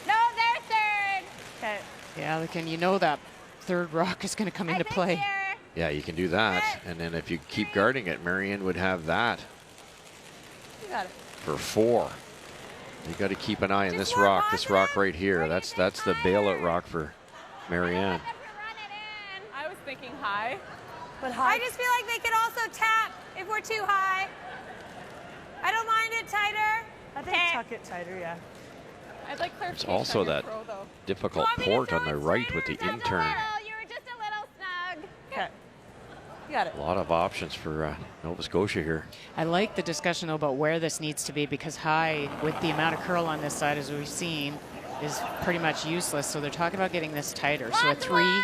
J: No, they're third.
G: Okay.
B: Yeah, and you know that 3rd rock is going to come into play.
C: Yeah, you can do that. And then if you keep guarding it, Marianne would have that
G: You got it.
C: for 4. You got to keep an eye on this rock right here. That's the bailout rock for Marianne.
I: I was thinking high.
G: But high.
J: I just feel like they could also tap if we're too high. I don't mind it tighter.
G: I think tuck it tighter, yeah.
I: I'd like
C: There's
I: clarification
C: also
I: on your
C: that
I: throw, though.
C: difficult port on the right with the intern.
J: You were just a little snug.
G: Okay. You got it.
C: A lot of options for Nova Scotia here.
B: I like the discussion though about where this needs to be because high, with the amount of curl on this side as we've seen, is pretty much useless. So they're talking about getting this tighter. So a 3.
J: 2.5.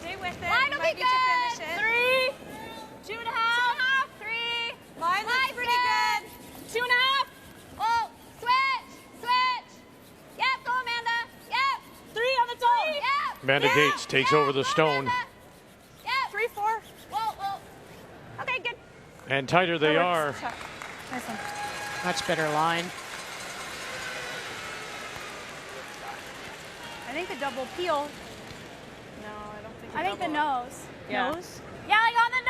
J: Stay with it. Line will be good. 3. 2.5. 3. Line looks pretty good. 2.5. Oh, switch. Yep, go Amanda. Yep.
G: 3 on the toe.
J: Yep.
A: Amanda Gates takes over the stone.
J: Yep.
G: 3, 4.
J: Whoa. Okay, good.
A: And tighter they are.
G: Nice one.
B: Much better line.
J: I think the double peel.
G: No, I don't think.
J: I think the nose.
G: Yeah.
J: Nose? Yeah, like on the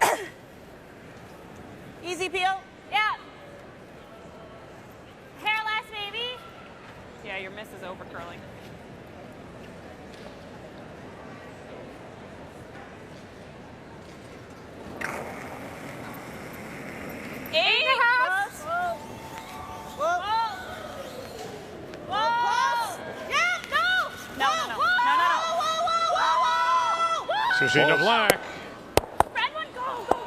J: nose.
K: Easy peel.
J: Yeah. Hairless, maybe.
I: Yeah, your miss is over curling.
A: Christina Black.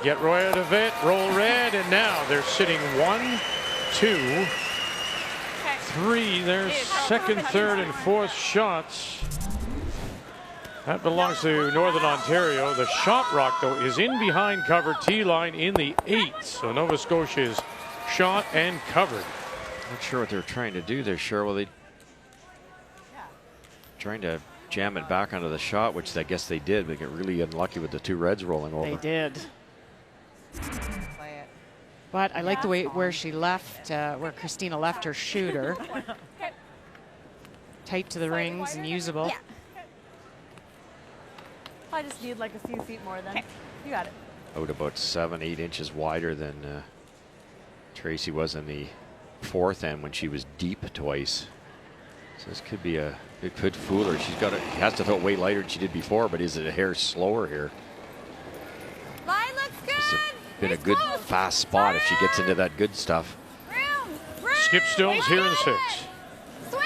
A: Get Roy out of it, roll red, and now they're sitting 1, 2, 3. There's second, third, and fourth shots. That belongs to Northern Ontario. The shot rock, though, is in behind cover T line in the 8. So Nova Scotia is shot and covered.
C: Not sure what they're trying to do there, Cheryl. They trying to jam it back onto the shot, which I guess they did. They get really unlucky with the 2 reds rolling over.
B: They did. But I like the way where she left, where Christina left her shooter. Tight to the rings and usable.
J: Yeah.
G: I just need like a few feet more then. You got it.
C: Out about 7, 8 inches wider than Tracy was in the 4th end when she was deep twice. So this could be it could fool her. She has to throw it way lighter than she did before, but is it a hair slower here?
J: Line looks good.
C: Been a good fast spot if she gets into that good stuff.
A: Skip Stone's here in 6.
J: Switch.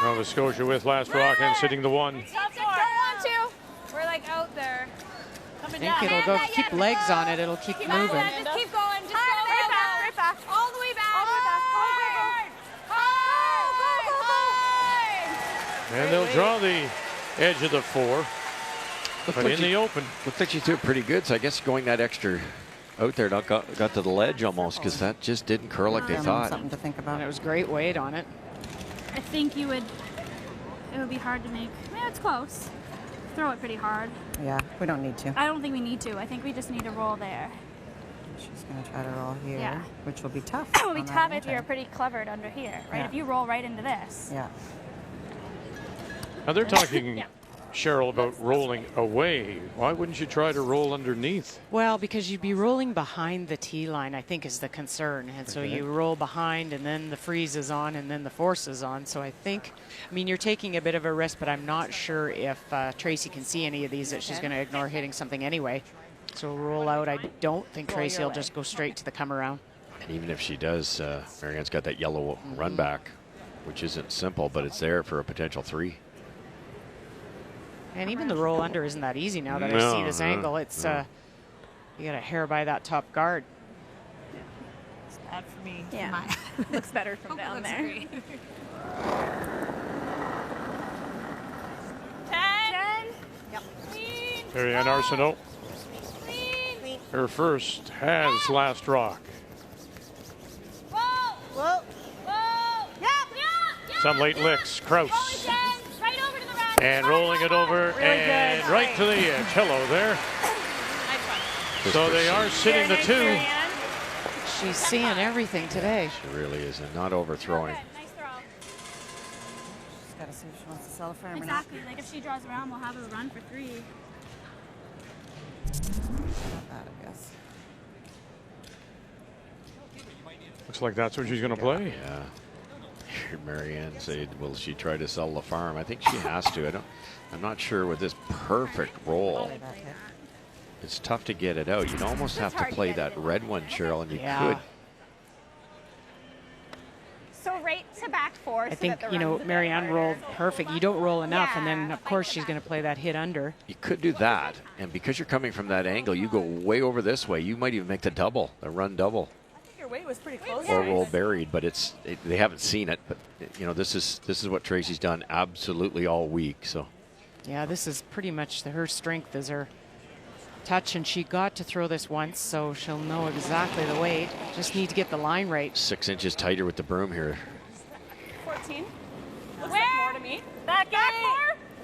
A: Nova Scotia with last rock and sitting the one.
I: Don't want to.
J: We're like out there.
B: I think it'll go, keep legs on it, it'll keep moving.
J: Just keep going. Just go right back. All the way back. All the way back. Hard.
A: And they'll draw the edge of the 4. But in the open.
C: Looks like she threw it pretty good, so I guess going that extra out there got to the ledge almost, because that just didn't curl like they thought.
K: Something to think about.
B: And it was great weight on it.
L: I think it would be hard to make. Yeah, it's close. Throw it pretty hard.
K: Yeah, we don't need to.
L: I don't think we need to. I think we just need to roll there.
K: She's going to try to roll here,
L: Yeah.
K: which will be tough.
L: It will be
K: on
L: tough
K: that
L: if you're
K: angle.
L: pretty clevered under here, right?
K: Yeah.
L: If you roll right into this.
K: Yeah.
A: Now they're talking, Cheryl, about rolling away. Why wouldn't you try to roll underneath?
B: Well, because you'd be rolling behind the tee line, I think, is the concern. And so you roll behind, and then the freeze is on, and then the force is on. So I think, I mean, you're taking a bit of a risk, but I'm not sure if Tracy can see any of these, that she's going to ignore hitting something anyway. So roll out. I don't think Tracy will just go straight to the come around.
C: And even if she does, Marianne's got that yellow run back, which isn't simple, but it's there for a potential 3.
B: And even the roll under isn't that easy now that I see this angle. It's you got to hair by that top guard.
J: It's bad for me.
L: Yeah. Looks better from down there.
J: 10. Yep.
A: Marianne Arsenault, her first has last rock.
J: Whoa. Whoa. Whoa. Yep.
A: Some late licks. Kraus.
J: Right over to the rack.
A: And rolling it over and right to the edge. Hello there. So they are sitting the 2.
B: She's seeing everything today.
C: She really is, and not overthrowing.
J: Nice throw.
K: She's got to see if she wants to sell a firm or not.
L: Exactly. Like if she draws around, we'll have her run for 3.
K: Not bad, I guess.
A: Looks like that's what she's going to play.
C: Yeah. Heard Marianne say, will she try to sell the farm? I think she has to. I'm not sure with this perfect roll. It's tough to get it out. You'd almost have to play that red one, Cheryl, and you could.
I: So right to back 4.
B: I think, you know, Marianne rolled perfect. You don't roll enough, and then, of course, she's going to play that hit under.
C: You could do that, and because you're coming from that angle, you go way over this way. You might even make the double, the run double.
J: I think your weight was pretty close.
C: Or roll buried, but they haven't seen it. But you know, this is what Tracy's done absolutely all week. So
B: yeah, this is pretty much her strength is her touch, and she got to throw this once, so she'll know exactly the weight. Just need to get the line right.
C: 6 inches tighter with the broom here.
J: 14. Looks like more to me. Back 8.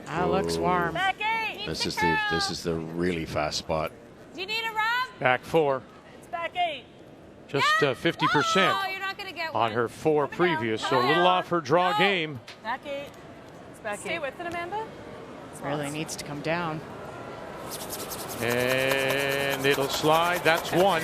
B: That looks warm.
J: Back 8.
C: This is the really fast spot.
J: Do you need a rub?
A: Back 4.
J: It's back 8.
A: Just 50%
J: Oh, you're not gonna get
A: on her 4 previous, so a little off her draw game.
J: Back 8. It's back 8. Stay with it, Amanda.
B: Really needs to come down.
A: And it'll slide. That's 1.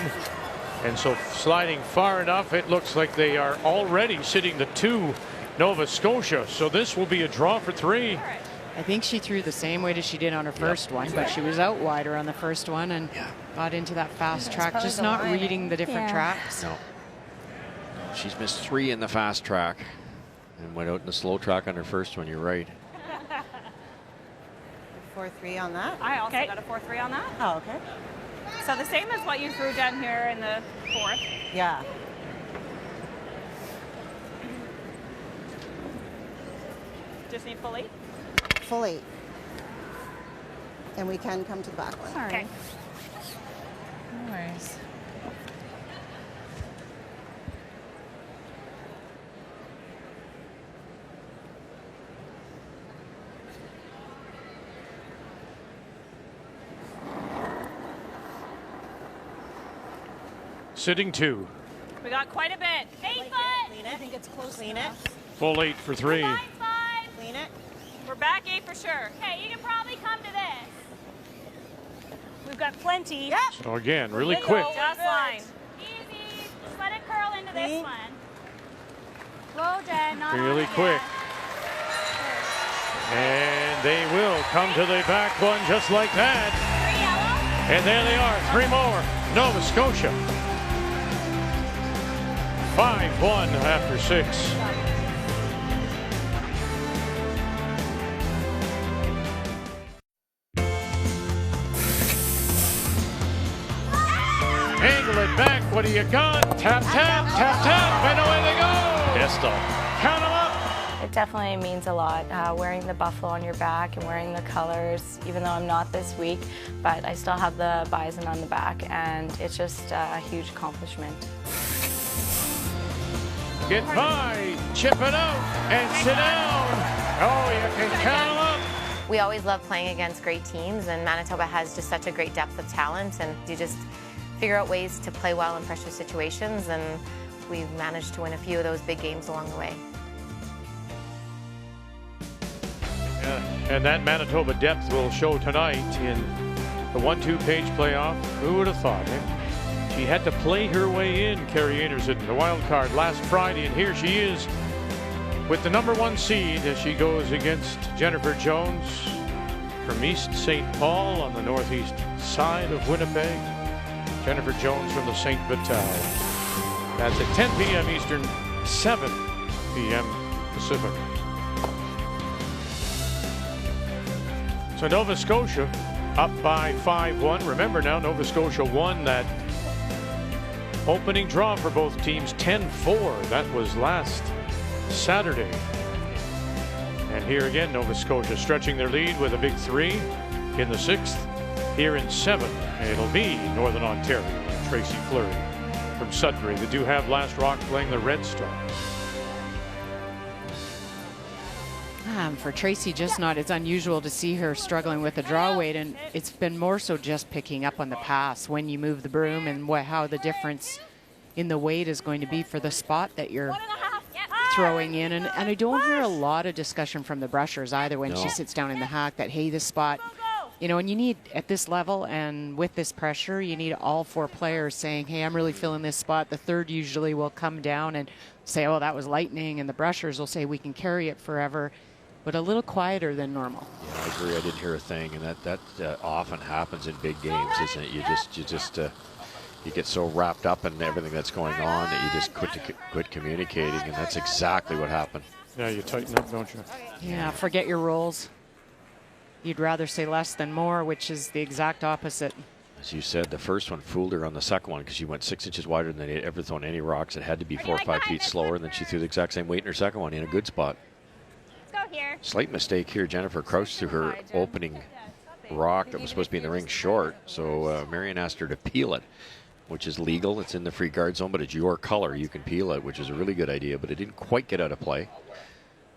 A: And so sliding far enough, it looks like they are already sitting the 2 Nova Scotia. So this will be a draw for 3.
B: I think she threw the same weight as she did on her first one, but she was out wider on the first one and got into that fast track, just not reading the different tracks.
C: No. She's missed 3 in the fast track and went out in the slow track on her first one. You're right.
K: 4-3 on that.
J: I also got a 4-3 on that.
K: Oh, okay.
J: So the same as what you threw down here in the 4th.
K: Yeah.
J: Just need full 8.
K: Full 8. And we can come to the back one.
J: Okay.
B: No worries.
A: Sitting 2.
J: We got quite a bit. 8 foot.
K: Clean it. I think it's close. Clean it.
A: Full 8 for 3.
J: 5.
K: Clean it.
J: We're back 8 for sure.
I: Okay, you can probably come to this.
J: We've got plenty.
K: Yep.
A: So again, really quick.
J: Just line.
I: Easy. Just let it curl into this
K: Clean.
I: one. Whoa, Jen. Not
A: Really
I: on it
A: quick.
I: yet.
A: And they will come to the back one just like that.
I: 3 yellow.
A: And there they are, 3 more. Nova Scotia. 5-1 after 6. Angle it back. What do you got? Tap, tap, tap, tap, and away they go.
M: Pistol.
A: Count them up.
E: It definitely means a lot, wearing the buffalo on your back and wearing the colors, even though I'm not this week, but I still have the bison on the back, and it's just a huge accomplishment.
A: Get by, chip it out, and sit down. Oh, you can count them up.
N: We always love playing against great teams, and Manitoba has just such a great depth of talent, and you just figure out ways to play well in pressure situations, and we've managed to win a few of those big games along the way.
A: And that Manitoba depth will show tonight in the 1-2 page playoff. Who would have thought, eh? She had to play her way in, Carrie Anderson, the wild card last Friday, and here she is with the #1 seed as she goes against Jennifer Jones from East St. Paul on the northeast side of Winnipeg. Jennifer Jones from the St. Vital. That's at 10 p.m. Eastern, 7 p.m. Pacific. So Nova Scotia up by 5-1. Remember now, Nova Scotia won that opening draw for both teams 10-4. That was last Saturday. And here again, Nova Scotia stretching their lead with a big 3 in the 6th. Here in 7, it'll be Northern Ontario and Tracy Fleury from Sudbury. They do have Last Rock playing the Red Stars.
B: For Tracy, just not. It's unusual to see her struggling with the draw weight, and it's been more so just picking up on the pass when you move the broom and how the difference in the weight is going to be for the spot that you're throwing in. And I don't hear a lot of discussion from the brushers either when she sits down in the hack that, hey, this spot, you know, and you need at this level and with this pressure, you need all 4 players saying, hey, I'm really feeling this spot. The third usually will come down and say, oh, that was lightning. And the brushers will say, we can carry it forever. But a little quieter than normal.
C: Yeah, I agree. I didn't hear a thing, and that often happens in big games, isn't it? You get so wrapped up in everything that's going on that you just quit communicating, and that's exactly what happened.
A: Yeah, you tighten up, don't you?
B: Yeah, forget your roles. You'd rather say less than more, which is the exact opposite.
C: As you said, the first one fooled her on the second one because she went 6 inches wider than they'd ever thrown any rocks. It had to be 4 or 5 feet slower, and then she threw the exact same weight in her second one in a good spot.
I: Here.
C: Slight mistake here. Jennifer crouched through her opening rock that was supposed to be in the ring short. So Marianne asked her to peel it, which is legal. It's in the free guard zone, but it's your color. You can peel it, which is a really good idea, but it didn't quite get out of play.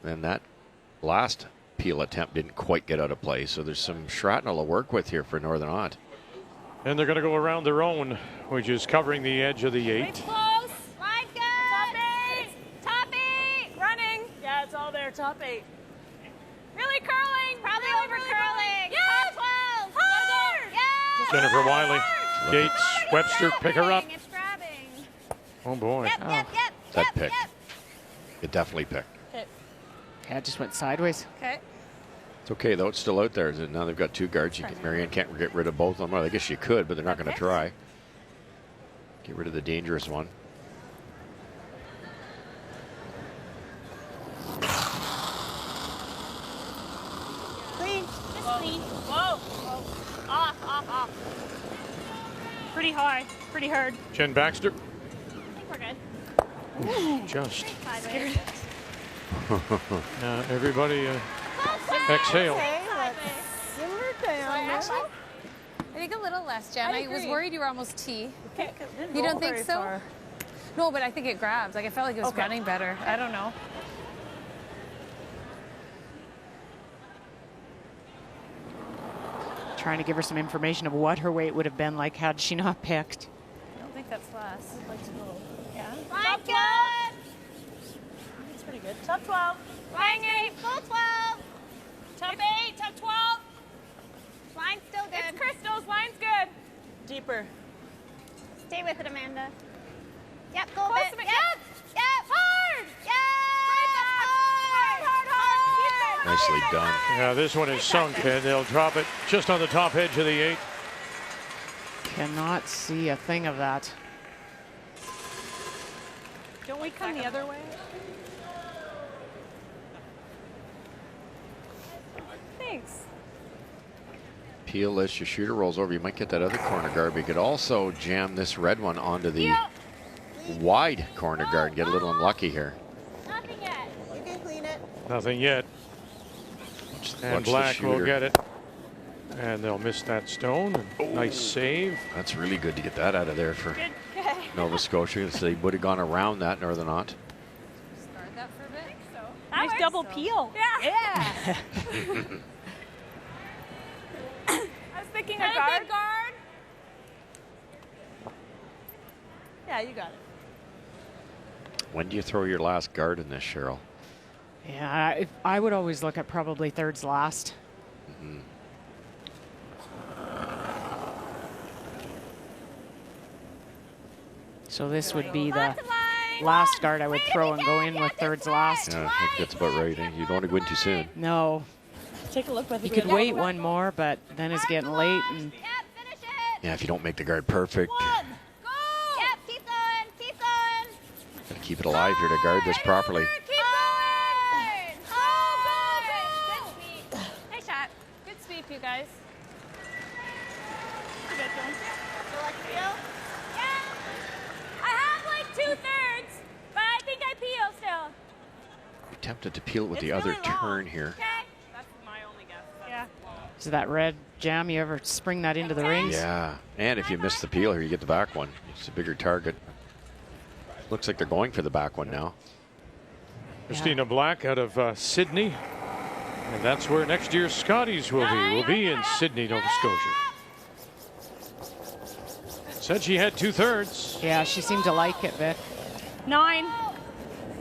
C: And that last peel attempt didn't quite get out of play. So there's some shrapnel to work with here for Northern Ont.
A: And they're going to go around their own, which is covering the edge of the 8.
I: Close. Line good. Top 8. Running.
G: Yeah, it's all there. Top 8.
I: Really curling. Probably
G: Really,
I: over
G: really
I: curling.
G: Yes.
I: Top 12. Hard. Yeah.
A: Jennifer Wiley, Gates, Webster, pick her up.
I: It's grabbing.
A: Oh boy.
I: Yep.
C: That pick. It definitely picked.
G: Okay.
B: Yeah, it just went sideways.
G: Okay.
C: It's okay, though. It's still out there. Now they've got 2 guards. Marianne can't get rid of both of them. Well, I guess she could, but they're not going to try. Get rid of the dangerous one.
I: Clean. Just clean.
G: Whoa. Off. Pretty high. Pretty hard.
A: Jen Baxter.
I: I think we're good.
A: Ooh, just.
I: Sideways.
A: Now everybody exhale.
J: Simmer down.
I: Actually, I think a little less, Jen. I was worried you were almost T.
G: Okay.
I: You don't think so? No, but I think it grabs. Like I felt like it was running better. I don't know.
B: Trying to give her some information of what her weight would have been like had she not picked.
G: I don't think that's last. I'd like to go. Yeah.
I: Line good.
G: It's pretty good. Top 12.
I: Line 8. Full 12.
G: Top 8. Top 12.
I: Line's still good.
G: It's Crystal's. Line's good. Deeper.
I: Stay with it, Amanda. Yep, go
G: Close
I: a
G: to
I: bit.
G: me.
I: Yep. Hard. Yep. Hard.
C: Nicely done.
A: Yeah, this one is sunk, and they'll drop it just on the top edge of the 8.
B: Cannot see a thing of that.
G: Don't we come the other way? Thanks.
C: peel this, your shooter rolls over, you might get that other corner guard, but you could also jam this red one onto the wide corner guard, get a little unlucky here.
J: Nothing yet. You can clean it.
A: Nothing yet. And
C: watch the
A: Black will
C: shooter.
A: get it. And they'll miss that stone. Nice save.
C: That's really good to get that out of there for Nova Scotia. So they would have gone around that Northernaut.
J: Start that for a bit. So.
G: Nice double peel.
J: Yeah.
G: I was thinking
J: Can
G: a guard.
J: guard.
G: Yeah, you got it.
C: When do you throw your last guard in this, Cheryl?
B: Yeah, I would always look at probably thirds last.
C: Mm-hmm.
B: So this would be the last guard I would throw and go in with thirds last.
C: Yeah, I think that's about right. You don't want to go in too soon.
B: No.
G: Take a look.
B: You could wait one more, but then it's getting late. And
C: Yeah, if you don't make the guard perfect,
J: Yep, keep going. Keep going.
C: gotta keep it alive here to guard this properly.
J: Keep going. Oh, good sweep. Nice shot. Good sweep, you guys. Yeah. I have like 2/3, but I think I peel still.
C: Tempted to peel it with the other turn here.
J: Okay.
G: That's my only guess. Yeah.
B: so that red jam, you ever spring that into the rings?
C: Yeah, and if you miss the peel here, you get the back one. It's a bigger target. Looks like they're going for the back one now.
A: Christina Black out of Sydney. And that's where next year's Scotties will be. Will be in Sydney, Nova Scotia. Said she had 2/3.
B: Yeah, she seemed to like it, Vic.
G: 9.
J: Roll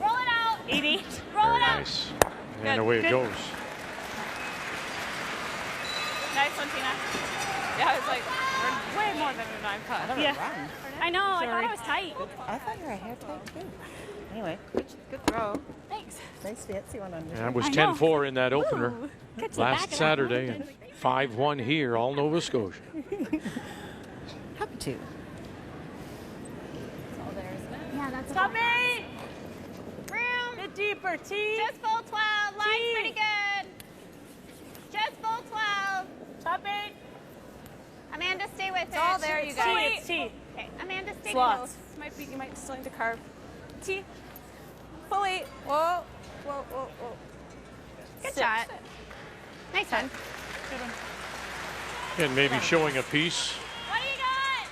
J: it out.
G: 80.
J: Roll
C: Very
J: it out.
C: nice.
A: And away it goes.
G: Nice one, Tina. Yeah, it's like we're way more than a 9 putt. Yeah. I know. I thought it was tight.
K: I thought you were a hair tight too. Anyway, good throw.
J: Thanks.
K: Nice fancy one on you.
A: That was
G: I know.
A: 10-4 in that opener
G: Get to the back
A: last
G: of that
A: Saturday. And
G: mountain.
A: 5-1 here, all Nova Scotia.
K: Happy to.
J: Yeah, that's top 8. Room.
G: Bit deeper, T.
J: Just full 12. Line's pretty good. Just full 12.
G: Top 8.
J: Amanda, stay with it.
G: It's all there, you guys.
J: It's T. Okay, Amanda, stay
G: Slots.
J: close.
G: You might still need to carve. T. Fully. Whoa. Whoa, whoa, whoa.
J: Good
G: Sit.
J: shot. Nice one.
G: Good one.
A: And maybe showing a piece.
J: What do you got?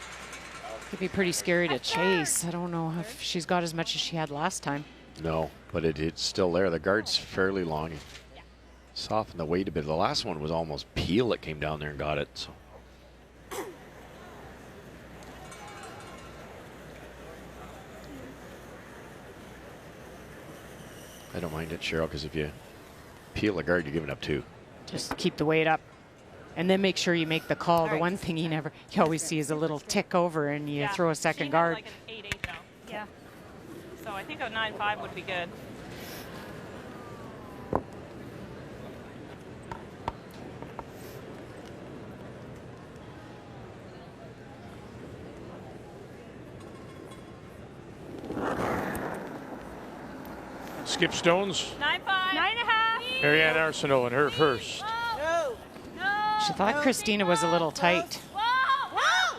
B: It'd be pretty scary to chase. I don't know if she's got as much as she had last time.
C: No, but it's still there. The guard's fairly long. Soften the weight a bit. The last one was almost peel that came down there and got it. So. I don't mind it, Cheryl, because if you peel a guard, you're giving up 2.
B: Just keep the weight up. And then make sure you make the call. The one thing you always see is a little tick over and you throw a second guard.
G: Like an 8-8 though. Yeah. So I think a 9-5 would be good.
A: Skip Stones.
G: 9-5. 9.5.
A: Marianne Arsenault in her first.
B: She thought Christina was a little tight.
J: Whoa!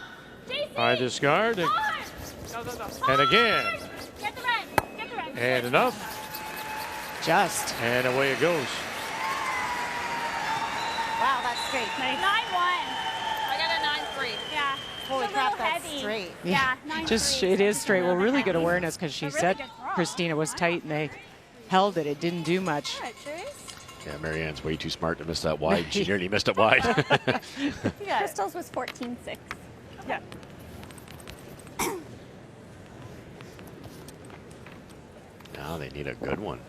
A: By this guard.
G: Go, go, go.
A: And again.
J: Get the red. Get the red.
A: And enough.
B: Just.
A: And away it goes.
K: Wow, that's straight.
G: 9-1. I got a 9-3.
J: Yeah.
K: Holy
J: It's a
K: crap,
J: little
K: that's
J: heavy.
K: straight.
J: Yeah, 9-3.
B: Just, it is straight. Well, really good awareness because she
J: really
B: said
J: good throw.
B: Christina was tight and they held it. It didn't do much.
J: All right, Trace.
C: Yeah, Marianne's way too smart to miss that wide. She nearly missed it wide.
J: Yeah.
E: Crystal's was 14-6.
G: Yeah.
C: Now they need a good one.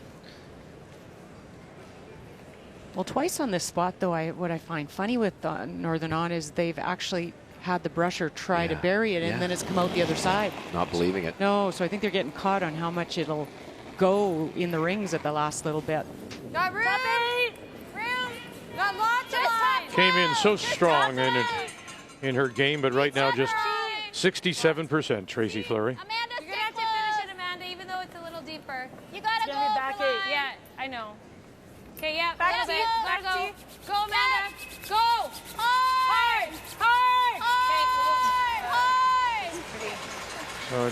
B: Well, twice on this spot, though, what I find funny with Northern On is they've actually had the brusher try to bury it, and then it's come out the other side.
C: Not believing it.
B: No, so I think they're getting caught on how much it'll go in the rings at the last little bit.
J: Got room. Room. Got lots of time.
A: Came in so strong in her game, but right now just 67%, Tracy Fleury.
J: Amanda,
G: You're gonna have to finish it, Amanda, even though it's a little deeper.
J: You gotta
G: It's
J: go.
G: gonna be back
J: for
G: 8.
J: line.
G: Yeah, I know. Okay, yeah.
J: Back
G: a little
J: to
G: bit.
J: you.
G: Gotta
J: Back to
G: go.
J: you.
G: Go, Amanda. Go.
J: Hard.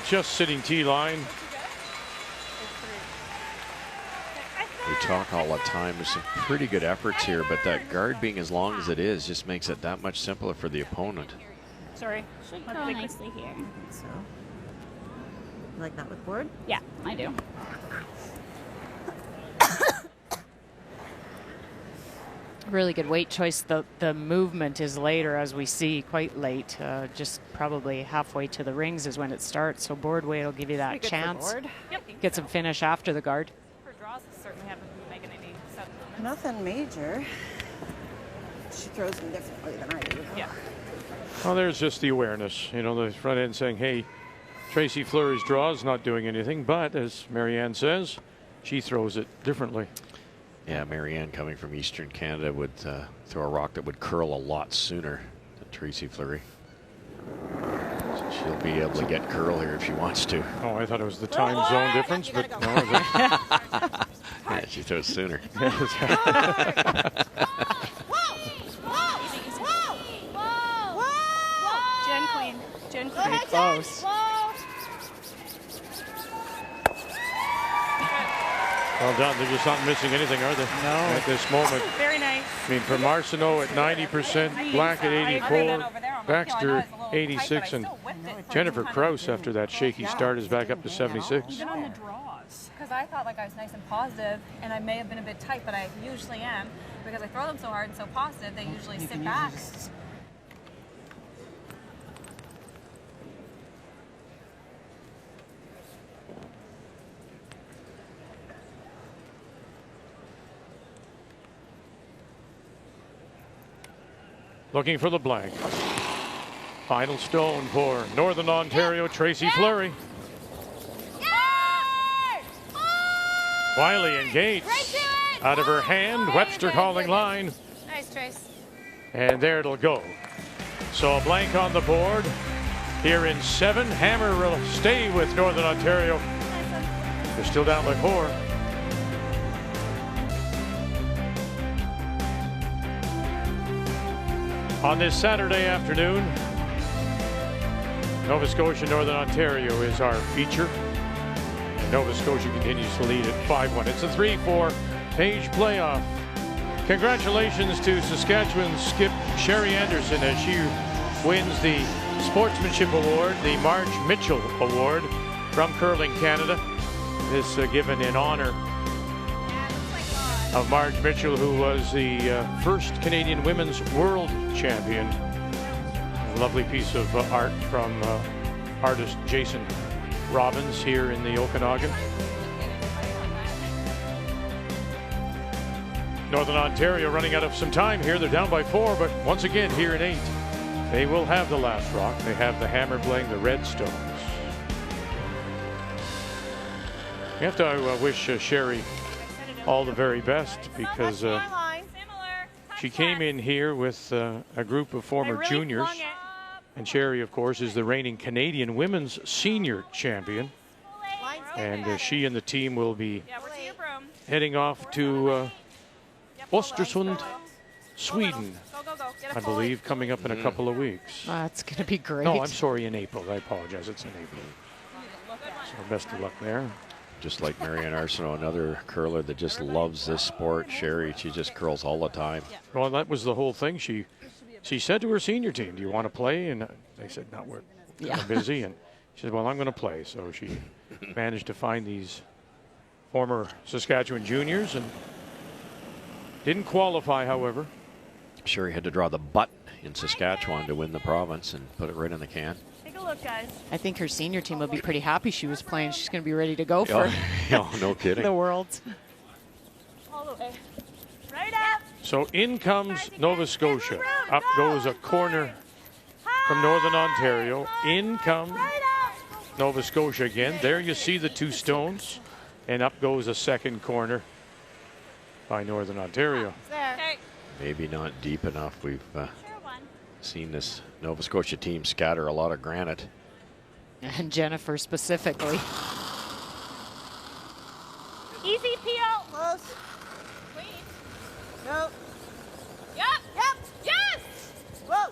A: Just sitting tee line.
C: We talk all the time. There's some pretty good efforts here, but that guard being as long as it is just makes it that much simpler for the opponent.
G: Sorry.
L: Should go nicely here.
K: So, you like that with board?
L: Yeah, I do.
B: Really good weight choice. The movement is later, as we see, quite late. Just probably halfway to the rings is when it starts. So board weight will give you that chance.
G: Yep.
B: Get some finish after the guard.
G: For draws, certainly haven't been making any sudden movements.
K: Nothing major. She throws them differently than I do.
G: Yeah.
A: Well, there's just the awareness. You know, the front end saying, hey, Tracy Fleury's draw is not doing anything. But as Marianne says, she throws it differently.
C: Yeah, Marianne coming from Eastern Canada would throw a rock that would curl a lot sooner than Tracy Fleury. So she'll be able to get curl here if she wants to.
A: Oh, I thought it was the time zone difference, but no.
C: Yeah, she throws sooner.
G: Jen Queen. Jen Queen.
B: Pretty close.
A: Well done. They're just not missing anything, are they?
B: No.
A: At this moment.
G: Very nice.
A: I mean, from Arsenault at 90%, Black at 84, Baxter 86, and Jennifer Krause after that shaky start is back up to 76.
G: Even on the draws. Because I thought like I was nice and positive, and I may have been a bit tight, but I usually am. Because I throw them so hard and so positive, they usually sit back.
A: Looking for the blank. Final stone for Northern Ontario, Tracy Fleury. Wiley and Gates out of her hand. Webster calling line.
J: Nice, Trace.
A: And there it'll go. So a blank on the board. Here in 7. Hammer will stay with Northern Ontario. They're still down by 4. On this Saturday afternoon, Nova Scotia, Northern Ontario is our feature. And Nova Scotia continues to lead at 5-1. It's a 3-4 page playoff. Congratulations to Saskatchewan skip Sherry Anderson as she wins the Sportsmanship Award, the Marge Mitchell Award from Curling Canada. This given in honor of Marge Mitchell, who was the first Canadian Women's World Champion. A lovely piece of art from artist Jason Robbins here in the Okanagan. Northern Ontario running out of some time here. They're down by 4, but once again here in 8, they will have the last rock. They have the hammer playing the red stones. We have to wish Sherry all the very best, because she came in here with a group of former juniors. And Sherry, of course, is the reigning Canadian Women's Senior Champion. And she and the team will be heading off to Östersund, Sweden, I believe, coming up in a couple of weeks.
B: That's going to be great.
A: No, I'm sorry, in April. I apologize. It's in April. So best of luck there.
C: Just like Marianne Arsenault, another curler that just loves this sport. Sherry, she just curls all the time.
A: Well, that was the whole thing. She said to her senior team, do you want to play? And they said, no, we're kind of busy. And she said, well, I'm going to play. So she managed to find these former Saskatchewan juniors and didn't qualify, however.
C: Sherry had to draw the butt in Saskatchewan to win the province and put it right in the can.
G: Take a look, guys.
B: I think her senior team will be pretty happy she was playing. She's going to be ready to go for
C: no kidding.
B: the Worlds.
G: All the way. Right up.
A: So in comes Nova Scotia. Up goes a corner from Northern Ontario. In comes Nova Scotia again. There you see the 2 stones. And up goes a second corner by Northern Ontario.
C: Maybe not deep enough. We've seen this Nova Scotia team scatter a lot of granite.
B: And Jennifer specifically.
J: Easy peel.
K: Close.
J: Queen.
K: Nope.
J: Yep. Yes.
K: Whoa.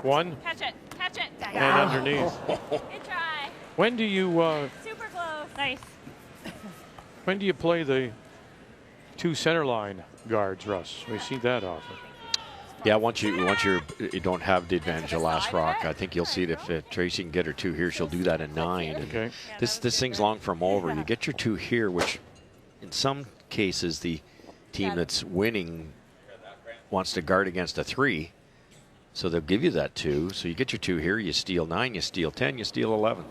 A: 1.
J: Catch it. Catch it.
A: and underneath.
J: Good try.
A: When do you
J: Super close. Nice.
A: when do you play the 2 center line guards, Russ? We see that often.
C: Yeah, once you don't have the advantage of last rock, I think you'll see it if Tracy can get her 2 here, she'll do that in 9. And
A: okay.
C: This thing's long from over. You get your 2 here, which in some cases the team that's winning wants to guard against a 3, so they'll give you that 2. So you get your 2 here, you steal 9, you steal 10, you steal 11.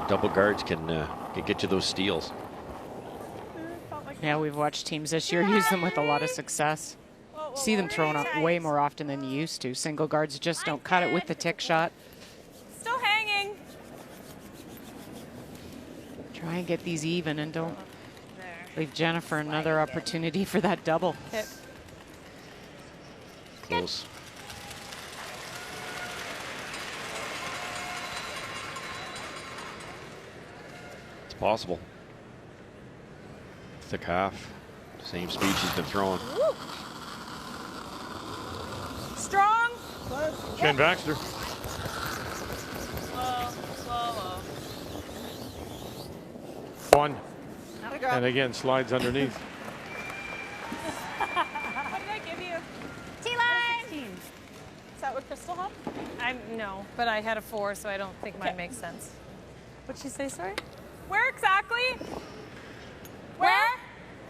C: Double guards can get you those steals.
B: Yeah, we've watched teams this year use them with a lot of success. See them thrown up way more often than you used to. Single guards just don't cut it with the tick shot.
J: Still hanging.
B: Try and get these even and don't leave Jennifer another opportunity for that double.
J: Hit.
C: Close. It's possible. Thick half. Same speed she's been throwing.
J: Strong.
A: Jen Baxter.
J: Slow.
A: 1. And again, slides underneath.
J: What did I give you?
G: T-line.
J: Is that what Crystal had? No, but I had a 4, so I don't think mine makes sense. What'd she say, sorry? Where exactly? Where?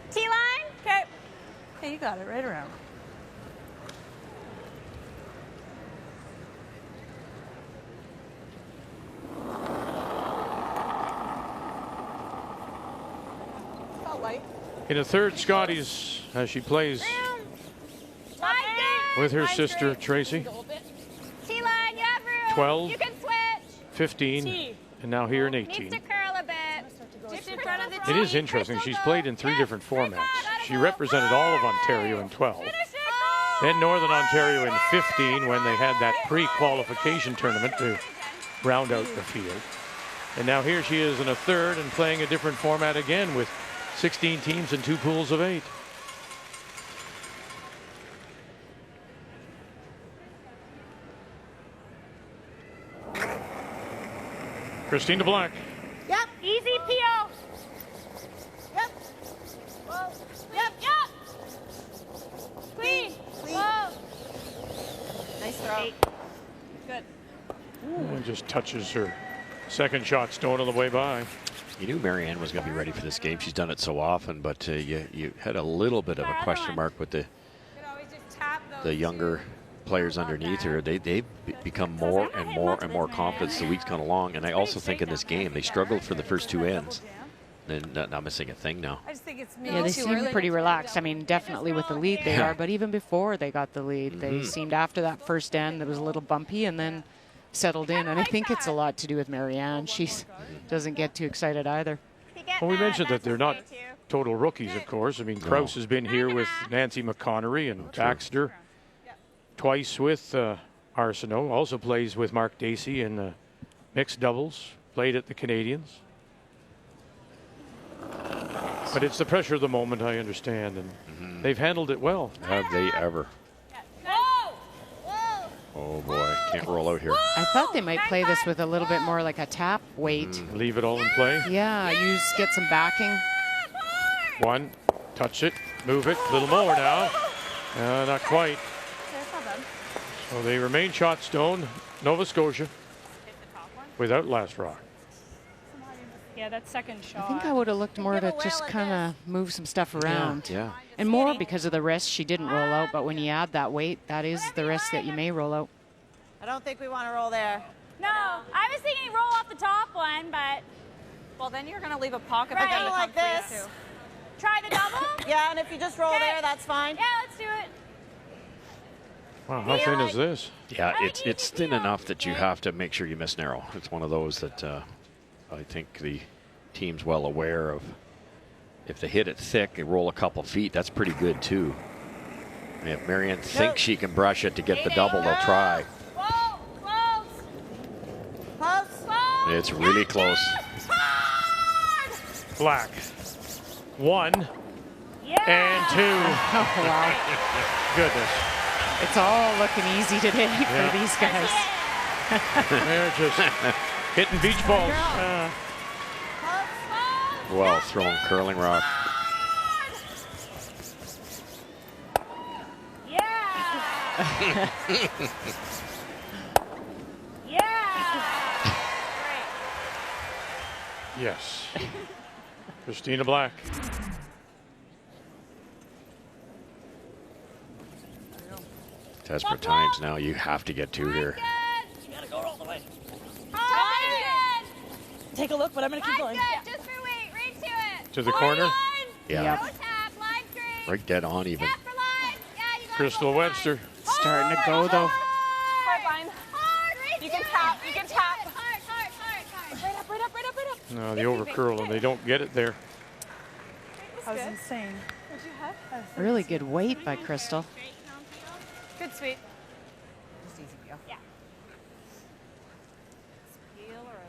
G: T-line.
J: Okay. Okay, you got it right around. Felt light.
A: In a third Scotties as she plays with her sister Tracy.
G: T-line, you have room.
A: 12,
G: You can switch.
A: 15, and now here in
G: Needs
A: 18.
G: to curl a bit. Just in front of the
A: It is interesting. She's played in 3 different formats. She represented all of Ontario in 12. Then Northern Ontario in 15 when they had that pre-qualification tournament to round out the field. And now here she is in a third and playing a different format again with 16 teams and 2 pools of 8. Christina Black.
G: Yep. Easy PO. Yep. Whoa. Yep. Clean. Whoa.
J: Nice throw. Good.
A: And just touches her second shot stone on the way by.
C: You knew Marianne was going to be ready for this game. She's done it so often, but you had a little bit of a question mark with the younger players underneath her. They've become more and more confident as the week's gone along. And I also think in this game they struggled for the first 2 ends. They're not missing a thing now.
J: I just think it's
B: Yeah, they seem pretty relaxed. I mean, definitely with the lead they are, but even before they got the lead, they seemed after that first end that was a little bumpy and then settled in. And I think it's a lot to do with Marianne. She doesn't get too excited either.
A: Well, we mentioned that they're not total rookies, of course. I mean, Krause has been here with Nancy McConnery and Baxter. Twice with Arsenault. Also plays with Mark Dacey in mixed doubles. Played at the Canadians. But it's the pressure of the moment, I understand, and they've handled it well.
C: Have they ever? Oh boy, can't roll out here.
B: I thought they might play this with a little bit more like a tap weight.
A: Leave it all in play.
B: Yeah, get some backing.
A: 1, touch it, move it, a little more now. Not quite. So they remain shot stone, Nova Scotia, without last rock.
J: Yeah, that second shot.
B: I think I would have looked more to just kind of move some stuff around.
C: Yeah.
B: And more because of the risk. She didn't roll out, but when you add that weight, that is the risk that you may roll out.
K: I don't think we want to roll there.
J: No, I was thinking roll off the top one, but well, then you're going to leave a pocket for them to come
K: like this.
J: free too. Try the double.
K: Yeah, and if you just roll there, that's fine.
J: Yeah, let's do it.
A: Wow, how thin is this?
C: Yeah, it's thin enough that you have to make sure you miss narrow. It's one of those that I think the team's well aware of. If they hit it thick and roll a couple feet, that's pretty good too. And if Marianne thinks she can brush it to get the double, they'll try.
J: Whoa, close.
C: It's really close.
A: Black. 1 and 2.
B: Oh, wow.
A: Goodness.
B: It's all looking easy today for these guys.
A: They're just hitting beach balls.
C: Well thrown curling rock.
J: Yeah. Yeah.
A: Yes. Christina Black.
C: Desperate times now. You have to get two here.
J: You gotta go all the way. Take a look, but I'm gonna keep going.
I: Just for weight, right to it.
A: To the corner.
C: Yeah.
I: No tap, line green.
C: Right dead on even.
I: Left for line. Yeah, you got
A: Crystal Webster.
B: Starting to go though.
J: Hard line.
I: hard, right
J: You can
I: to
J: tap,
I: it,
J: you can
I: right to
J: tap.
I: it. Hard, hard, hard, hard.
J: Right up, right up, right up, right up.
A: No, the over curl, and they don't get it there.
J: That was insane. What'd you have?
B: Really good weight by Crystal.
J: Good sweep.
D: Just easy peel.
J: Yeah. Peel or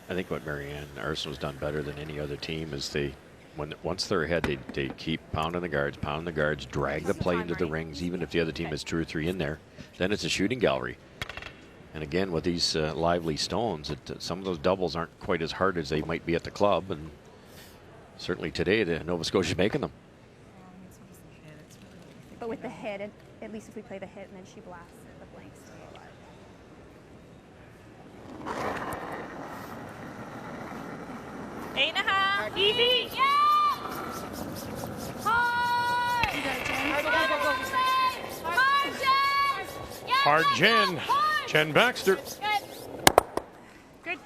C: I think what Marianne Arsenault's done better than any other team is once they're ahead, they keep pounding the guards, drag the play into the rings, even if the other team has 2 or 3 in there. Then it's a shooting gallery. And again, with these lively stones, some of those doubles aren't quite as hard as they might be at the club, and certainly today, the Nova Scotia's making them.
E: But with the hit, at least if we play the hit and then she blasts the blanks to go alive.
J: 8.5. Easy. Yeah.
I: Hard. Hard, Jen. Yeah,
A: Hard
I: go,
A: Jen.
I: go. Hard.
A: Jen Baxter.
I: Good.
J: Good. Okay.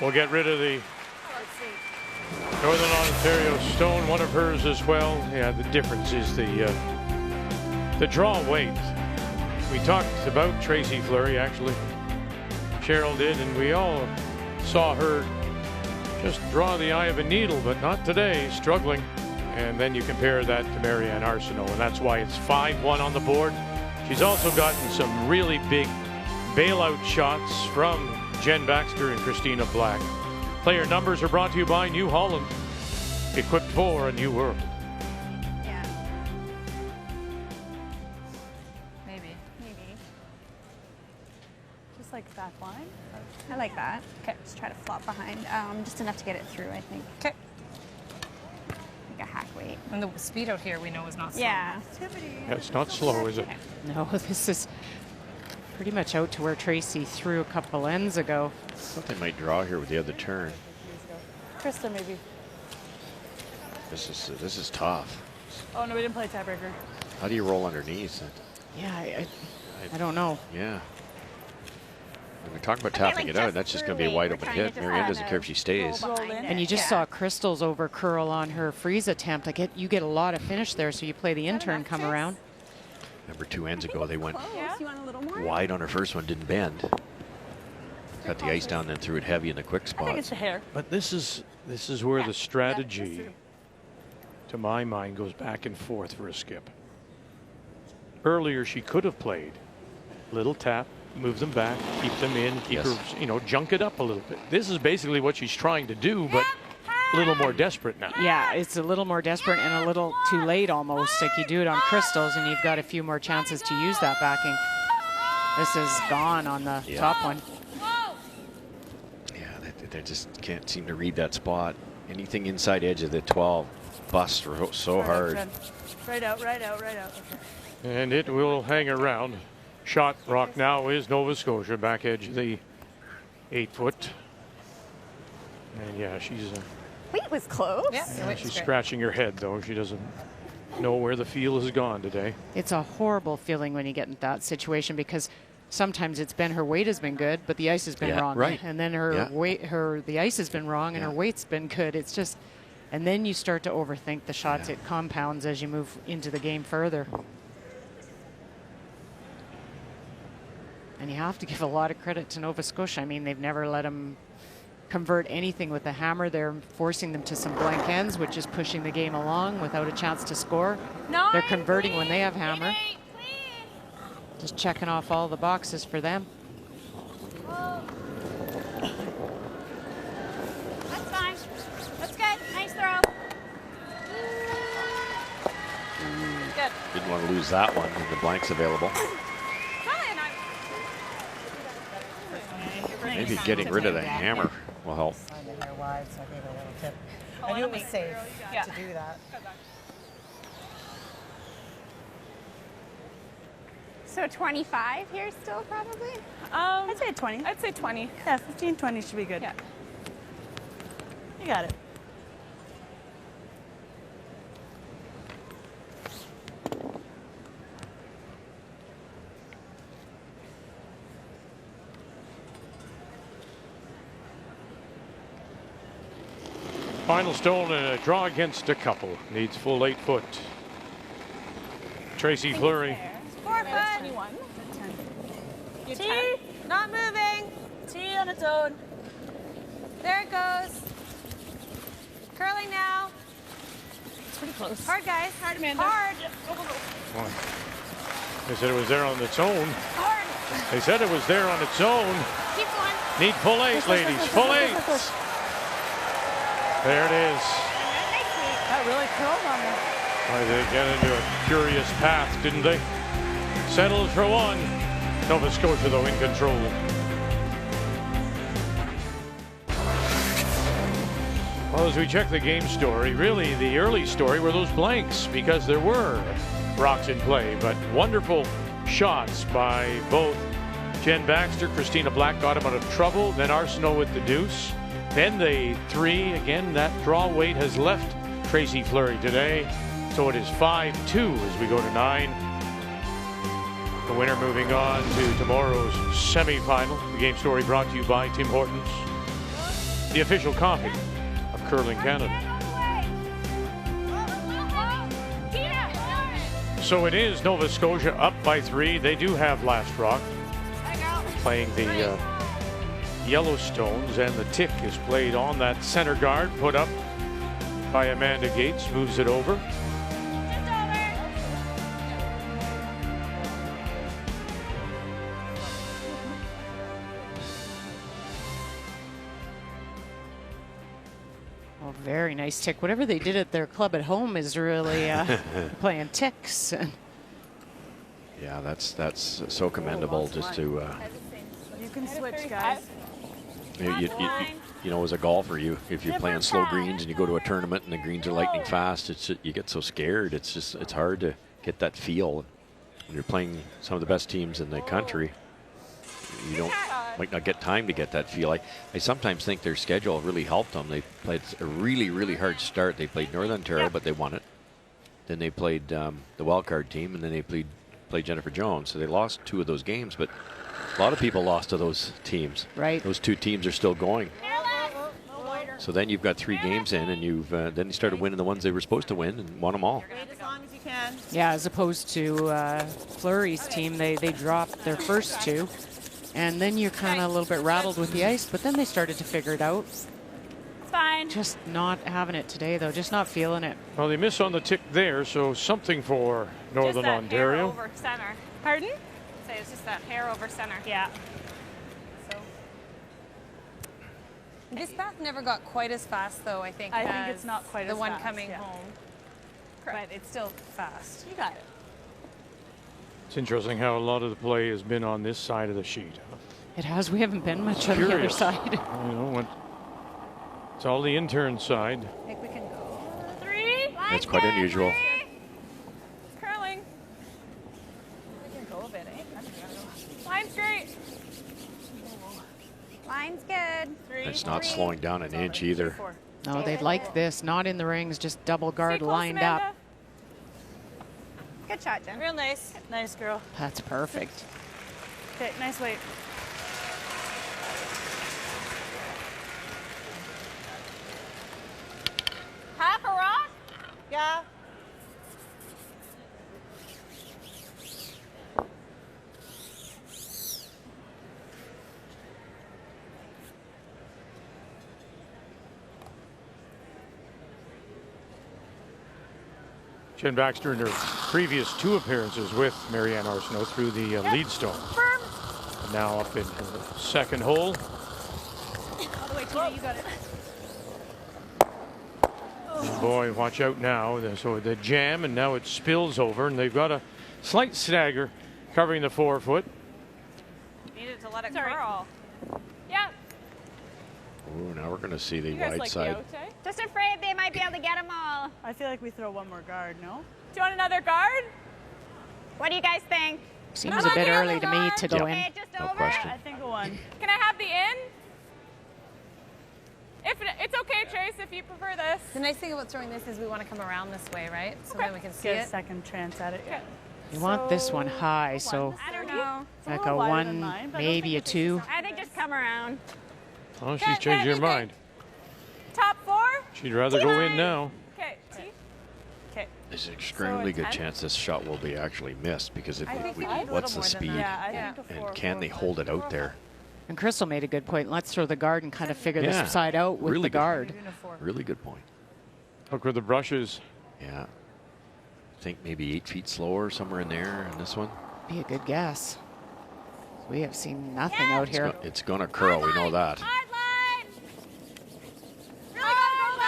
A: We'll get rid of the Northern Ontario stone, one of hers as well. Yeah, the difference is the draw weight. We talked about Tracy Fleury, actually. Cheryl did, and we all saw her just draw the eye of a needle, but not today, struggling. And then you compare that to Marianne Arsenault, and that's why it's 5-1 on the board. She's also gotten some really big bailout shots from Jen Baxter and Christina Black. Player numbers are brought to you by New Holland, equipped for a new world.
J: Yeah. Maybe. Just like back line.
E: I like that. Okay. Just try to flop behind. Just enough to get it through, I think.
J: Okay.
E: Like a hack weight.
J: And the speed out here we know is not slow.
E: Yeah.
A: Yeah, it's not slow, is it?
B: No, this is pretty much out to where Tracy threw a couple ends ago.
C: I thought they might draw here with the other turn.
J: Krista, maybe.
C: This is tough.
J: Oh no, we didn't play tiebreaker.
C: How do you roll underneath?
B: Yeah, I don't know.
C: Yeah. When we talk about tapping it out, that's just going to be a wide open hit. Marianne doesn't care if she stays.
B: And you just saw Crystal's over curl on her freeze attempt. You get a lot of finish there, so you play the intern come around.
C: Remember 2 ends ago, they went
E: You want a little more?
C: wide on her first one, didn't bend. Cut the ice down, then threw it heavy in the quick
J: I think it's
C: spots.
J: a hair.
A: But this is where the strategy, to my mind, goes back and forth for a skip. Earlier, she could have played little tap, move them back, keep them in, keep her, junk it up a little bit. This is basically what she's trying to do, but a little more desperate now.
B: Yeah, it's a little more desperate and a little too late almost. Like you do it on Crystals and you've got a few more chances to use that backing. This is gone on the top one.
C: Yeah, they just can't seem to read that spot. Anything inside edge of the 12 busts so hard.
J: Right out, right out, right out. Okay.
A: And it will hang around. Shot rock now is Nova Scotia, back edge of the 8-foot. And yeah, she's
E: Wait, was close.
J: Yeah,
A: she's scratching her head, though. She doesn't know where the feel has gone today.
B: It's a horrible feeling when you get in that situation because sometimes it's been her weight has been good, but the ice has been wrong.
C: Right.
B: And then her weight, the ice has been wrong, and her weight's been good. It's just, and then you start to overthink the shots. It compounds as you move into the game further. And you have to give a lot of credit to Nova Scotia. I mean, they've never let them convert anything with a hammer. They're forcing them to some blank ends, which is pushing the game along without a chance to score. They're converting when they have hammer. Just checking off all the boxes for them.
I: That's fine. That's good. Nice throw.
J: Good.
C: Didn't want to lose that one, and the blanks available. Maybe getting rid of the hammer will help.
K: Wide, so I gave a little tip. I knew it was safe to do that.
L: So 25 here still, probably?
J: I'd say 20. I'd say 20. Yeah, 15, 20 should be good. Yeah. You got it.
A: Final stone and a draw against a couple. Needs full 8 foot. Tracy Fleury.
J: 4 foot. 21. T, not moving. T on its own. There it goes. Curling now. It's pretty close. Hard, guys. Hard, Amanda. Hard. Go, go, go.
A: They said it was there on its own.
J: Hard.
A: They said it was there on its own.
J: Keep going.
A: Need full 8, ladies. Full 8. There it is.
J: That really curled on me.
A: Well, they got into a curious path, didn't they? Settled for one. Nova Scotia, though, in control. Well, as we check the game story, really the early story were those blanks, because there were rocks in play, but wonderful shots by both Jen Baxter, Christina Black got him out of trouble, then Arsenault with the deuce. Then the 3, again, that draw weight has left Tracy Fleury today. So it is 5-2 as we go to 9. The winner moving on to tomorrow's semifinal. The game story brought to you by Tim Hortons, the official coffee of Curling Canada. So it is Nova Scotia up by 3. They do have last rock, playing the Yellowstones, and the tick is played on that center guard, put up by Amanda Gates, moves it over.
B: Oh, very nice tick. Whatever they did at their club at home is really playing ticks.
C: Yeah, that's so commendable just to.
J: You can switch, guys.
C: You know, as a golfer, if you're playing slow greens and you go to a tournament and the greens are lightning fast, you get so scared. It's hard to get that feel. When you're playing some of the best teams in the country, you might not get time to get that feel. I sometimes think their schedule really helped them. They played a really, really hard start. They played Northern Ontario, but they won it. Then they played the wildcard team, and then they played Jennifer Jones. So they lost 2 of those games, but a lot of people lost to those teams.
B: Right.
C: Those 2 teams are still going. So then you've got 3 games in, and then you started winning the ones they were supposed to win and won them all.
J: Wait as long as you can.
B: Yeah, as opposed to Fleury's team, they dropped their first 2. And then you're kind of a little bit rattled with the ice, but then they started to figure it out.
J: It's fine.
B: Just not having it today, though. Just not feeling it.
A: Well, they miss on the tick there, so something for Northern Ontario.
G: Hair over center.
J: Pardon?
G: Say it's just that hair over center.
J: Yeah.
G: So
J: this path never got quite as fast, though, I think.
G: I think it's not quite
J: the
G: as
J: one
G: fast,
J: coming
G: yeah.
J: home.
G: Correct.
J: But it's still fast. You got it.
A: It's interesting how a lot of the play has been on this side of the sheet.
B: It has. We haven't been much on the other side.
A: You know, it's all the intern side.
J: I think we can go. 3.
C: That's quite unusual.
J: It's curling. We can go a bit, eh? Line's great.
L: Line's good.
J: 3.
C: It's not slowing down an inch either.
B: No, they'd like this. Not in the rings, just double guard lined up.
L: Good shot, Jen.
J: Real nice. Nice, girl.
B: That's perfect.
J: Okay, nice weight.
I: Half a rock?
J: Yeah.
A: Jen Baxter in her previous 2 appearances with Marianne Arsenault through the lead stone. And now up in her second hole.
J: All the way, Tina, you got it.
A: Boy, watch out now. So the jam, and now it spills over, and they've got a slight snagger covering the 4-foot.
J: Needed to let it curl.
I: Yeah.
C: Ooh, now we're going to see the
J: You guys
C: wide
J: like
C: side.
J: the out, eh?
I: Just afraid they might be able to get them all.
J: I feel like we throw one more guard, no? Do you want another guard?
I: What do you guys think?
B: Seems a bit early to me to go in.
I: Okay, just
C: No
I: over.
C: question.
J: I think a one. Can I have the in? If it's okay, Trace, if you prefer this.
N: The nice thing about throwing this is we want to come around this way, right? So
J: Okay.
N: then we can see
J: Get a
N: it.
J: second chance at it. Yeah.
B: You want this one high, so
I: I don't know.
B: like a 1, maybe a 2.
I: I think just come around.
A: Oh, she's changed her mind.
J: Top 4?
A: She'd rather go in now.
J: Okay. Okay.
C: There's an extremely good
J: intense.
C: chance this shot will be actually missed because if
N: I think
C: we,
N: we need a little
C: what's the
N: more than
C: speed
N: that.
J: Yeah, I think a 4.
C: and can they hold it out there?
B: And Crystal made a good point. Let's throw the guard and kind of figure
C: Yeah.
B: this side out with
C: Really
B: the
C: good.
B: guard.
C: Really good point.
A: Look where the brush is.
C: Yeah. I think maybe 8 feet slower, somewhere in there in this one.
B: Be a good guess. We have seen nothing out here.
C: It's going to curl, we know that.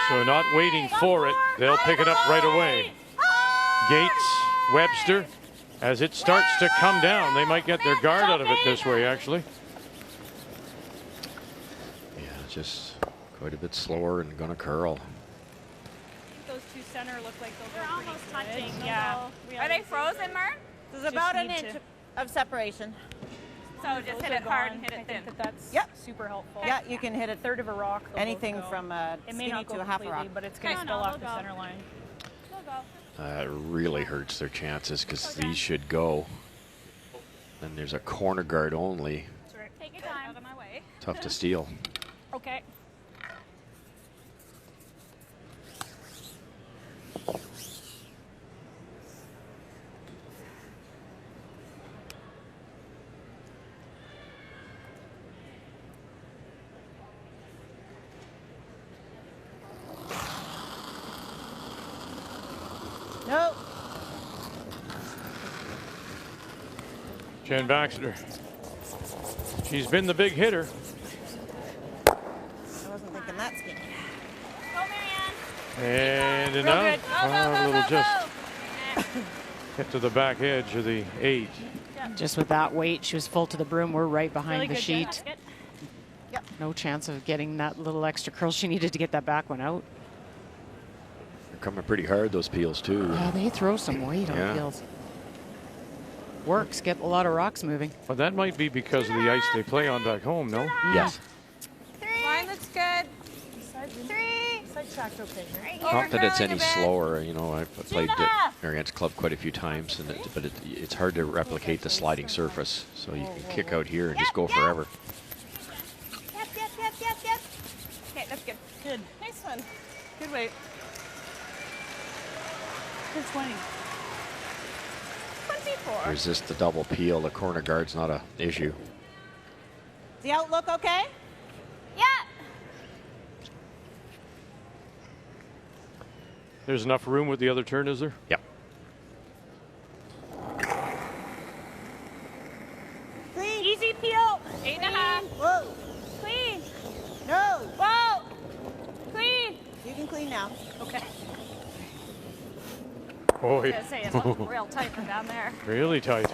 A: So not waiting for it. They'll pick it up right away. Gates, Webster, as it starts to come down, they might get their guard out of it this way, actually.
C: Yeah, just quite a bit slower and going to curl.
J: Those two center look like they'll
I: They're almost touching.
J: Yeah.
I: Are they frozen, Mark?
K: There's
J: Just
K: about an
J: need
K: inch
J: to-
K: of separation.
I: So just hit it hard and hit it thin.
J: That's
K: Yep.
J: super helpful.
K: Yeah, you can hit it.
J: Third of a rock. they'll
K: Anything
J: both go.
K: from a
J: It may
K: skinny
J: not go
K: to a half a
J: completely,
K: rock.
J: but it's going to spill off the center line.
C: It really hurts their chances because these should go. And there's a corner guard only.
I: Take your time. Out of my way.
C: Tough to steal.
J: Okay.
K: No.
A: Jen Baxter. She's been the big hitter.
K: I wasn't thinking that skinny.
I: Go, Marianne.
A: And enough.
I: Go, go,
A: A
I: go,
A: little
I: go,
A: just
I: go.
A: hit to the back edge of the 8.
B: Just with that weight, she was full to the brim. We're right behind
J: Really
B: the
J: good,
B: sheet.
J: Jen.
K: Yep.
B: No chance of getting that little extra curl. She needed to get that back one out.
C: They're coming pretty hard, those peels, too.
B: Yeah, they throw some weight
C: Yeah.
B: on peels. Works, get a lot of rocks moving.
A: But that might be because of the ice they play on back home, no?
C: Yes.
I: Line looks good. 3.
J: Side track's okay here.
I: Right
C: Not
I: here.
C: that it's
I: Curling
C: any
I: a bit.
C: slower. You know, I've played Marianne's club quite a few times, and but it's hard to replicate the sliding surface. So you can kick out here and just go forever.
I: Yep. Okay, that's good.
J: Good.
I: Nice one.
J: Good weight. Good 20.
I: 24.
C: Resist the double peel. The corner guard's not a issue.
K: Is the outlook okay?
I: Yeah.
A: There's enough room with the other turn, is there?
C: Yep.
K: Clean.
J: Easy peel.
I: 8.5.
K: Whoa.
I: Clean.
K: No.
I: Whoa. Clean.
K: You can clean now.
J: Okay.
A: Boy,
I: I was gonna say, it looked real tight from down there.
A: really tight.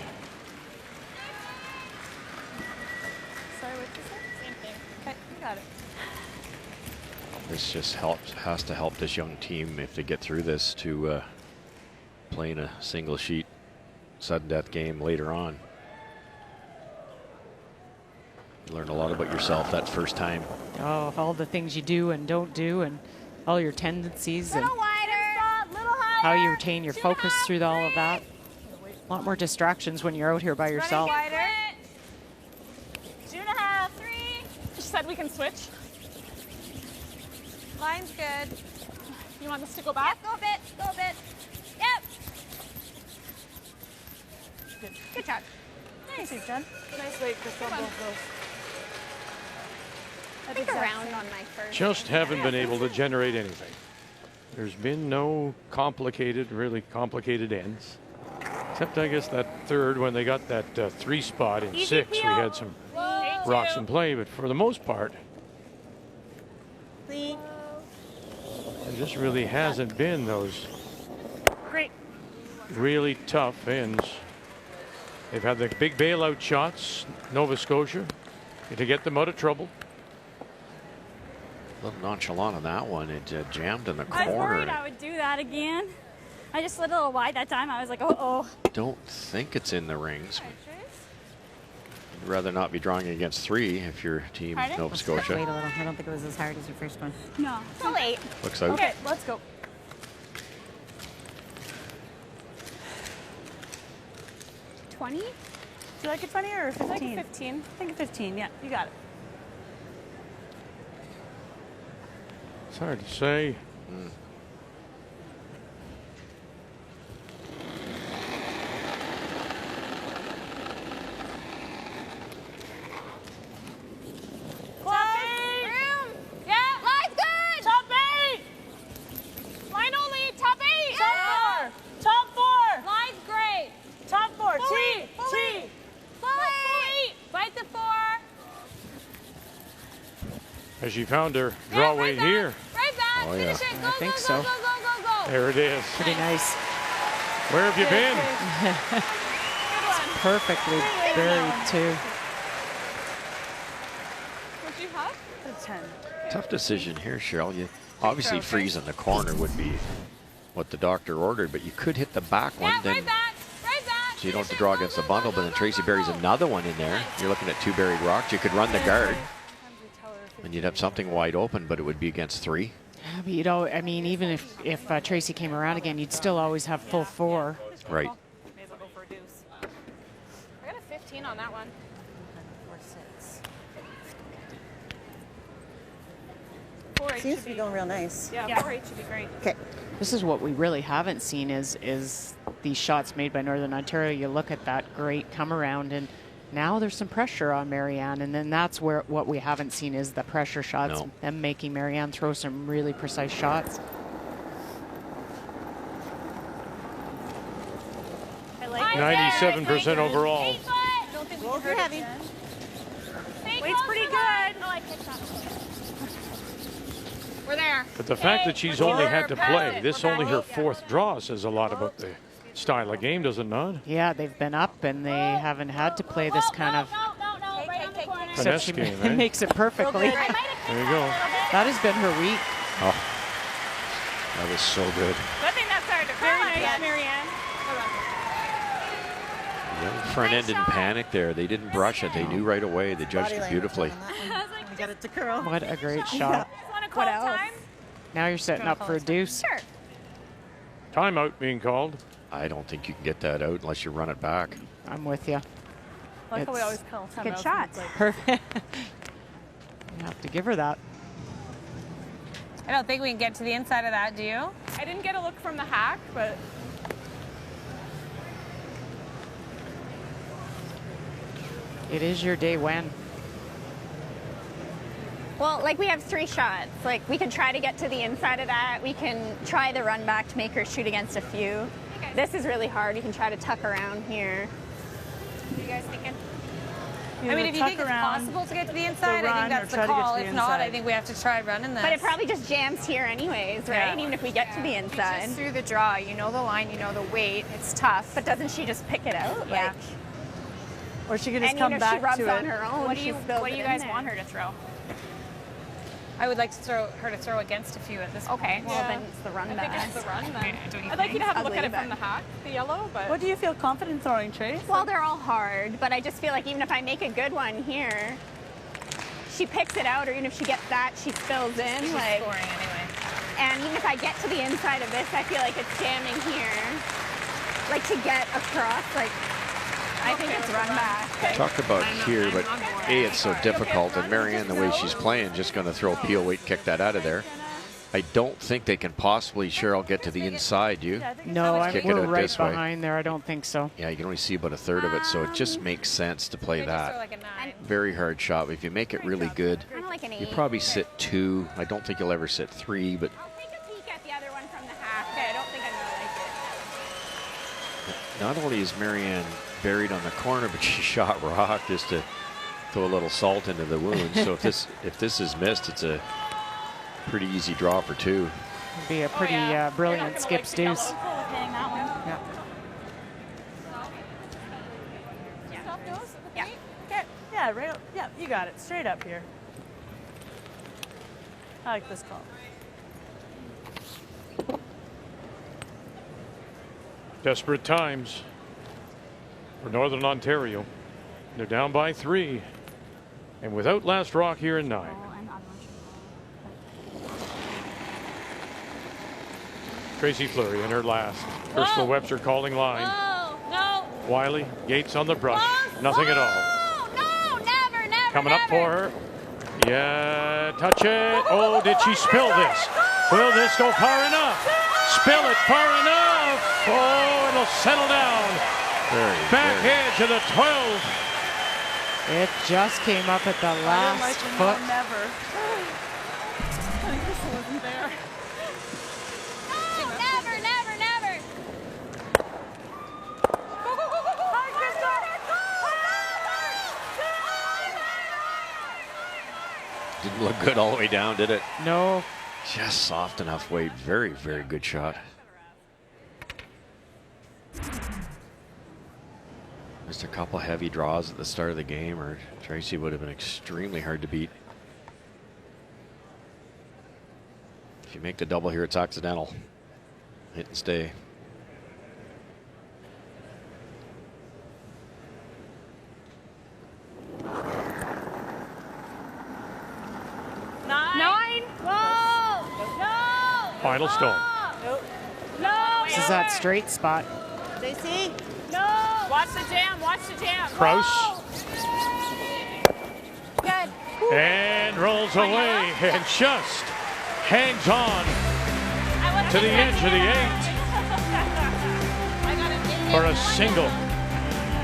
I: Sorry, what you said? Same thing. Okay, you got it.
C: This just has to help this young team if they get through this to play in a single sheet sudden death game later on. You learn a lot about yourself that first time.
B: Oh, all the things you do and don't do, and all your tendencies, and
I: Little wider. Little higher.
B: how you retain your focus through all of that. A lot more distractions when you're out here by yourself.
I: Running wider.
J: 2.5. 3. She said we can switch.
I: Line's good.
J: You want this to go back?
I: Yep, go a bit. Go a bit. Yep.
J: Good.
I: Good job.
J: Nice, Jen. Nice weight, Crystal.
I: Come on.
J: Both those.
I: I think around on my first.
A: Just haven't been able to generate anything. There's been no really complicated ends. Except, I guess, that third when they got that 3 spot in 6. We had some rocks in play, but for the most part,
K: Clean.
A: There just really hasn't been those
J: Great.
A: really tough ends. They've had the big bailout shots, Nova Scotia, to get them out of trouble.
C: A little nonchalant on that one. It jammed in the
L: I was worried
C: corner.
L: I would do that again. I just slid a little wide that time. I was like, uh-oh.
C: Don't think it's in the rings. You'd rather not be drawing against 3 if you're team
L: Pardon?
C: Nova
M: Wait a
C: Scotia.
M: little. I don't think it was as hard as your first one.
L: No.
J: Too late.
C: Looks out.
J: Okay, let's go.
L: 20?
J: Do you like a 20 or a 15?
G: Like a 15.
J: I think a 15, yeah, you got it.
A: It's hard to say.
J: Top 8! Yeah, line's good! Top 8! Line only, top 8! Top 4! Top 4! Line's great! Top 4, T! T! Fully! Fight the 4!
A: Has she found her draw weight here?
J: Right back!
C: Oh, yeah.
J: Finish it! Go,
B: I think
J: go,
B: so.
J: go, go, go, go, go!
A: There it is.
B: Pretty nice.
A: Where have you been?
B: Perfectly buried too.
J: What'd you have? A 10.
C: Tough decision here, Cheryl. You obviously freeze in the corner would be what the doctor ordered, but you could hit the back one.
J: Yeah,
C: Then
J: right back! Right back!
C: so you don't have to draw against the bundle, but then Tracy buries another one in there. You're looking at 2 buried rocks. You could run the guard, and you'd have something wide open, but it would be against 3.
B: Yeah, but you know, I mean, even if Tracy came around again, you'd still always have full 4.
C: Right.
G: May as well go for a deuce. I got a 15 on that one. 4-8
M: Seems
G: should
M: to be
G: be.
M: going real nice.
G: Yeah, 4-8 should be great.
M: Okay.
B: This is what we really haven't seen is these shots made by Northern Ontario. You look at that great come around, and now there's some pressure on Marianne, and then that's where what we haven't seen is the pressure shots,
C: No.
B: them making Marianne throw some really precise shots.
J: I like
A: 97% overall.
J: Don't think we
M: Roll
J: can
M: your
J: hurt
M: heavy.
J: it. Weight's pretty good. Oh, I picked that one. We're there.
A: But the fact that she's only had to play, this only her 4th draw, says a lot about the style of game, does it not?
B: Yeah, they've been up, and they haven't had to play this kind of
J: No, right on the corner.
B: except
A: Finesse
B: she
A: game, eh?
B: makes it perfectly.
A: There you go.
B: That has been her week.
C: Oh, that was so good.
J: Good thing that started to
G: Very
J: crawl
G: nice,
J: again.
G: Marianne.
C: The front end didn't panic there. They didn't brush it. They knew right away. They judged it beautifully.
M: I got it to curl.
B: What a great shot.
J: Want to call time?
B: Now you're setting up for a deuce.
J: Sure.
A: Timeout being called.
C: I don't think you can get that out unless you run it back.
B: I'm with you.
J: I like how we
B: It's
J: always call time
E: Good
J: outs.
E: shot.
J: It's like-
B: Perfect. You have to give her that.
J: I don't think we can get to the inside of that, do you? I didn't get a look from the hack, but
B: It is your day when.
E: Well, like we have 3 shots. Like we can try to get to the inside of that. We can try the run back to make her shoot against a few. This is really hard. You can try to tuck around here.
J: what are you guys thinking?
G: Either
J: I mean, if you
G: tuck
J: think it's
G: around
J: possible to get to the inside, I
G: run
J: think
G: or
J: that's
G: try
J: the
G: to get to
J: call.
G: the
J: If not, I
G: inside.
J: think we have to try running this.
E: But it probably just jams here anyways, right? Even if we get to the inside.
I: Just through the draw, you know the line, you know the weight. It's tough.
E: But doesn't she just pick it out?
I: Yeah.
E: Like,
G: Or she could just
E: and
G: come
E: even if
G: back
E: she rubs
G: to
E: on
G: it.
E: her own,
I: What do
E: she
I: you
E: spills
I: What do
E: it
I: you
E: in
I: guys
E: there.
I: want her to throw?
J: I would like to throw her to throw against a few at this
I: Okay.
J: point.
E: Well, then it's the run
I: I
E: back.
I: think it's the run then.
J: I'd like you to have a look
E: Ugly,
J: at it
E: but-
J: from the hack, the yellow, but
G: What do you feel confident throwing, Trace?
E: Well, they're all hard, but I just feel like even if I make a good one here, she picks it out, or even if she gets that, she spills in.
J: she's
E: Like,
J: scoring anyway.
E: and even if I get to the inside of this, I feel like it's jamming here. Like to get across, like I think it's run back.
C: Talk about here, but A, it's so difficult, and Marianne, the way she's playing, just going to throw a peel weight, kick that out of there. I don't think they can possibly, Cheryl, get to the inside, do you?
B: No,
C: Kick it
B: we're
C: out
B: right
C: this way.
B: behind there. I don't think so.
C: Yeah, you can only see about a third of it, so it just makes sense to play
J: Maybe just throw
C: that.
J: like a 9.
C: Very hard shot. If you make it really good,
E: Kind of like an 8.
C: you probably sit 2. I don't think you'll ever sit 3, but
E: I'll take a peek at the other one from the half. Okay, I don't think I'm gonna like it.
C: not only is Marianne buried on the corner, but she shot rock just to throw a little salt into the wound. So if this is missed, it's a pretty easy draw for 2.
B: It'd be a pretty brilliant skips deuce.
J: Yeah.
G: Yeah.
J: Okay. Yeah, right. Yeah, you got it. Straight up here. I like this call.
A: Desperate times for Northern Ontario. They're down by 3. And without last rock here in 9. Tracy Fleury in her last. Crystal Webster calling line.
J: No.
A: Wiley, Yates on the brush. Nothing at all.
I: No, never, never.
A: Coming up for her. Yeah, touch it. Oh, did she spill this? Will this go far enough? Spill it far enough. Oh, it'll settle down. Back edge of the 12.
B: It just came up at the last foot.
J: Never. Crystal wasn't there.
I: Never, never, never.
C: Didn't look good all the way down, did it?
B: No.
C: Just soft enough weight. Very, very good shot. Missed a couple heavy draws at the start of the game, or Tracy would have been extremely hard to beat. If you make the double here, it's accidental. Hit and stay.
J: Nine. Whoa. No.
A: Final stone.
J: Nope. No.
B: This is that straight spot.
J: JC. No. Watch the jam. Watch the jam.
A: Kraus.
J: Good.
A: And rolls away and just hangs on to the edge of the 8 for a single.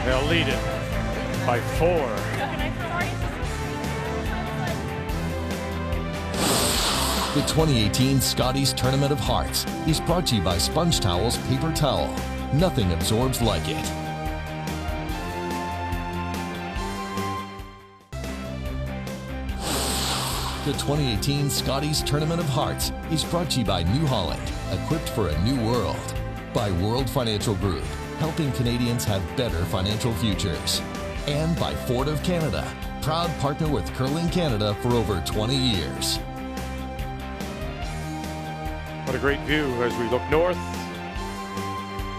A: They'll lead it by 4.
F: The 2018 Scotties Tournament of Hearts is brought to you by Sponge Towels Paper Towel. Nothing absorbs like it. The 2018 Scotties Tournament of Hearts is brought to you by New Holland, equipped for a new world. By World Financial Group, helping Canadians have better financial futures. And by Ford of Canada, proud partner with Curling Canada for over 20 years.
A: What a great view as we look north.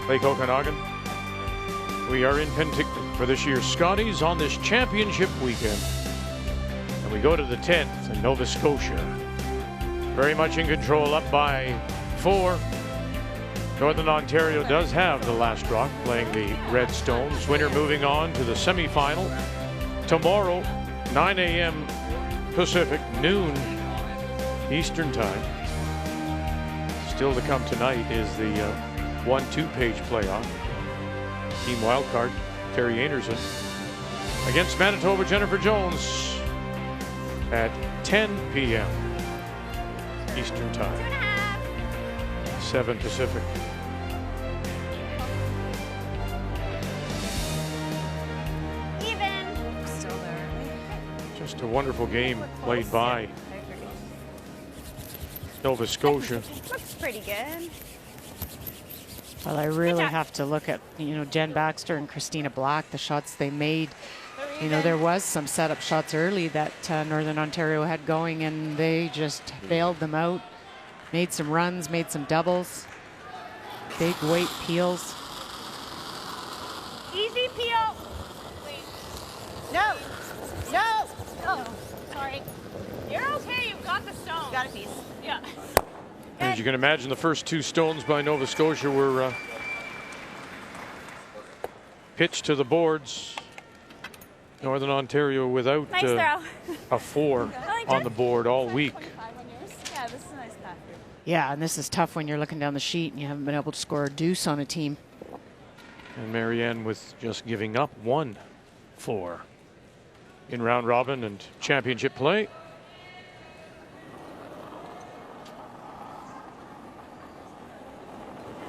A: Lake Okanagan. We are in Penticton for this year's Scotties on this championship weekend. And we go to the 10th in Nova Scotia. Very much in control, up by 4. Northern Ontario does have the last rock, playing the Red Stones. Winner moving on to the semifinal. Tomorrow, 9 a.m. Pacific, noon Eastern time. Still to come tonight is the 1-2 page playoff. Team wildcard, Terry Anderson against Manitoba, Jennifer Jones at 10 p.m. Eastern time, 7 Pacific.
I: Even. Still there.
A: Just a wonderful game played by Nova Scotia.
I: Looks pretty good.
B: Well, I really have to look at, Jen Baxter and Christina Black, the shots they made. There was some setup shots early that Northern Ontario had going, and they just bailed them out. Made some runs, made some doubles. Big weight peels.
I: Easy peel.
J: No. No.
I: Oh, sorry. You're okay. You've got the stone.
J: Got a piece.
I: Yeah.
A: As you can imagine, the first 2 stones by Nova Scotia were pitched to the boards. Northern Ontario without a 4 on the board all week.
J: Yeah, this is a nice path here.
B: Yeah, and this is tough when you're looking down the sheet and you haven't been able to score a deuce on a team.
A: And Marianne with just giving up 1 4 in round robin and championship play.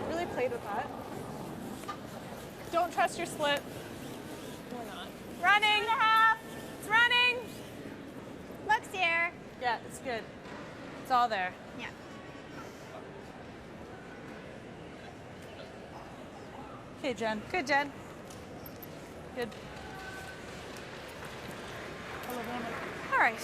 J: Really played with that. Don't trust your split. We're not. Running. It's running.
I: Looks here.
J: Yeah, it's good. It's all there.
I: Yeah.
J: Okay, Jen.
N: Good, Jen.
J: Good. All right.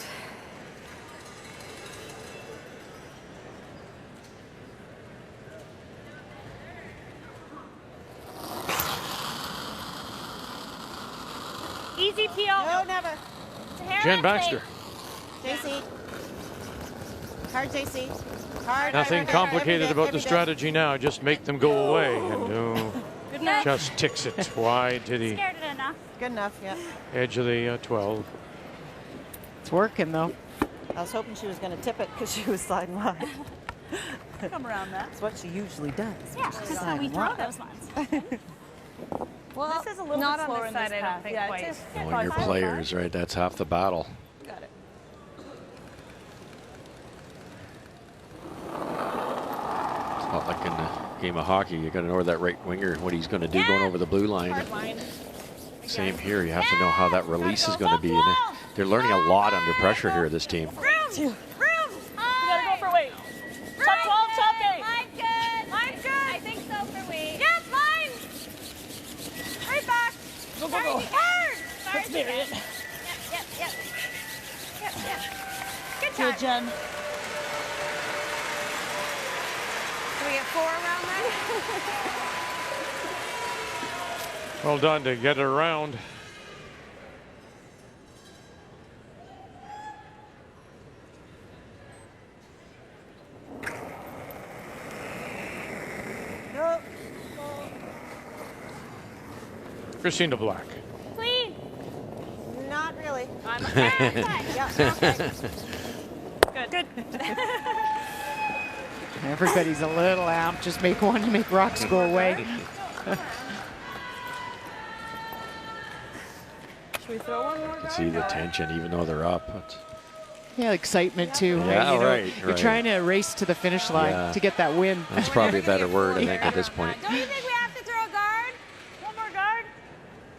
L: Easy peel.
K: No, never.
A: Jen Baxter.
K: JC. Hard, JC. Hard.
A: Nothing complicated about the strategy now. Just make them go away. And
L: Good enough.
A: just ticks it wide to the
L: Scared it enough.
K: Good enough, yeah.
A: edge of the 12.
B: It's working, though.
K: I was hoping she was going to tip it because she was sliding wide.
J: Come around that.
K: That's what she usually does.
L: Yeah, that's how we throw those lines.
J: Well, this is a little
N: not
J: bit
N: on
J: slower
N: this
J: in
N: side,
J: this
N: I don't
J: path.
N: think
J: Yeah,
N: quite.
J: just
C: Knowing your players, right? That's half the battle.
J: Got it.
C: It's not like in the game of hockey. You got to know that right winger, what he's going to do going over the blue line.
J: Hard line.
C: Same here. You have to know how that release is going to be. And they're learning a lot under pressure here, this team.
J: Room! You gotta go for weight. Top 12, top 8.
L: Mine's good.
J: Mine's good.
L: I think so for weight.
J: Yes, mine. Right back. Go, go, go. Hard.
L: Let's
J: bury it.
L: Yep.
J: Good job. Good, Jen.
N: Can we get 4 around there?
A: Well done to get it around.
J: Nope.
A: Christina Black.
L: Clean.
K: Not really.
J: I'm a
L: Good.
B: Everybody's a little amped. Just want to make rocks go away.
J: Should we throw one more guard?
C: See the tension, even though they're up. But
B: Yeah, excitement too.
C: Yeah,
B: You know,
C: right,
B: You're
C: right.
B: trying to race to the finish line
C: Yeah.
B: to get that win.
C: that's probably a better word, I think, at this point.
J: Don't you think we have to throw a guard? One more guard?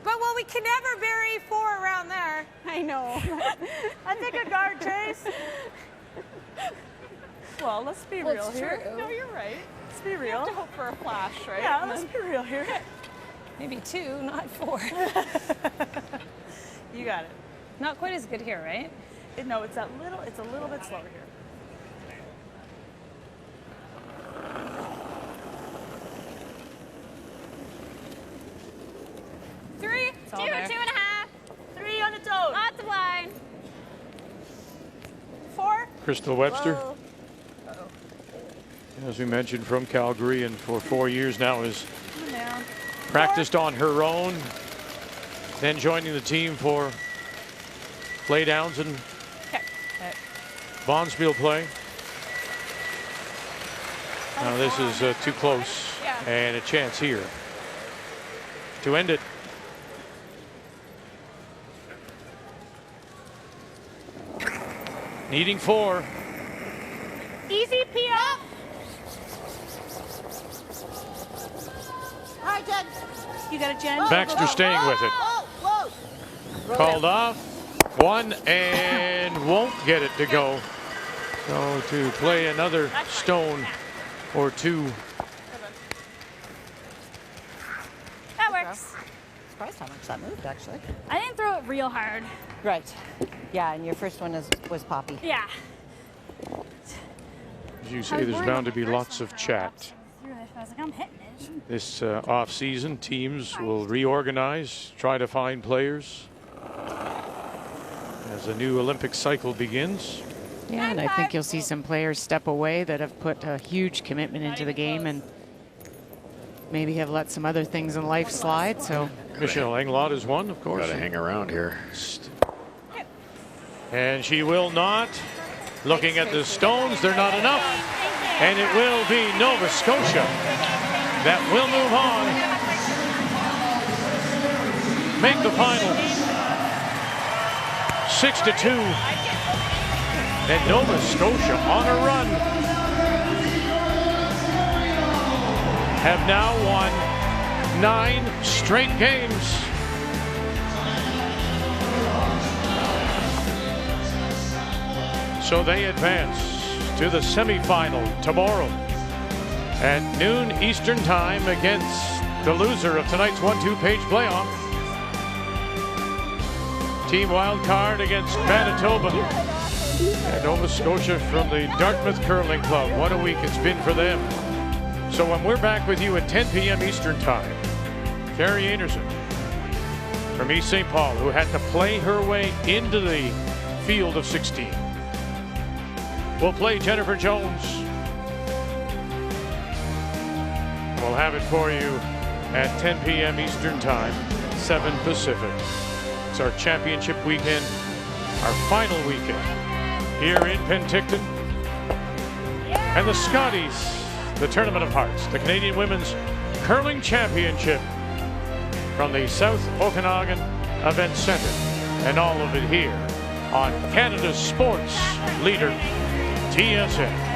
J: But, well, we can never bury 4 around there.
L: I know.
J: I think a guard, Trace. Well, let's be real
L: it's
J: here.
L: true.
J: No, you're right. Let's be real.
L: To hope for a flash, right?
J: Yeah, let's be real here.
L: Maybe 2, not 4.
J: You got it.
L: Not quite as good here, right?
J: No, it's a little bit slower here.
L: Three,
J: all
L: 2 or
J: there.
L: 2.5.
J: 3 on the toe.
L: Lots of line.
J: 4.
A: Crystal Webster,
J: Whoa.
A: as we mentioned, from Calgary, and for 4 years now has
J: Coming down.
A: practiced on her own, then joining the team for play downs and
J: Okay.
A: Bonspiel play. Now this is too close, and a chance here to end it. Needing 4.
L: Easy peel.
K: Hi, Jen.
J: You got it, Jen?
A: Baxter staying with it.
K: Whoa.
A: Called off. 1 and won't get it to go. So to play another stone or 2.
L: That works.
K: Surprised how much that moved, actually.
L: I didn't throw it real hard.
K: Right. Yeah, and your first one was Poppy.
L: Yeah.
A: As you say, there's bound to be lots of chat.
L: I was like, I'm hitting it.
A: This off-season, teams will reorganize, try to find players as a new Olympic cycle begins.
B: Yeah, and I think you'll see some players step away that have put a huge commitment into the game and maybe have let some other things in life slide. So
A: Michelle Englot is one, of course.
C: Got to hang around here.
A: And she will not. Looking at the stones, they're not enough. And it will be Nova Scotia that will move on. Make the final. 6-2. And Nova Scotia on a run. Have now won 9 straight games. So they advance to the semifinal tomorrow at noon Eastern Time against the loser of tonight's 1-2 page playoff. Team wild card against Manitoba and Nova Scotia from the Dartmouth Curling Club. What a week it's been for them. So when we're back with you at 10 p.m. Eastern Time, Carrie Anderson from East St. Paul, who had to play her way into the field of 16, will play Jennifer Jones. We'll have it for you at 10 p.m. Eastern Time, 7 Pacific. It's our championship weekend, our final weekend here in Penticton. And the Scotties, the Tournament of Hearts, the Canadian Women's Curling Championship from the South Okanagan Event Center. And all of it here on Canada's sports leader, TSN.